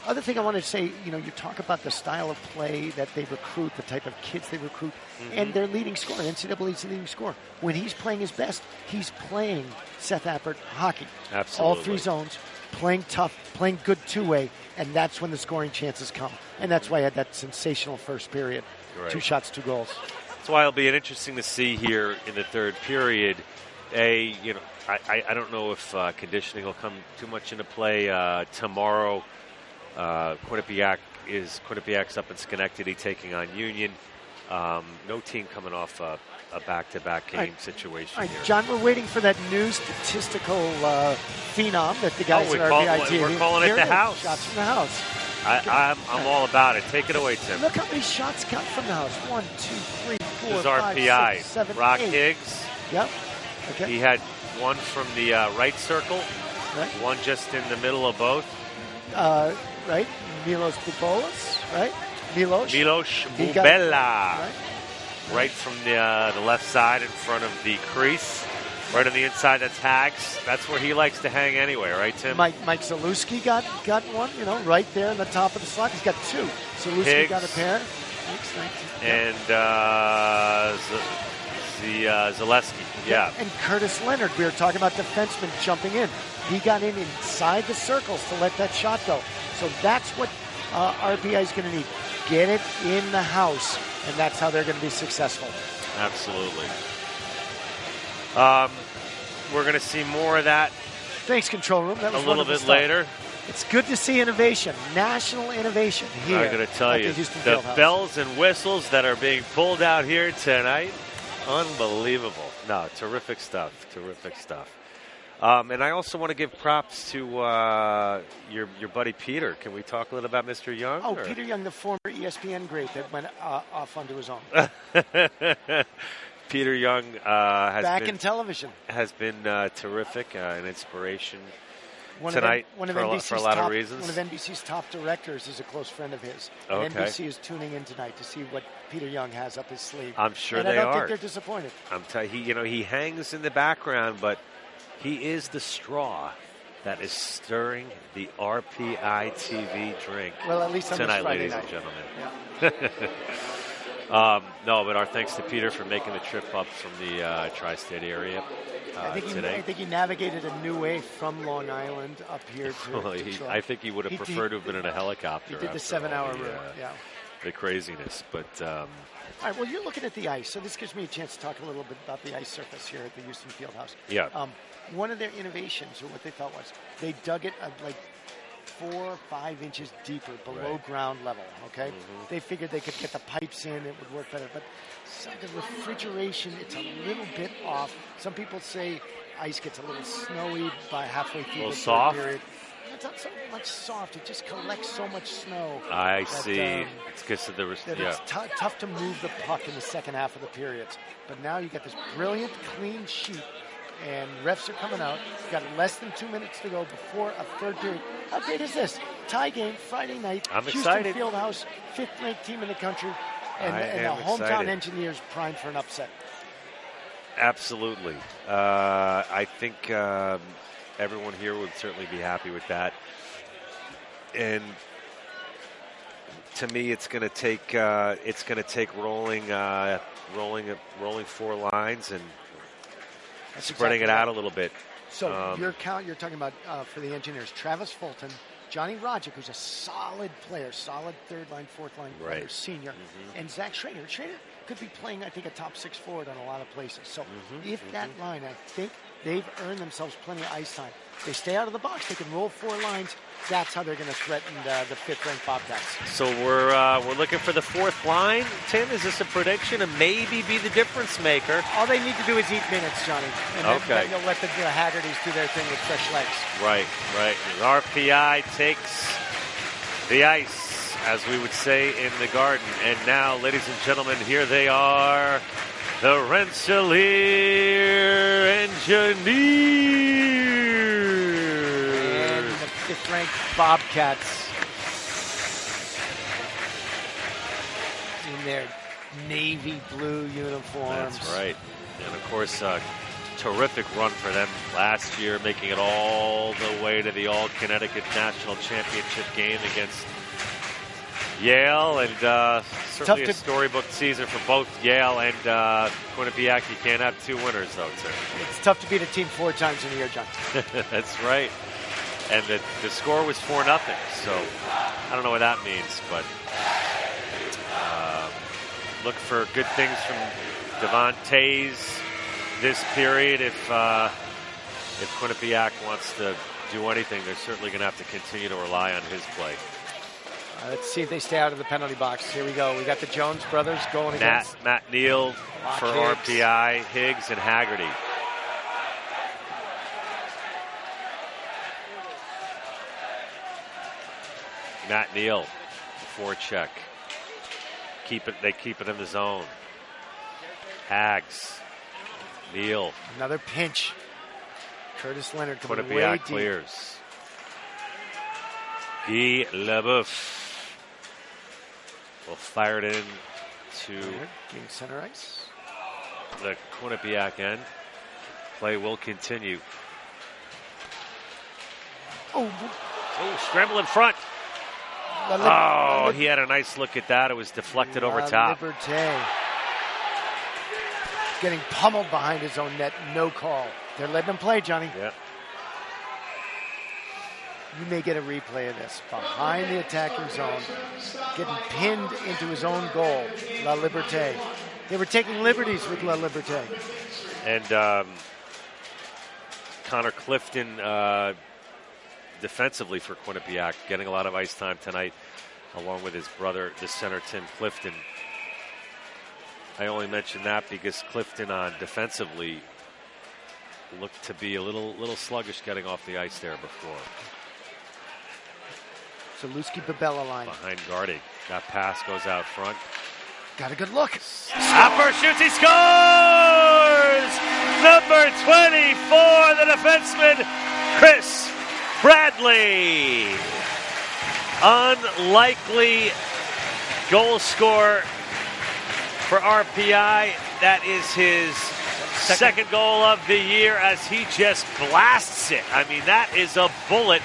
Other thing I wanted to say, you talk about the style of play that they recruit, the type of kids they recruit, and their leading scorer. NCAA's leading scorer. When he's playing his best, he's playing Seth Appert hockey. Absolutely. All three zones. Playing tough, playing good two-way, and that's when the scoring chances come. And that's why I had that sensational first period. Right. 2 shots, 2 goals. That's why it'll be interesting to see here in the third period. I don't know if conditioning will come too much into play tomorrow. Quinnipiac's up in Schenectady taking on Union. No team coming off a back-to-back game situation here. John, we're waiting for that new statistical phenom that the guys at RPI TV. We're calling it the house. Shots from the house. I'm all about it. Take it away, Tim. Look how many shots got from the house. 1, 2, 3, 4, This is 5, RPI. 6, 7, Rock 8. Higgs. Yep. Okay. He had one from the right circle, one just in the middle of both. Right. Milos Bubolas, right? Milos Bubela. Right from the left side in front of the crease. Right on the inside, that's Hags. That's where he likes to hang anyway, right, Tim? Mike Zalewski got one, right there in the top of the slot. He's got 2. Zalewski got a pair. And Zaleski, yeah. And Curtis Leonard, we were talking about defensemen jumping in. He got in inside the circles to let that shot go. So that's what RPI is going to need. Get it in the house, and that's how they're going to be successful. Absolutely. We're going to see more of that. Thanks, Control Room. That was a little bit stuff. later. It's good to see innovation, national innovation here. I'm going to tell you, the bells and whistles that are being pulled out here tonight, unbelievable. No, terrific stuff. And I also want to give props to your buddy Peter. Can we talk a little about Mr. Young? Oh, Peter Young, the former ESPN great that went off onto his own. Peter Young in television has been terrific, an inspiration tonight for a lot of reasons. One of NBC's top directors is a close friend of his. Okay. And NBC is tuning in tonight to see what Peter Young has up his sleeve. I'm sure and they I don't are. think they're disappointed. I'm telling you, he hangs in the background, but he is the straw that is stirring the RPI TV drink. Well, at least on tonight, ladies night. and gentlemen. Yeah. No, but our thanks to Peter for making the trip up from the tri-state area today. I think he navigated a new way from Long Island up here to Detroit. I think he would have preferred to have been in a helicopter. He did the 7-hour route, the craziness. But all right, well, you're looking at the ice, so this gives me a chance to talk a little bit about the ice surface here at the Houston Fieldhouse. Yeah. One of their innovations, or what they thought was, they dug it like 4 or 5 inches deeper below ground level, okay? Mm-hmm. They figured they could get the pipes in, it would work better, but the refrigeration, it's a little bit off. Some people say ice gets a little snowy by halfway through the third period. It's not so much soft, it just collects so much snow. I see. It's because of it's tough to move the puck in the second half of the periods. But now you got this brilliant, clean sheet, and refs are coming out. You've got less than 2 minutes to go before a third period. How great is this? Tie game, Friday night. I'm Houston excited. Fieldhouse, 5th-ranked team in the country. And the hometown Engineers primed for an upset. Absolutely. I think everyone here would certainly be happy with that. And to me, it's going to take rolling 4 lines and spreading it out a little bit. So you're talking about for the Engineers: Travis Fulton, Johnny Rodgick, who's a solid player, solid third line, fourth line player, senior, and Zach Schrader. Schrader could be playing, I think, a top six forward on a lot of places. So if that line, I think they've earned themselves plenty of ice time. They stay out of the box. They can roll four lines. That's how they're going to threaten the fifth-ranked Bobcats. So we're looking for the fourth line. Tim, is this a prediction to maybe be the difference maker? All they need to do is eat minutes, Johnny. And then you'll let the Haggertys do their thing with fresh legs. Right. RPI takes the ice, as we would say in the Garden. And now, ladies and gentlemen, here they are, the Rensselaer Engineers. Fifth-ranked Bobcats in their navy blue uniforms. That's right. And, of course, terrific run for them last year, making it all the way to the All-Connecticut National Championship game against Yale. And certainly a storybook season for both Yale and Quinnipiac. You can't have two winners, though, Tim. It's tough to beat a team 4 times in a year, John. That's right. And the score was 4-0, so I don't know what that means, but look for good things from Devontae's this period. If Quinnipiac wants to do anything, they're certainly going to have to continue to rely on his play. Let's see if they stay out of the penalty box. Here we go. We got the Jones brothers going against Matt Neal for RPI, Higgs, and Haggerty. Matt Neal, the forecheck. They keep it in the zone. Hags, Neal. Another pinch. Curtis Leonard coming way Quinnipiac deep. clears. Guy Leboeuf will fire it in to getting center ice. The Quinnipiac end. Play will continue. Oh, scramble in front. He had a nice look at that. It was deflected over top. Liberté getting pummeled behind his own net. No call. They're letting him play, Johnny. Yeah. You may get a replay of this. Behind the attacking zone, getting pinned into his own goal. La Liberté. They were taking liberties with La Liberté. And Connor Clifton defensively for Quinnipiac, getting a lot of ice time tonight, along with his brother, the center, Tim Clifton. I only mention that because Clifton defensively looked to be a little sluggish getting off the ice there before. Zaluski-Babella line. Behind guarding. That pass goes out front. Got a good look. Apper shoots, he scores! Number 24, the defenseman, Chris Bradley. Unlikely goal scorer for RPI. That is his second goal of the year as he just blasts it. I mean, that is a bullet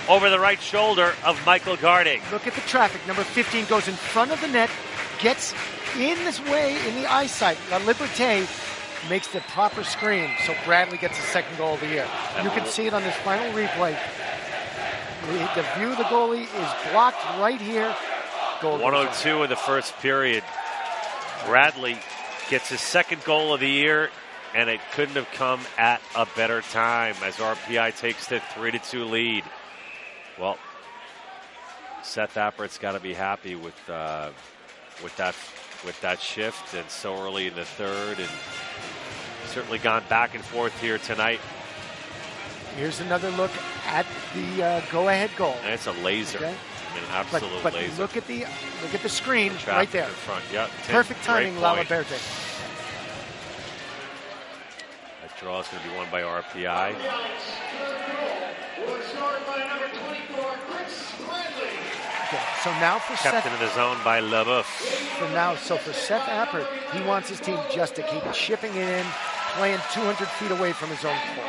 over the right shoulder of Michael Garding. Look at the traffic. Number 15 goes in front of the net, gets in this way in the eyesight. La Liberté makes the proper screen, so Bradley gets his second goal of the year. You can see it on this final replay. The view of the goalie is blocked right here. Goal 102 in the first period. Bradley gets his second goal of the year, and it couldn't have come at a better time as RPI takes the 3-2 lead. Well, Seth Appert's got to be happy with that shift, and so early in the third, and certainly gone back and forth here tonight. Here's another look at the go-ahead goal. And it's a laser. Okay. I mean, an absolute but laser. Look at the screen right there. In front. Yeah, perfect timing, La Liberté. That draw is going to be won by RPI. Okay, so now for Kept Seth, in the zone by Leboeuf. So for Seth Appert, he wants his team just to keep chipping it in, playing 200 feet away from his own goal.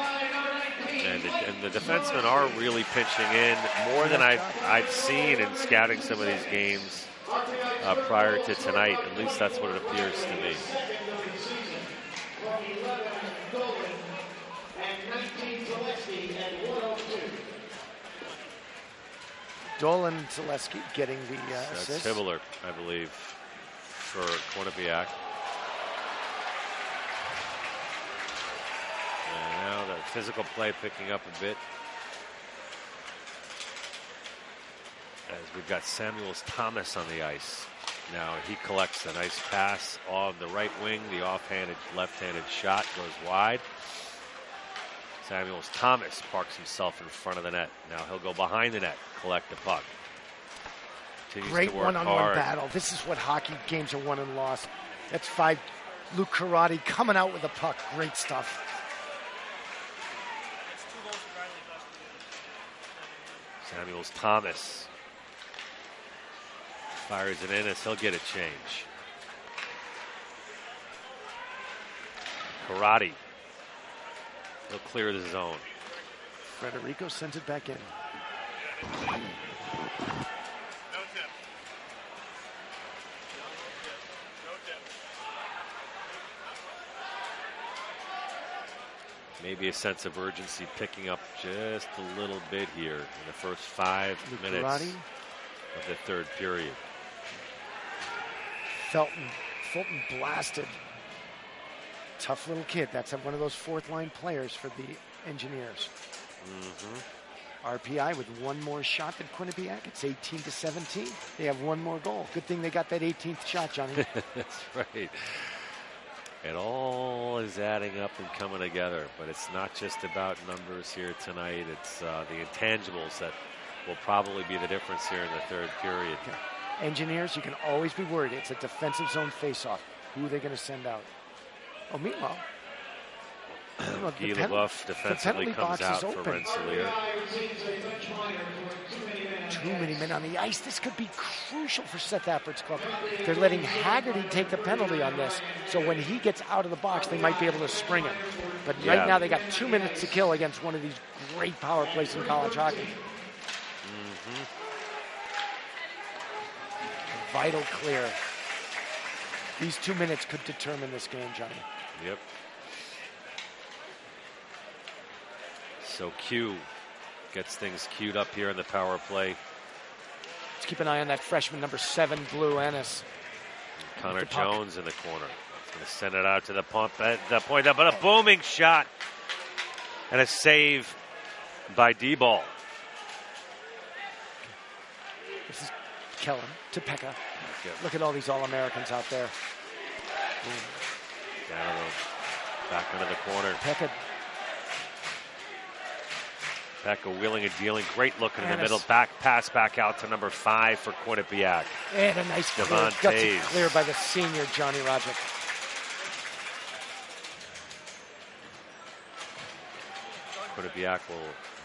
And the defensemen are really pitching in more than I've seen in scouting some of these games prior to tonight. At least that's what it appears to me. Dolan and Zaleski getting the That's assist. Hibbler, I believe, for Quinnipiac. And now the physical play picking up a bit. As we've got Samuels Thomas on the ice. Now he collects a nice pass on the right wing. The offhanded, left-handed shot goes wide. Samuels Thomas parks himself in front of the net. Now he'll go behind the net, collect the puck. Continues Great to work one-on-one hard. battle. This is what hockey games are won and lost. That's 5. Luke Karate coming out with the puck. Great stuff. Samuels Thomas fires it in as he'll get a change. Karate. He'll clear the zone. Federico sends it back in. Maybe a sense of urgency picking up just a little bit here in the first 5 minutes of the third period. Fulton blasted. Tough little kid. That's one of those fourth-line players for the Engineers. RPI with one more shot than Quinnipiac. It's 18-17. They have one more goal. Good thing they got that 18th shot, Johnny. That's right. It all is adding up and coming together, but it's not just about numbers here tonight. It's the intangibles that will probably be the difference here in the third period. Okay. Engineers, you can always be worried. It's a defensive zone face-off. Who are they going to send out? Oh, meanwhile, Guy Leboeuf defensively comes out for Rensselaer. 2 many men on the ice. This could be crucial for Seth Appert's club. They're letting Haggerty take the penalty on this, so when he gets out of the box, they might be able to spring him. But right now, they got 2 minutes to kill against one of these great power plays in college hockey. Vital clear. These 2 minutes could determine this game, Johnny. Yep. So Q gets things queued up here in the power play. Let's keep an eye on that freshman, number 7, Blue Ennis. Connor Jones in the corner. He's going to send it out to the pump at the point, but a booming shot and a save by D-Ball. This is Kellen to Pekka. Look at all these All-Americans out there. Down back into the corner. Pekka wheeling and dealing. Great looking in the middle. Back pass back out to number 5 for Quinnipiac. And a nice gutsy clear by the senior Johnny Roderick. Quinnipiac will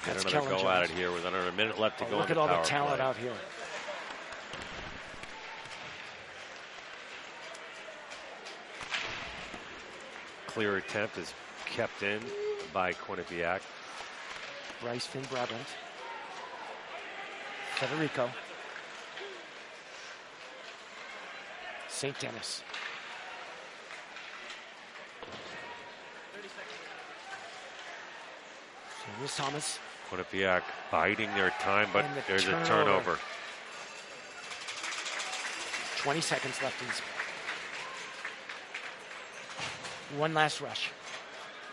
get another go at it here with under a minute left to go. Look at all the talent out here. Clear attempt is kept in by Quinnipiac. Bryce Finn Brabant. Federico. St. Denis. Samuels Thomas. Quinnipiac biding their time, but there's a turnover. 20 seconds left in this. One last rush.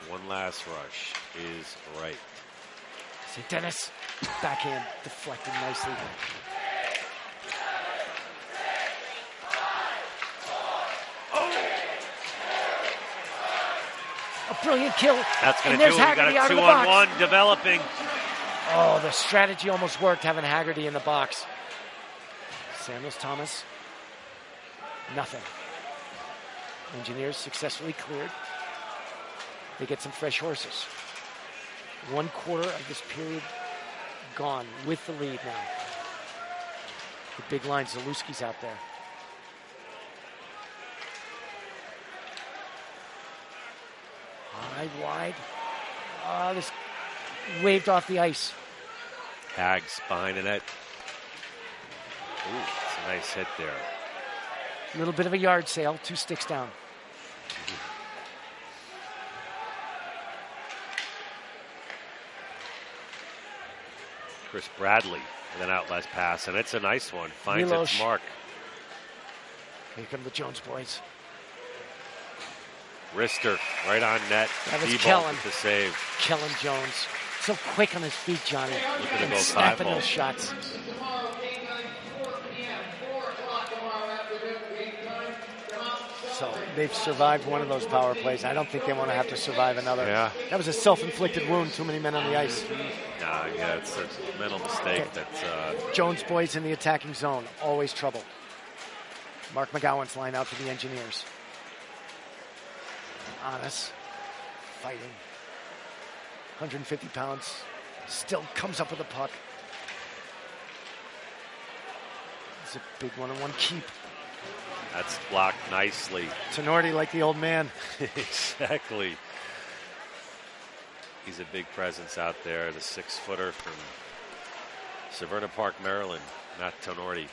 One last rush is right. St. Denis, backhand, deflected nicely. Oh! A brilliant kill. That's going to do it. We got a 2-on-1 developing. Oh, the strategy almost worked, having Haggerty in the box. Samuels Thomas, nothing. Engineers successfully cleared. They get some fresh horses. 1/4 of this period gone with the lead now. The big line, Zalewski's out there. High, wide. This waved off the ice. Hags behind the net. Ooh, it's a nice hit there. A little bit of a yard sale, 2 sticks down. Chris Bradley And then out last pass, and it's a nice one. Finds Milos. its mark. Here come the Jones boys. Wrister right on net. That was D-ball Kellen. with the save. Kellen Jones. So quick on his feet, Johnny. Looking to And go snapping 5-0. those shots. Tomorrow, game night, 4 p.m., 4 o'clock tomorrow afternoon, game time. So they've survived one of those power plays. I don't think they want to have to survive another. Yeah. That was a self-inflicted wound. Too many men on the ice. Nah, yeah, it's a mental mistake. Okay. That's Jones boys in the attacking zone. Always trouble. Mark McGowan's line out for the Engineers. Honest. Fighting. 150 pounds. Still comes up with a puck. It's a big one-on-one keep. that's blocked nicely. Tenorti like the old man. Exactly. He's a big presence out there. The 6-footer from Severna Park, Maryland. Matt Tenorti.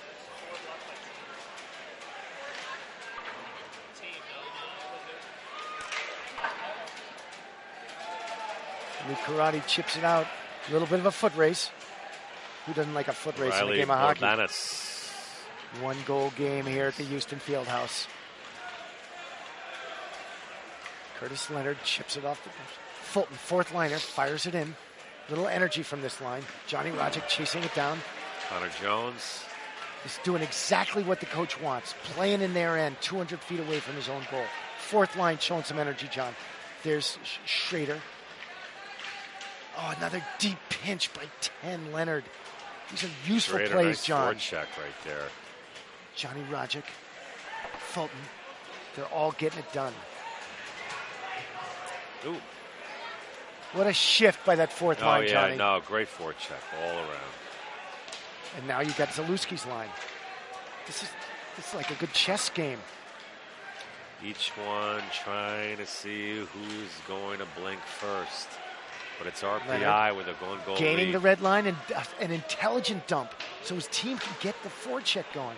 Luke Karate chips it out. A little bit of a foot race. Who doesn't like a foot race in a Riley game of hockey? Borbanis. 1-goal game here at the Houston Fieldhouse. Curtis Leonard chips it off. Fulton, fourth liner, fires it in. Little energy from this line. Johnny Rodgick chasing it down. Connor Jones. He's doing exactly what the coach wants. Playing in their end, 200 feet away from his own goal. Fourth line showing some energy, John. There's Schrader. Oh, another deep pinch by 10, Leonard. These are useful Schrader, plays, nice John. forecheck right there. Johnny Rodgick, Fulton. They're all getting it done. Ooh. What a shift by that fourth Oh, line, yeah, Johnny. no, great forecheck all around. And now you got Zalewski's line. This is like a good chess game. Each one trying to see who's going to blink first. But it's RPI Leonard with a one-goal gaining lead. the red line and an intelligent dump so his team can get the forecheck going.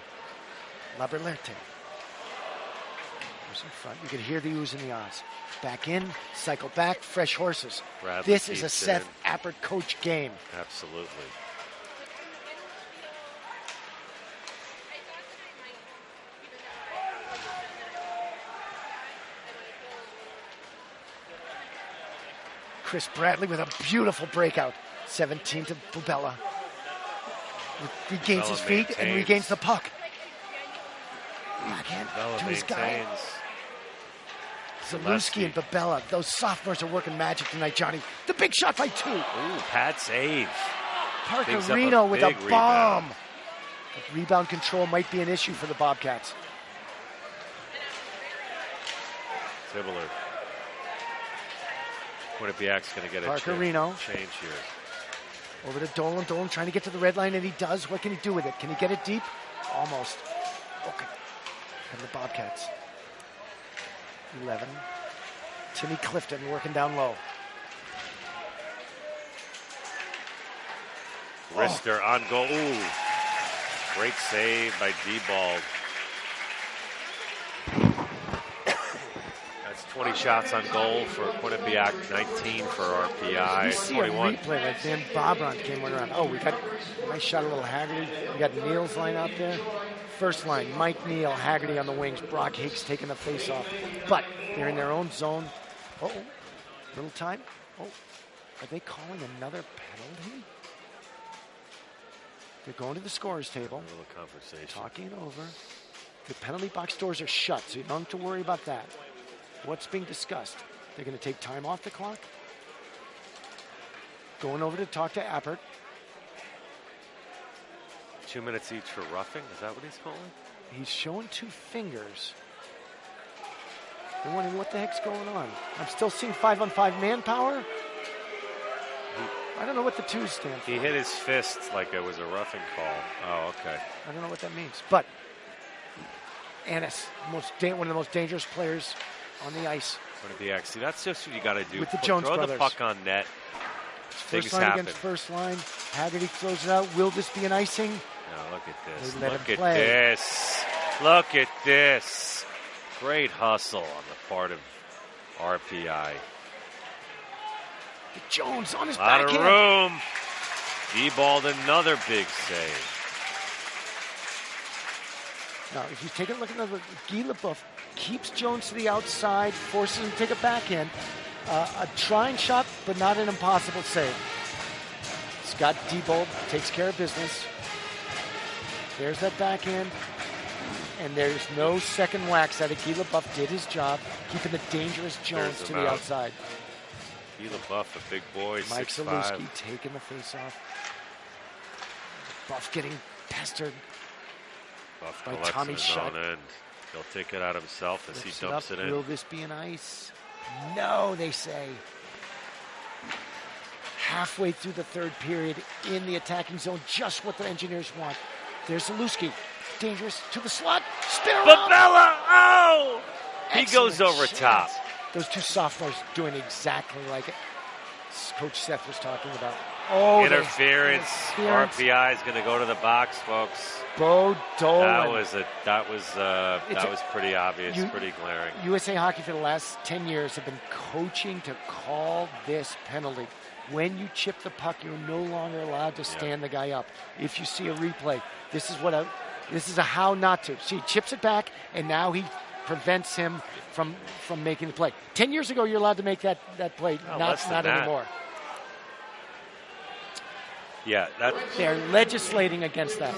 Laberlerte. Who's in front? You can hear the oohs and the ahs. Back in, cycle back, fresh horses. Bradley This is a keeps Seth it Appert coach game. Absolutely. Chris Bradley with a beautiful breakout. 17 to Bubella. Regains his Bubella feet and maintains. regains the puck. Backhand Bella to his guy. maintains. Zalewski and Bubella. Those sophomores are working magic tonight, Johnny. The big shot by 2. Ooh, pad save. Parker Digs up a Reno with a big bomb. rebound. Rebound control might be an issue for the Bobcats. Tibbler. Quinnipiac's going to get a Parker Reno. change here. Over to Dolan. Dolan trying to get to the red line, and he does. What can he do with it? Can he get it deep? Almost. Okay. And the Bobcats. 11. Timmy Clifton working down low. Wrister on goal. Ooh. Great save by D-Ball. That's 20 shots on goal for Quinnipiac, 19 for RPI, You see 21. a replay like Dan Bobron came around. Oh, we got a nice shot, a little Haggerty. We got Neal's line out there. First line, Mike Neal, Haggerty on the wings. Brock Higgs taking the face off. But they're in their own zone. Oh, little time. Oh, are they calling another penalty? They're going to the scorer's table. A little conversation. Talking it over. The penalty box doors are shut, so you don't have to worry about that. What's being discussed? They're going to take time off the clock. Going over to talk to Appert. 2 minutes each for roughing. Is that what he's calling? He's showing 2 fingers. They're wondering what the heck's going on. I'm still seeing 5-on-5 manpower. I don't know what the 2s stand for. He hit his fist like it was a roughing call. Oh, okay. I don't know what that means. But Annis, one of the most dangerous players on the ice. Quinnipiac. See, that's just what you got to do. With the Jones throw brothers. the puck on net. Things First line happen. against first line. Haggerty throws it out. Will this be an icing? No, look at this. They let Look him at play. this. Look at this. Great hustle on the part of RPI. Jones on his A lot of backhand. room. D-balled another big save. Now, if you take a look at the Guy Leboeuf keeps Jones to the outside, forces him to take a backhand. A trying shot, but not an impossible save. Scott Diebold takes care of business. There's that backhand. And there's no second wax at it. Guy Leboeuf did his job, keeping the dangerous Jones to the outside. Guy Leboeuf, a big boy, Mike 6'5". Zalewski taking the face-off. Buff getting pestered Buff by collects Tommy his Shutt. own end. He'll take it out himself as he dumps it in. Will this be an ice? No, they say. Halfway through the third period in the attacking zone, just what the Engineers want. There's Zalewski. Dangerous to the slot. Spin around. Babella! Oh! He goes Excellent over chance. top. Those two sophomores doing exactly like it. Coach Seth was talking about. Oh, interference. RPI is going to go to the box, folks. Bo Dolan. That was pretty obvious, pretty glaring. USA Hockey for the last 10 years have been coaching to call this penalty. When you chip the puck, you're no longer allowed to stand the guy up. If you see a replay, this is a how not to. See, he chips it back, and now he prevents him from making the play. 10 years ago, you're allowed to make that play. Not anymore. Yeah, they're legislating against that.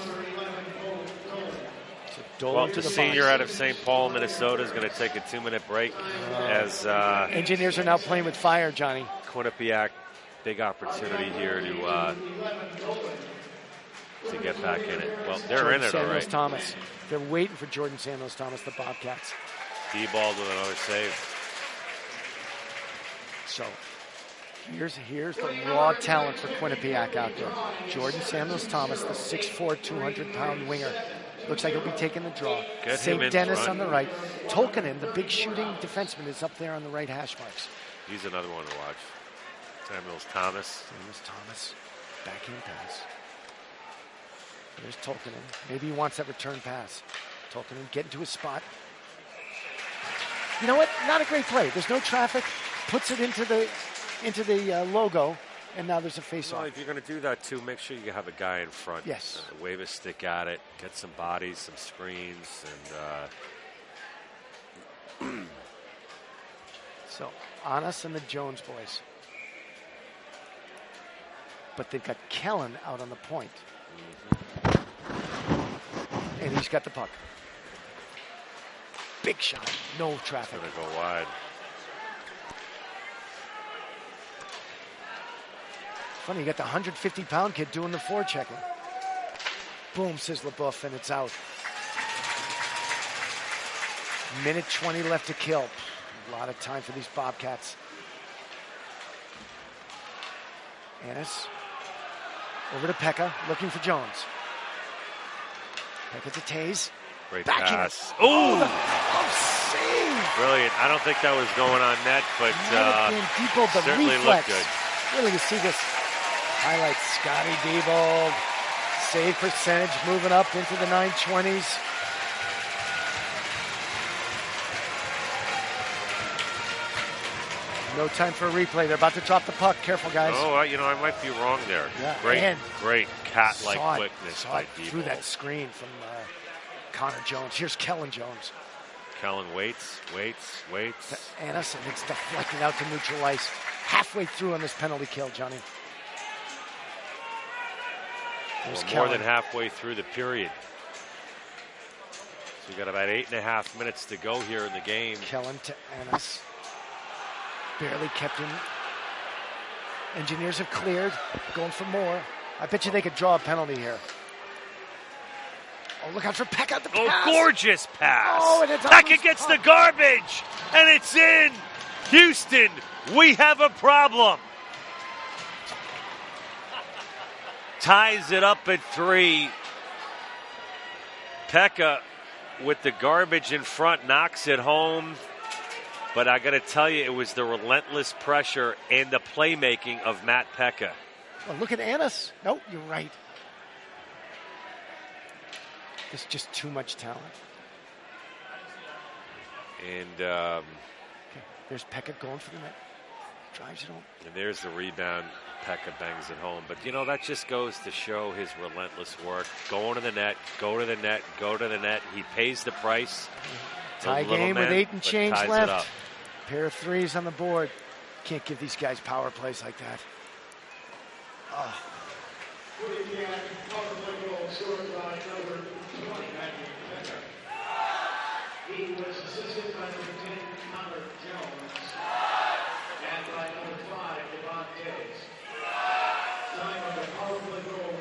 Well, the senior out of St. Paul, Minnesota, is going to take a 2-minute break as Engineers are now playing with fire, Johnny. Quinnipiac, big opportunity here to get back in it. Well, they're in it, all right. Thomas. They're waiting for Jordan Samuels Thomas, the Bobcats. D-balled with another save. So here's the raw talent for Quinnipiac out there. Jordan Samuels Thomas, the 6'4", 200-pound winger. Looks like he'll be taking the draw. St. Dennis on the right. Tolkinen, the big shooting defenseman, is up there on the right hash marks. He's another one to watch. Samuels Thomas. Backhand pass. There's Tolkinen. Maybe he wants that return pass. Tolkinen getting to his spot. You know what? Not a great play. There's no traffic. Puts it into the logo, and now there's a face-off. Well, if you're going to do that too, make sure you have a guy in front. Yes. Wave a stick at it. Get some bodies, some screens, and. So, Anas and the Jones boys. But they've got Kellen out on the point. And he's got the puck. Big shot. No traffic. Going to go wide. Funny, you got the 150-pound kid doing the forechecking. Boom, says Leboeuf, and it's out. Minute 20 left to kill. A lot of time for these Bobcats. Ennis over to Pekka, looking for Jones. Pekka to Taze. Great Back pass. Oh, save! Brilliant. I don't think that was going on net, but certainly looked good. Really, you see this highlights. Scotty Diebold, save percentage moving up into the 920s. No time for a replay. They're about to drop the puck. Careful, guys. Oh, I might be wrong there. Yeah. Great cat-like quickness by Diebold. Through that screen from Connor Jones. Here's Kellen Jones. Kellen waits. Annis, and it's deflected out to neutral ice. Halfway through on this penalty kill, Johnny. More than halfway through the period. So we got about 8.5 minutes to go here in the game. Kellen to Annis. Barely kept him. Engineers have cleared. Going for more. I bet you they could draw a penalty here. Oh, look out for Pekka. The pass. Gorgeous pass. Oh, and it's Pekka gets the garbage, and it's in. Houston, we have a problem. Ties it up at 3. Pekka with the garbage in front knocks it home. But I got to tell you, it was the relentless pressure and the playmaking of Matt Pekka. Well, look at Annis. No, you're right. There's just too much talent. And okay. There's Pekka going for the net. drives it home. And there's the rebound. Pekka bangs it home. But, that just goes to show his relentless work. Going to the net, go to the net, go to the net. He pays the price. Tie game with 8 and change left. Pair of threes on the board. Can't give these guys power plays like that. Oh. He was assisted by number 10, Connor Jones, and by number 5, Devon Davis.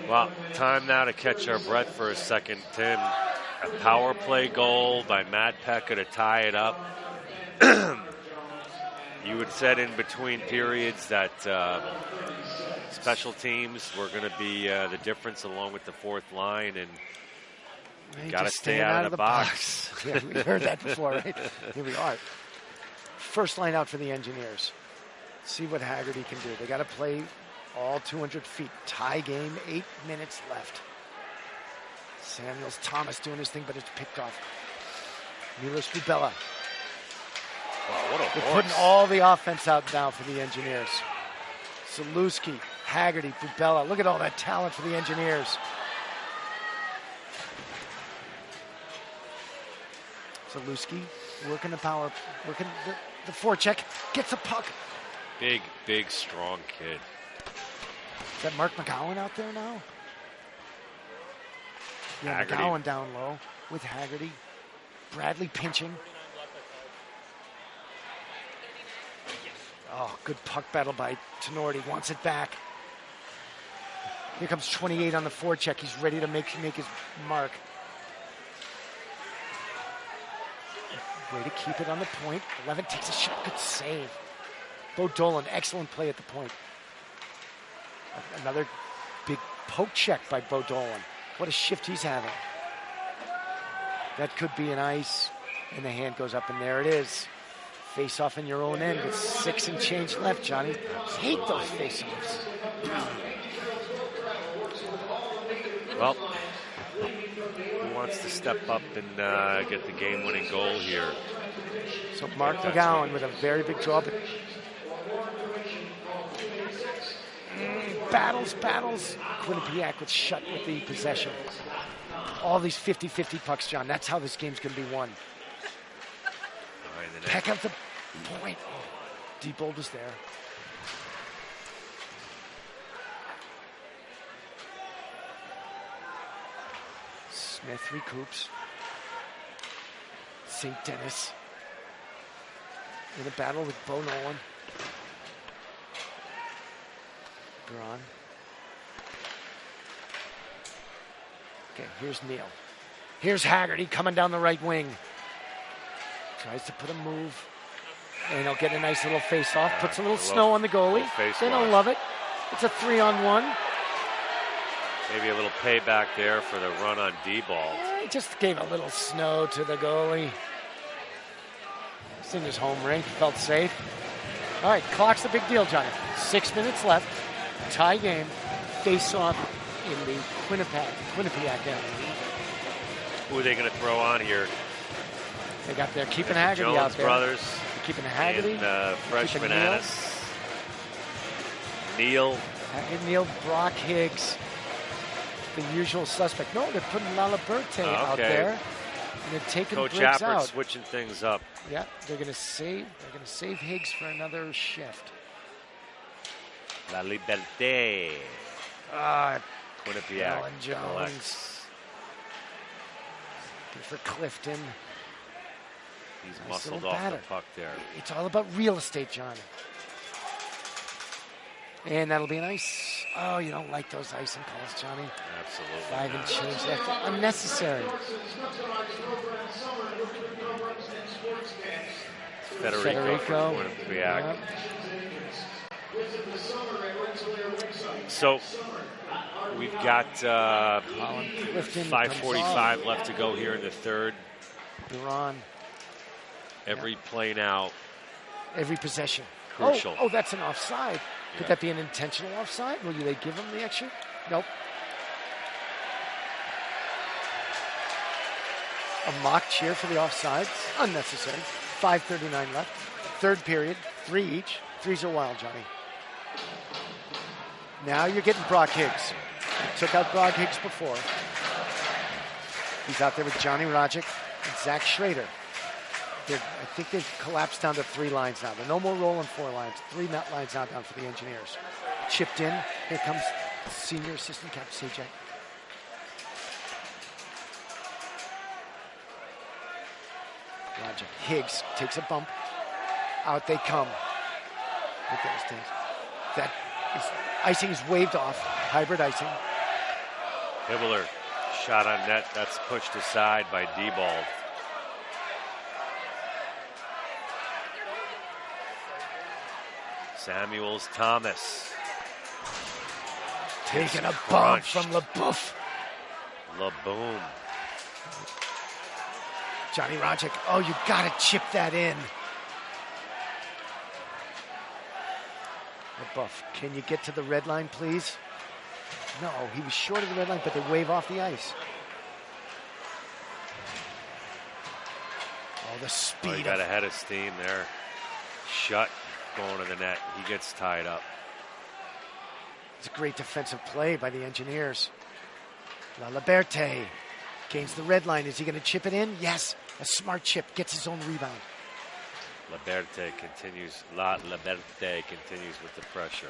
Well, time now to catch our breath for a second, Tim. A power play goal by Matt Pekka to tie it up. You had said in between periods that special teams were going to be the difference along with the fourth line, and you got to stay out of the box. Yeah, we heard that before, right? Here we are. First line out for the Engineers. See what Haggerty can do. They got to play all 200 feet. Tie game, 8 minutes left. Samuels Thomas doing his thing, but it's picked off. Milos Bubella. Wow, what a They're horse. putting all the offense out now for the Engineers. Zaluski, Haggerty, Bubella. Look at all that talent for the Engineers. Zaluski working the power, working the forecheck, gets a puck. Big, strong kid. Is that Mark McGowan out there now? Yeah, Haggerty. McGowan down low with Haggerty. Bradley pinching. Oh, good puck battle by Tenorti. Wants it back. Here comes 28 on the forecheck. He's ready to make his mark. Way to keep it on the point. 11 takes a shot. Good save. Bo Dolan, excellent play at the point. Another big poke check by Bo Dolan. What a shift he's having. That could be an ice. And the hand goes up, and there it is. Face off in your own end with 6 and change left, Johnny. Hate those face-offs. Well, who wants to step up and get the game-winning goal here? So Mark McGowan with a very big draw. But battles. Quinnipiac with shut with the possession. All these 50-50 pucks, John. That's how this game's going to be won. Peck out the point. Diebold was there. Smith recoups. St. Dennis in a battle with Bo Nolan. Braun. Okay, here's Neal. Here's Haggerty coming down the right wing. Tries to put a move. And he'll get a nice little face-off. Puts a little snow on the goalie. They don't love it. It's a 3-on-1. Maybe a little payback there for the run on D-ball. He just gave a little snow to the goalie. It's in his home rink. Felt safe. All right, clock's a big deal, Johnny. 6 minutes left. Tie game. Face-off in the Quinnipiac end. Who are they going to throw on here? They got their keeping Haggerty Jones out there. brothers. They're keeping Haggerty. And freshman Neal. Annis. Neal. Neal, Brock, Higgs. The usual suspect. No, they're putting Laliberte out there. And they're taking Coach Briggs Appert out. switching things up. Yeah, they're going to save Higgs for another shift. La Liberté. Quinnipiac. Alan Jones. Good for Clifton. He's Nice muscled little off batter. the puck there. It's all about real estate, John. And that'll be nice. Oh, you don't like those icing calls, Johnny. Absolutely 5 and not. change left. Unnecessary. Federico for Quinnipiac. Yep. So we've got Clifton 5:45 left to go here in the third. Duran. Every play now. Every possession. Crucial. Oh, that's an offside. Could Yeah. that be an intentional offside? Will they give him the extra? Nope. A mock cheer for the offside. Unnecessary. 5:39 left. Third period. 3 each. threes are wild, Johnny. Now you're getting Brock Higgs. You took out Brock Higgs before. He's out there with Johnny Rodgick and Zach Schrader. I think they've collapsed down to 3 lines now. They're no more rolling 4 lines. 3 lines now down for the Engineers. Chipped in. Here comes senior assistant captain CJ. Rodgick. Higgs takes a bump. Out they come. Look at those things. That is, icing is waved off. Hybrid icing. Hibbler, shot on net. That's pushed aside by Diebold. Samuels Thomas. Taking a bump from LaBouffe. LaBoom. Johnny Rodgick. Oh, you got to chip that in. LaBouffe, can you get to the red line, please? No, he was short of the red line, but they wave off the ice. Oh, the speed. Oh, he got ahead of steam there. Shut going to the net. He gets tied up. It's a great defensive play by the Engineers. La Liberte gains the red line. Is he going to chip it in? Yes. A smart chip. Gets his own rebound. La Liberte continues with the pressure.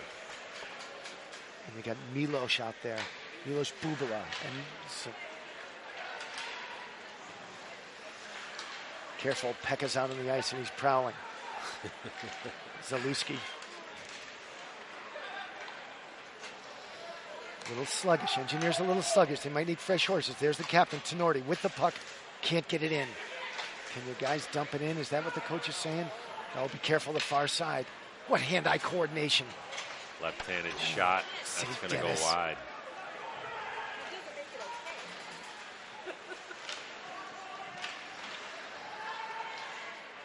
And we got Milos out there. Milos Bubala. And so, careful, Pekka's out on the ice and he's prowling. Zalewski. A little sluggish. Engineers a little sluggish. They might need fresh horses. There's the captain, Tenorti, with the puck. Can't get it in. Can your guys dump it in? Is that what the coach is saying? Oh, be careful the far side. What hand-eye coordination. Left-handed shot. That's going to go wide.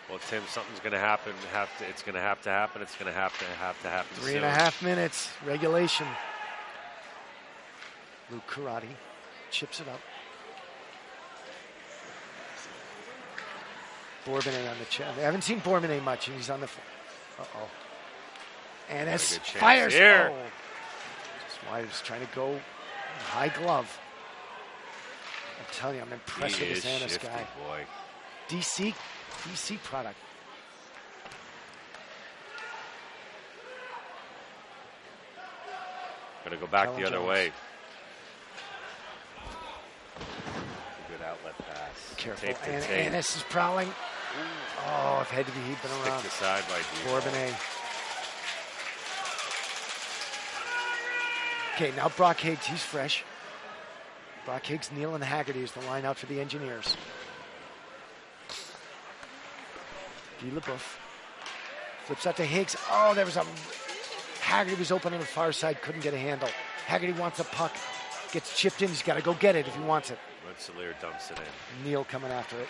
Well, Tim, something's going to happen. It's going to have to happen. It's going to have to happen. 3.5 minutes. Regulation. Luke Karate chips it up. Bourbonnais on the chest. I haven't seen Bourbonnais much, and he's on the. Uh-oh. And as fires. Here. Oh. That's why he was trying to go high glove. I'm telling you, I'm impressed with this Annis guy. Boy. DC product. Going to go back the other way. Good outlet pass. Careful. And Annis is prowling. Oh, if he'd been around. Stick aside by Bourbonnais. Okay, now Brock Higgs, he's fresh. Brock Higgs, Neal, and Haggerty is the line out for the Engineers. Guy LaBouffe flips out to Higgs. Oh, there was a... Haggerty was open on the far side, couldn't get a handle. Haggerty wants a puck. Gets chipped in, he's got to go get it if he wants it. Rensselaer dumps it in. Neal coming after it.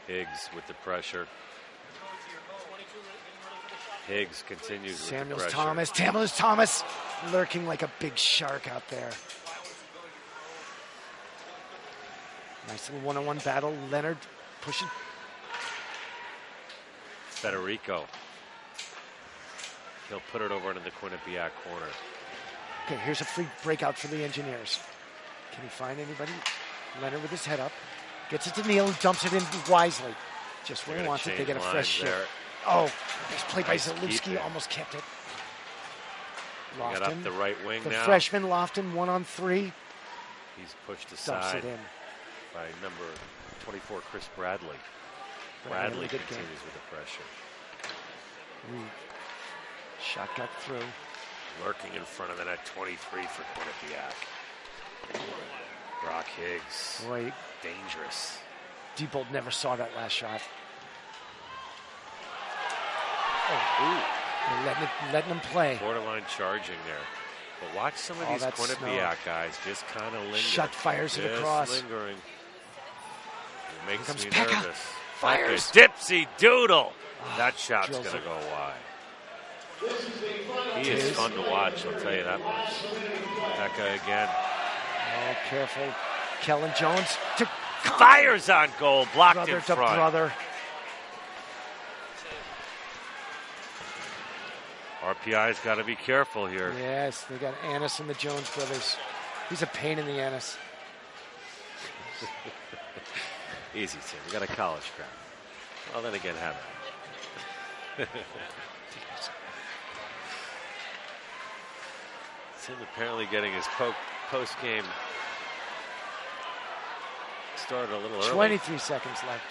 Higgs with the pressure. Higgs continues Samuels with the pressure. Samuels Thomas lurking like a big shark out there. Nice little one-on-one battle. Leonard pushing. Federico. He'll put it over into the Quinnipiac corner. Okay, here's a free breakout for the Engineers. Can he find anybody? Leonard with his head up. Gets it to Neal, dumps it in wisely. Just where he wants it. They get a fresh shot. Oh, nice play by Zalewski. Almost kept it. Lofton. Got up the right wing the now. The freshman Lofton, 1-on-3. He's pushed aside dumps it in. by number 24, Chris Bradley. Bradley continues with the pressure. Shot got through. Lurking in front of the net, 23 for Quinnipiac. Brock Higgs. Boy, dangerous. Diebold never saw that last shot. Letting him play. Borderline charging there. But watch some of these Quinnipiac guys just kind of linger. Shot fires it across. Lingering. It makes me Pekka. nervous. Fires. Dipsy doodle. That shot's going to go wide. He is fun to watch, I'll tell you that much. Pekka again. Oh, careful. Kellen Jones fires on goal, blocked brother in front. Brother. RPI's got to be careful here. Yes, they got Annis and the Jones brothers. He's a pain in the anus. Easy, Tim. We got a college crowd. Well, then again, have it. Tim apparently getting his post-game started a little early. 23 seconds left.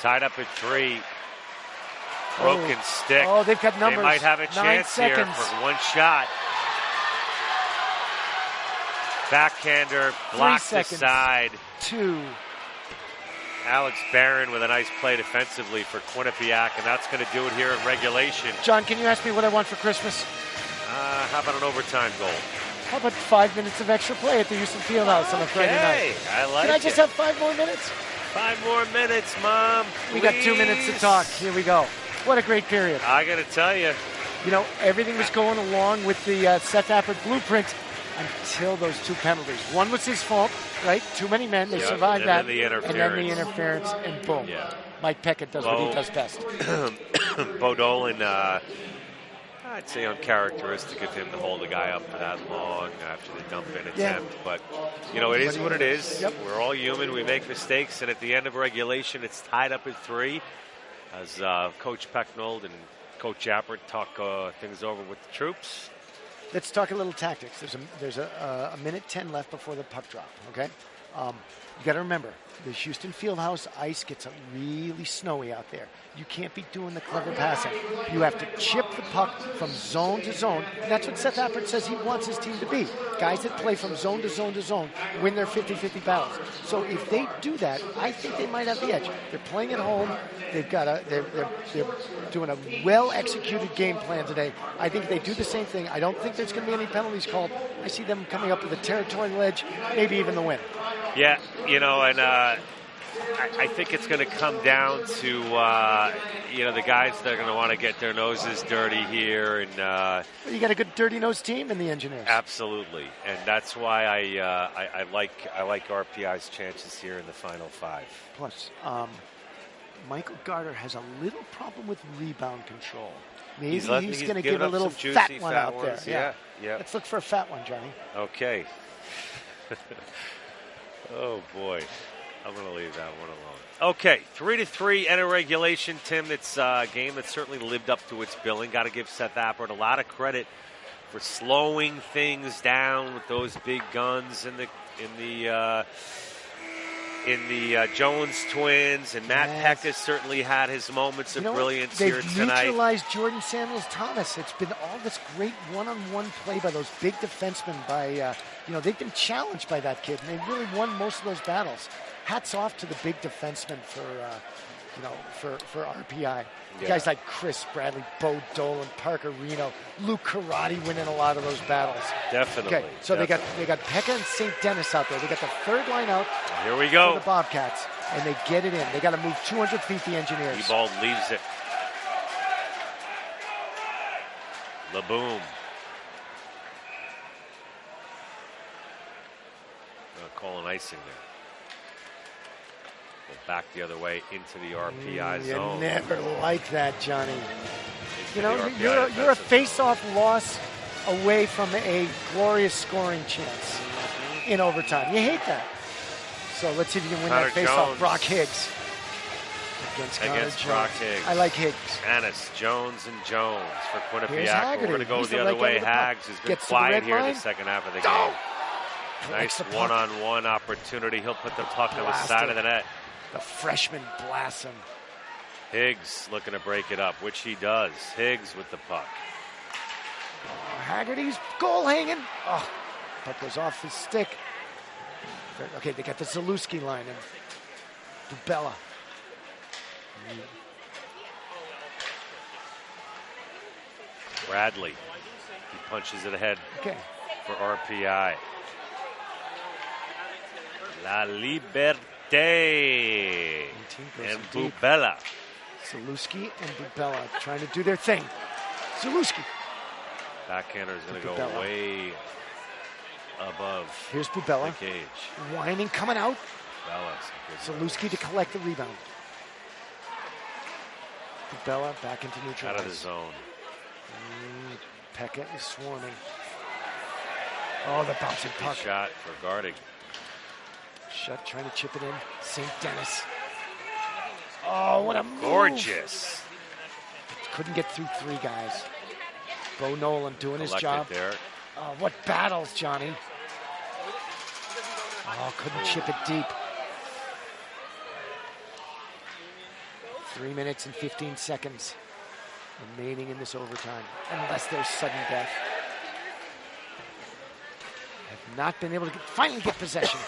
Tied up at 3. Broken stick. Oh, they've got numbers. They might have a chance here for one shot. Backhander blocked aside. 2. Alex Barron with a nice play defensively for Quinnipiac, and that's going to do it here in regulation. John, can you ask me what I want for Christmas? How about an overtime goal? How about 5 minutes of extra play at the Houston Fieldhouse on a Friday night? I like it. Can I just have 5 more minutes? 5 more minutes, Mom. We got 2 minutes to talk. Here we go. What a great period. I got to tell you. You know, everything was going along with the Seth Appert blueprint until those 2 penalties. One was his fault, right? Too many men. They survived that. And then the interference, and boom. Yeah. Mike Peckett does what he does best. Bo Dolan, I'd say uncharacteristic of him to hold the guy up for that long after the dump-in attempt. But, you know, it is what it is. Yep. We're all human. We make mistakes. And at the end of regulation, it's tied up at 3. As Coach Pecknold and Coach Appert talk things over with the troops. Let's talk a little tactics. There's a minute 10 left before the puck drop, okay? You got to remember, the Houston Fieldhouse ice gets really snowy out there. You can't be doing the clever passing. You have to chip the puck from zone to zone, and that's what Seth Appert says he wants his team to be. Guys that play from zone to zone to zone win their 50-50 battles. So if they do that, I think they might have the edge. They're playing at home. They're doing a well-executed game plan today. I think they do the same thing. I don't think there's going to be any penalties called. I see them coming up with a territorial edge, maybe even the win. Yeah, you know, and I think it's going to come down to, you know, the guys that are going to want to get their noses dirty here. And you got a good dirty-nosed team in the Engineers. Absolutely, and that's why I like RPI's chances here in the final 5. Plus, Michael Garter has a little problem with rebound control. Maybe he's going to give a little fat one out there. Yeah. Let's look for a fat one, Johnny. Okay. Oh, boy. I'm going to leave that one alone. Okay, 3-3 end of regulation, Tim. It's a game that certainly lived up to its billing. Got to give Seth Appert a lot of credit for slowing things down with those big guns in the Jones twins, and Matt Peck has certainly had his moments of brilliance here tonight. They've neutralized Jordan Samuels-Thomas. It's been all this great one-on-one play by those big defensemen. They've been challenged by that kid, and they really won most of those battles. Hats off to the big defensemen for RPI. Yeah. Guys like Chris Bradley, Bo Dolan, Parker Reno, Luke Karate winning a lot of those battles. Definitely. Okay, so they got Pekka and St. Dennis out there. They got the third line out. Here we go. For the Bobcats, and they get it in. They got to move 200 feet. The Engineers. Ebald leaves it. LeBoom. Call an icing there. Back the other way into the RPI zone. You never like that, Johnny. You know, you're a face-off loss away from a glorious scoring chance in overtime. You hate that. So let's see if you can win that face-off. Brock Higgs against Brock Higgs. I like Higgs. Annis, Jones, and Jones for Quinnipiac. We're going to go the other way. Hags has been quiet here in the second half of the game. Nice one-on-one opportunity. He'll put the puck on the side of the net. The freshman blasts him. Higgs looking to break it up, which he does. Higgs with the puck. Haggerty's goal hanging. Oh, puck goes off his stick. Okay, they got the Zalewski line and Bubella. Bradley. He punches it ahead for RPI. La Liberté. And Bubella. Zalewski and Bubella trying to do their thing. Zalewski. Backhander is going to go way above. Here's Bubella. The cage. Whining, coming out. Zalewski to collect the rebound. Bella back into neutral. Out of the zone. Pekka is swarming. Oh, the bouncing puck. Shot for guarding. Shutt trying to chip it in. St. Dennis. Oh, what a move. Gorgeous. Couldn't get through 3 guys. Bo Nolan doing his job. There. Oh, what battles, Johnny. Oh, couldn't chip it deep. 3 minutes and 15 seconds remaining in this overtime, unless there's sudden death. Have not been able to finally get possession.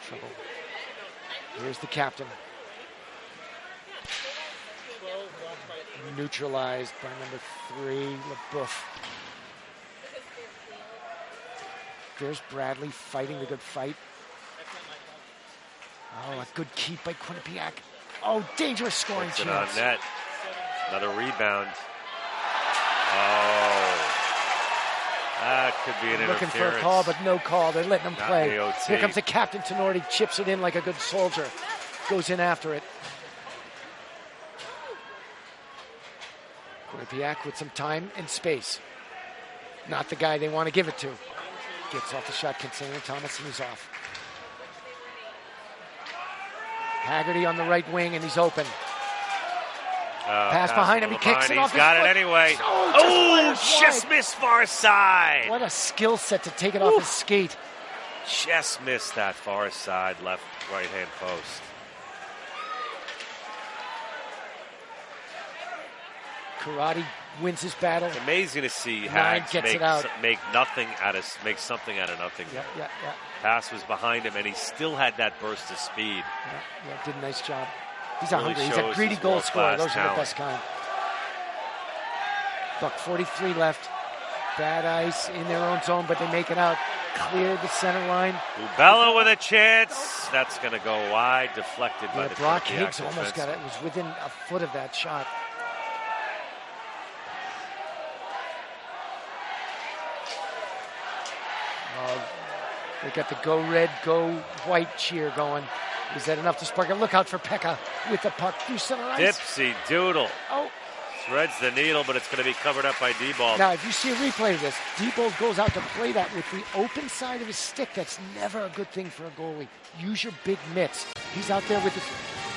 Trouble. Here's the captain. Neutralized by number 3, LeBouf. There's Bradley fighting the good fight. Oh, a good keep by Quinnipiac. Oh, dangerous scoring chance. On net. Another rebound. Oh. That could be an interference. Looking for a call, but no call. They're letting him play. The OT. Here comes the captain, Tenorti, chips it in like a good soldier. Goes in after it. Quinnipiac with some time and space. Not the guy they want to give it to. Gets off the shot, Kinsella Thomas, and he's off. Haggerty on the right wing, and he's open. Pass behind him, he kicks it off his foot. He's got it anyway. Oh, just missed far side. What a skill set to take it off his skate. Just missed that far side, left, right-hand post. Karate wins his battle. It's amazing to see Hags make something out of nothing. Yeah. Pass was behind him, and he still had that burst of speed. Yeah, did a nice job. He's a hungry. He's a greedy goal scorer. Those are the best kind. Buck 43 left. Bad ice in their own zone, but they make it out. Clear the center line. Ubella with a chance. That's going to go wide. Deflected by the Brock Higgs almost got it. It was within a foot of that shot. They got the go red, go white cheer going. Is that enough to spark it? Look out for Pekka with the puck through center ice. Dipsy doodle. Oh. Threads the needle, but it's going to be covered up by D-Ball. Now, if you see a replay of this, D-Ball goes out to play that with the open side of his stick. That's never a good thing for a goalie. Use your big mitts. He's out there with the...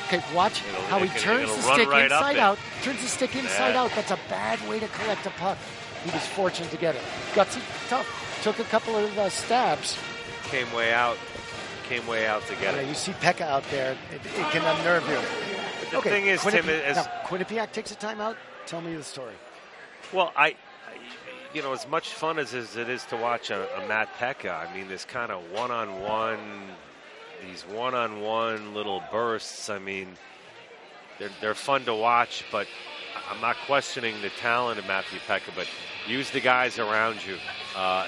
Okay, watch how he turns the stick inside out. Turns the stick inside out. That's a bad way to collect a puck. He was fortunate to get it. Gutsy, tough. Took a couple of stabs. Came way out to get it. You see Pekka out there. It can unnerve you. But the thing is, Tim, Quinnipiac takes a timeout. Tell me the story. Well, as much fun as it is to watch a Matt Pekka, I mean, this kind of these one-on-one little bursts, I mean, they're fun to watch, but I'm not questioning the talent of Matthew Pekka, but use the guys around you,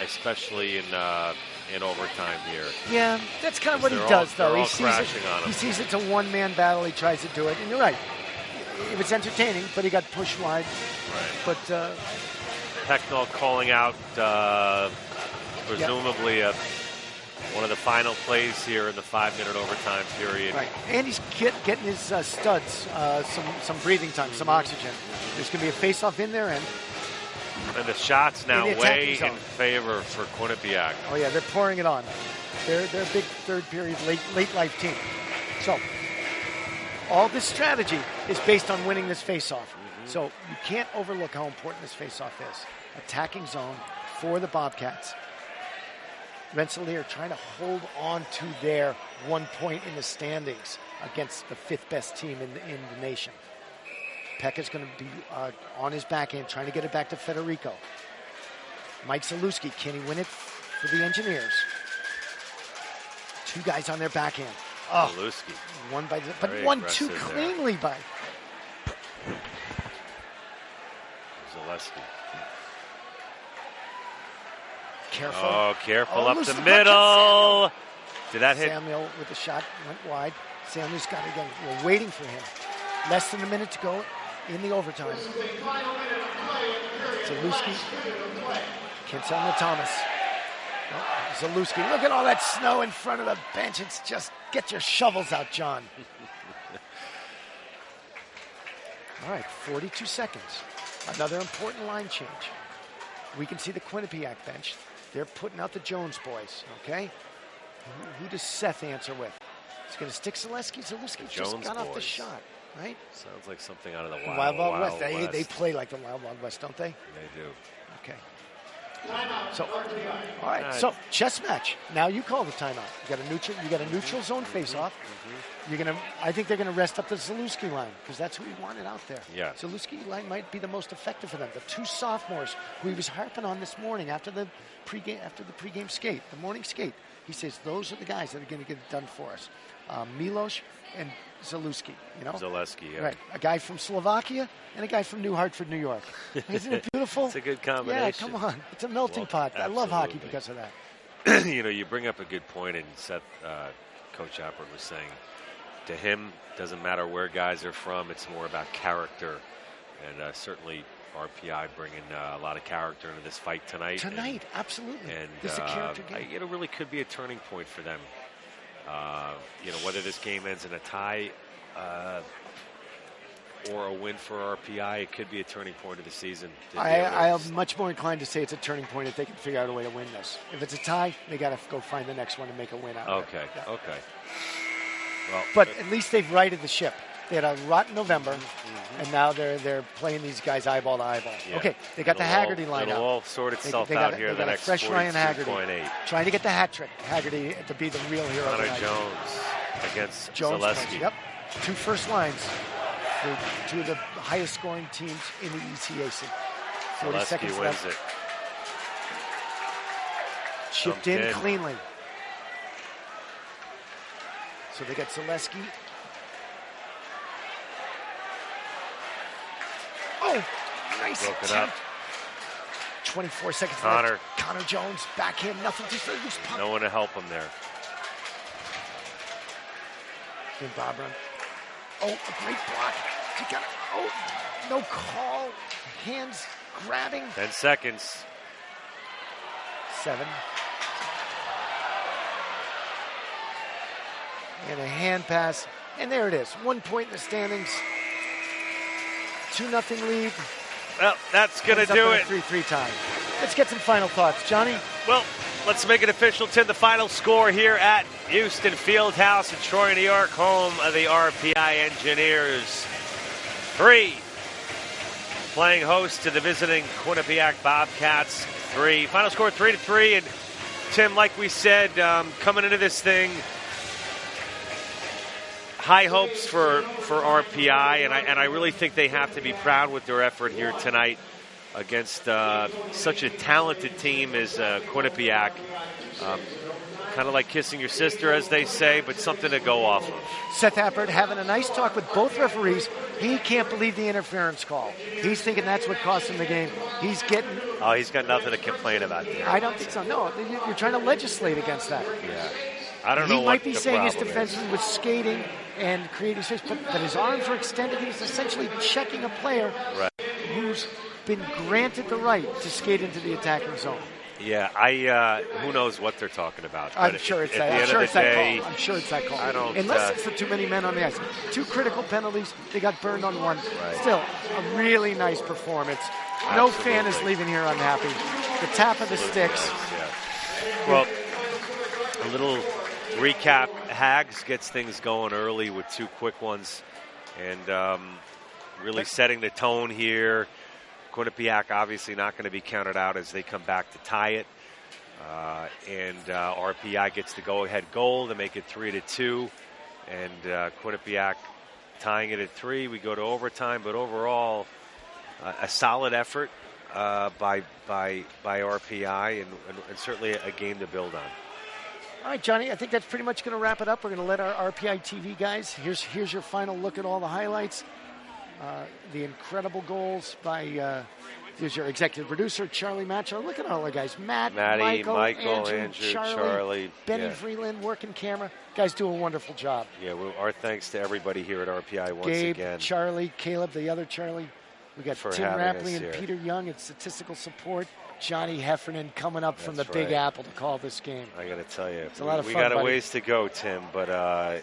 especially in overtime here. Yeah, that's kind of what he does, though. He sees it's a one-man battle. He tries to do it, and you're right. It was entertaining, but he got pushed wide. Right. But Pecknell calling out presumably one of the final plays here in the 5-minute overtime period. Right, and he's getting his studs some breathing time, some oxygen. There's going to be a face-off in there, and the shots now way in favor for Quinnipiac. Oh yeah, they're pouring it on. They're a big third period late life team. So all this strategy is based on winning this face-off. Mm-hmm. So you can't overlook how important this face-off is. Attacking zone for the Bobcats. Rensselaer trying to hold on to their 1 point in the standings against the 5th best team in the nation. Pekka's going to be on his backhand, trying to get it back to Federico. Mike Zalewski, can he win it for the Engineers? 2 guys on their backhand. Zalewski. One by, but 1-2 cleanly by Zalewski. Careful. Oh, careful up the middle. Did that hit? Samuel with the shot went wide. Samuel's got it again. We're waiting for him. Less than a minute to go in the overtime. Zalewski. Kinsella Thomas. Zalewski, look at all that snow in front of the bench. It's just, get your shovels out, John. All right, 42 seconds. Another important line change. We can see the Quinnipiac bench. They're putting out the Jones boys, okay? Who does Seth answer with? He's going to stick Zalewski. Zalewski just got off the shot, right? Sounds like something out of the Wild Wild West. West. They play like the Wild West, don't they? They do. Okay. So, all right. So, chess match. Now you call the timeout. You got a neutral zone face-off. I think they're gonna rest up the Zalewski line because that's who he wanted out there. Yeah. Zalewski line might be the most effective for them. The two sophomores who he was harping on this morning after the pregame skate, the morning skate. He says those are the guys that are going to get it done for us. Milos and Zalewski, Zalewski, yeah. Right. A guy from Slovakia and a guy from New Hartford, New York. Isn't it beautiful? It's a good combination. Yeah, come on. It's a melting pot. I love hockey because of that. You bring up a good point, and Seth, Coach Appert was saying, to him, doesn't matter where guys are from, it's more about character. And certainly RPI bringing a lot of character into this fight tonight. Absolutely. And this is a character game. It really could be a turning point for them. Whether this game ends in a tie or a win for RPI, it could be a turning point of the season. I am much more inclined to say it's a turning point if they can figure out a way to win this. If it's a tie, they got to go find the next one and make a win out of it. Okay. Well, but at least they've righted the ship. They had a rotten November, and now they're playing these guys eyeball to eyeball. Yeah. Okay, they got the Haggerty line out. It'll all sort itself out here in the next 42.8. Trying to get the hat trick. Haggerty to be the real hero. Connor Jones against Zalewski. Yep, 2 first lines for 2 of the highest scoring teams in the ECAC. 40 seconds left. Wins it. Chipped in cleanly. So they got Zalewski. Oh, nice Broke it up. 24 seconds Connor. left. Connor Jones, backhand, nothing, just a loose puck. No one to help him there. And Bobron. Oh, a great block. No call. Hands grabbing. 10 seconds. 7. And a hand pass. And there it is. 1 point in the standings. 2-0 lead. Well, that's going to do it. 3-3 time. Let's get some final thoughts. Johnny? Well, let's make it official, Tim. The final score here at Houston Fieldhouse in Troy, New York, home of the RPI Engineers. 3. Playing host to the visiting Quinnipiac Bobcats. 3. Final score 3-3. And, Tim, like we said, coming into this thing, high hopes for RPI, and I really think they have to be proud with their effort here tonight against such a talented team as Quinnipiac. Kind of like kissing your sister, as they say, but something to go off of. Seth Appert having a nice talk with both referees. He can't believe the interference call. He's thinking that's what cost him the game. He's got nothing to complain about there. I don't think so. No, you're trying to legislate against that. Yeah. I don't know. He might be saying his defenseman was skating and creating space, but his arms were extended. He's essentially checking a player who's been granted the right to skate into the attacking zone. Yeah, who knows what they're talking about. I'm sure it's that call. I'm sure it's that call. Unless it's for too many men on the ice. 2 critical penalties. They got burned on 1. Right. Still, a really nice performance. Absolutely. No fan is leaving here unhappy. The tap of the sticks. Yeah. Well, a little recap. Hags gets things going early with 2 quick ones, and really setting the tone here. Quinnipiac obviously not going to be counted out as they come back to tie it. And RPI gets the go-ahead goal to make it 3-2. And Quinnipiac tying it at 3. We go to overtime, but overall, a solid effort by RPI and certainly a game to build on. All right, Johnny, I think that's pretty much going to wrap it up. We're going to let our RPI TV guys, here's your final look at all the highlights. The incredible goals by, here's your executive producer, Charlie Matcho. Look at all the guys. Maddie, Michael, Andrew, Charlie, Benny Freeland, working camera. Guys do a wonderful job. Yeah, our thanks to everybody here at RPI once Gabe, again. Charlie, Caleb, the other Charlie. We got Tim Rappleye and Peter Young at statistical support. Johnny Heffernan coming up from the Big Apple to call this game. I got to tell you, it's a lot of fun, we got a buddy. ways to go, Tim, but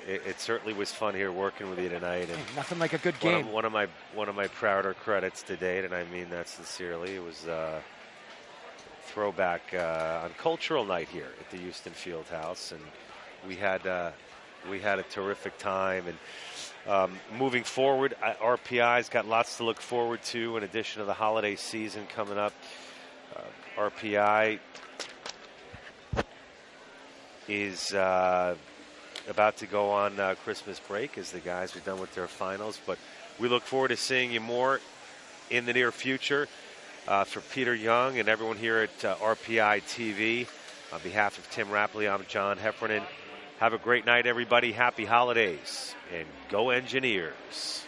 it certainly was fun here working with you tonight. And nothing like a good game. One of my prouder credits to date, and I mean that sincerely. It was throwback on Cultural Night here at the Houston Fieldhouse, and we had a terrific time. And moving forward, RPI's got lots to look forward to in addition to the holiday season coming up. RPI is about to go on Christmas break as the guys are done with their finals, but we look forward to seeing you more in the near future. For Peter Young and everyone here at RPI TV, on behalf of Tim Rappleye, I'm John Heffernan. Have a great night, everybody. Happy holidays, and go Engineers.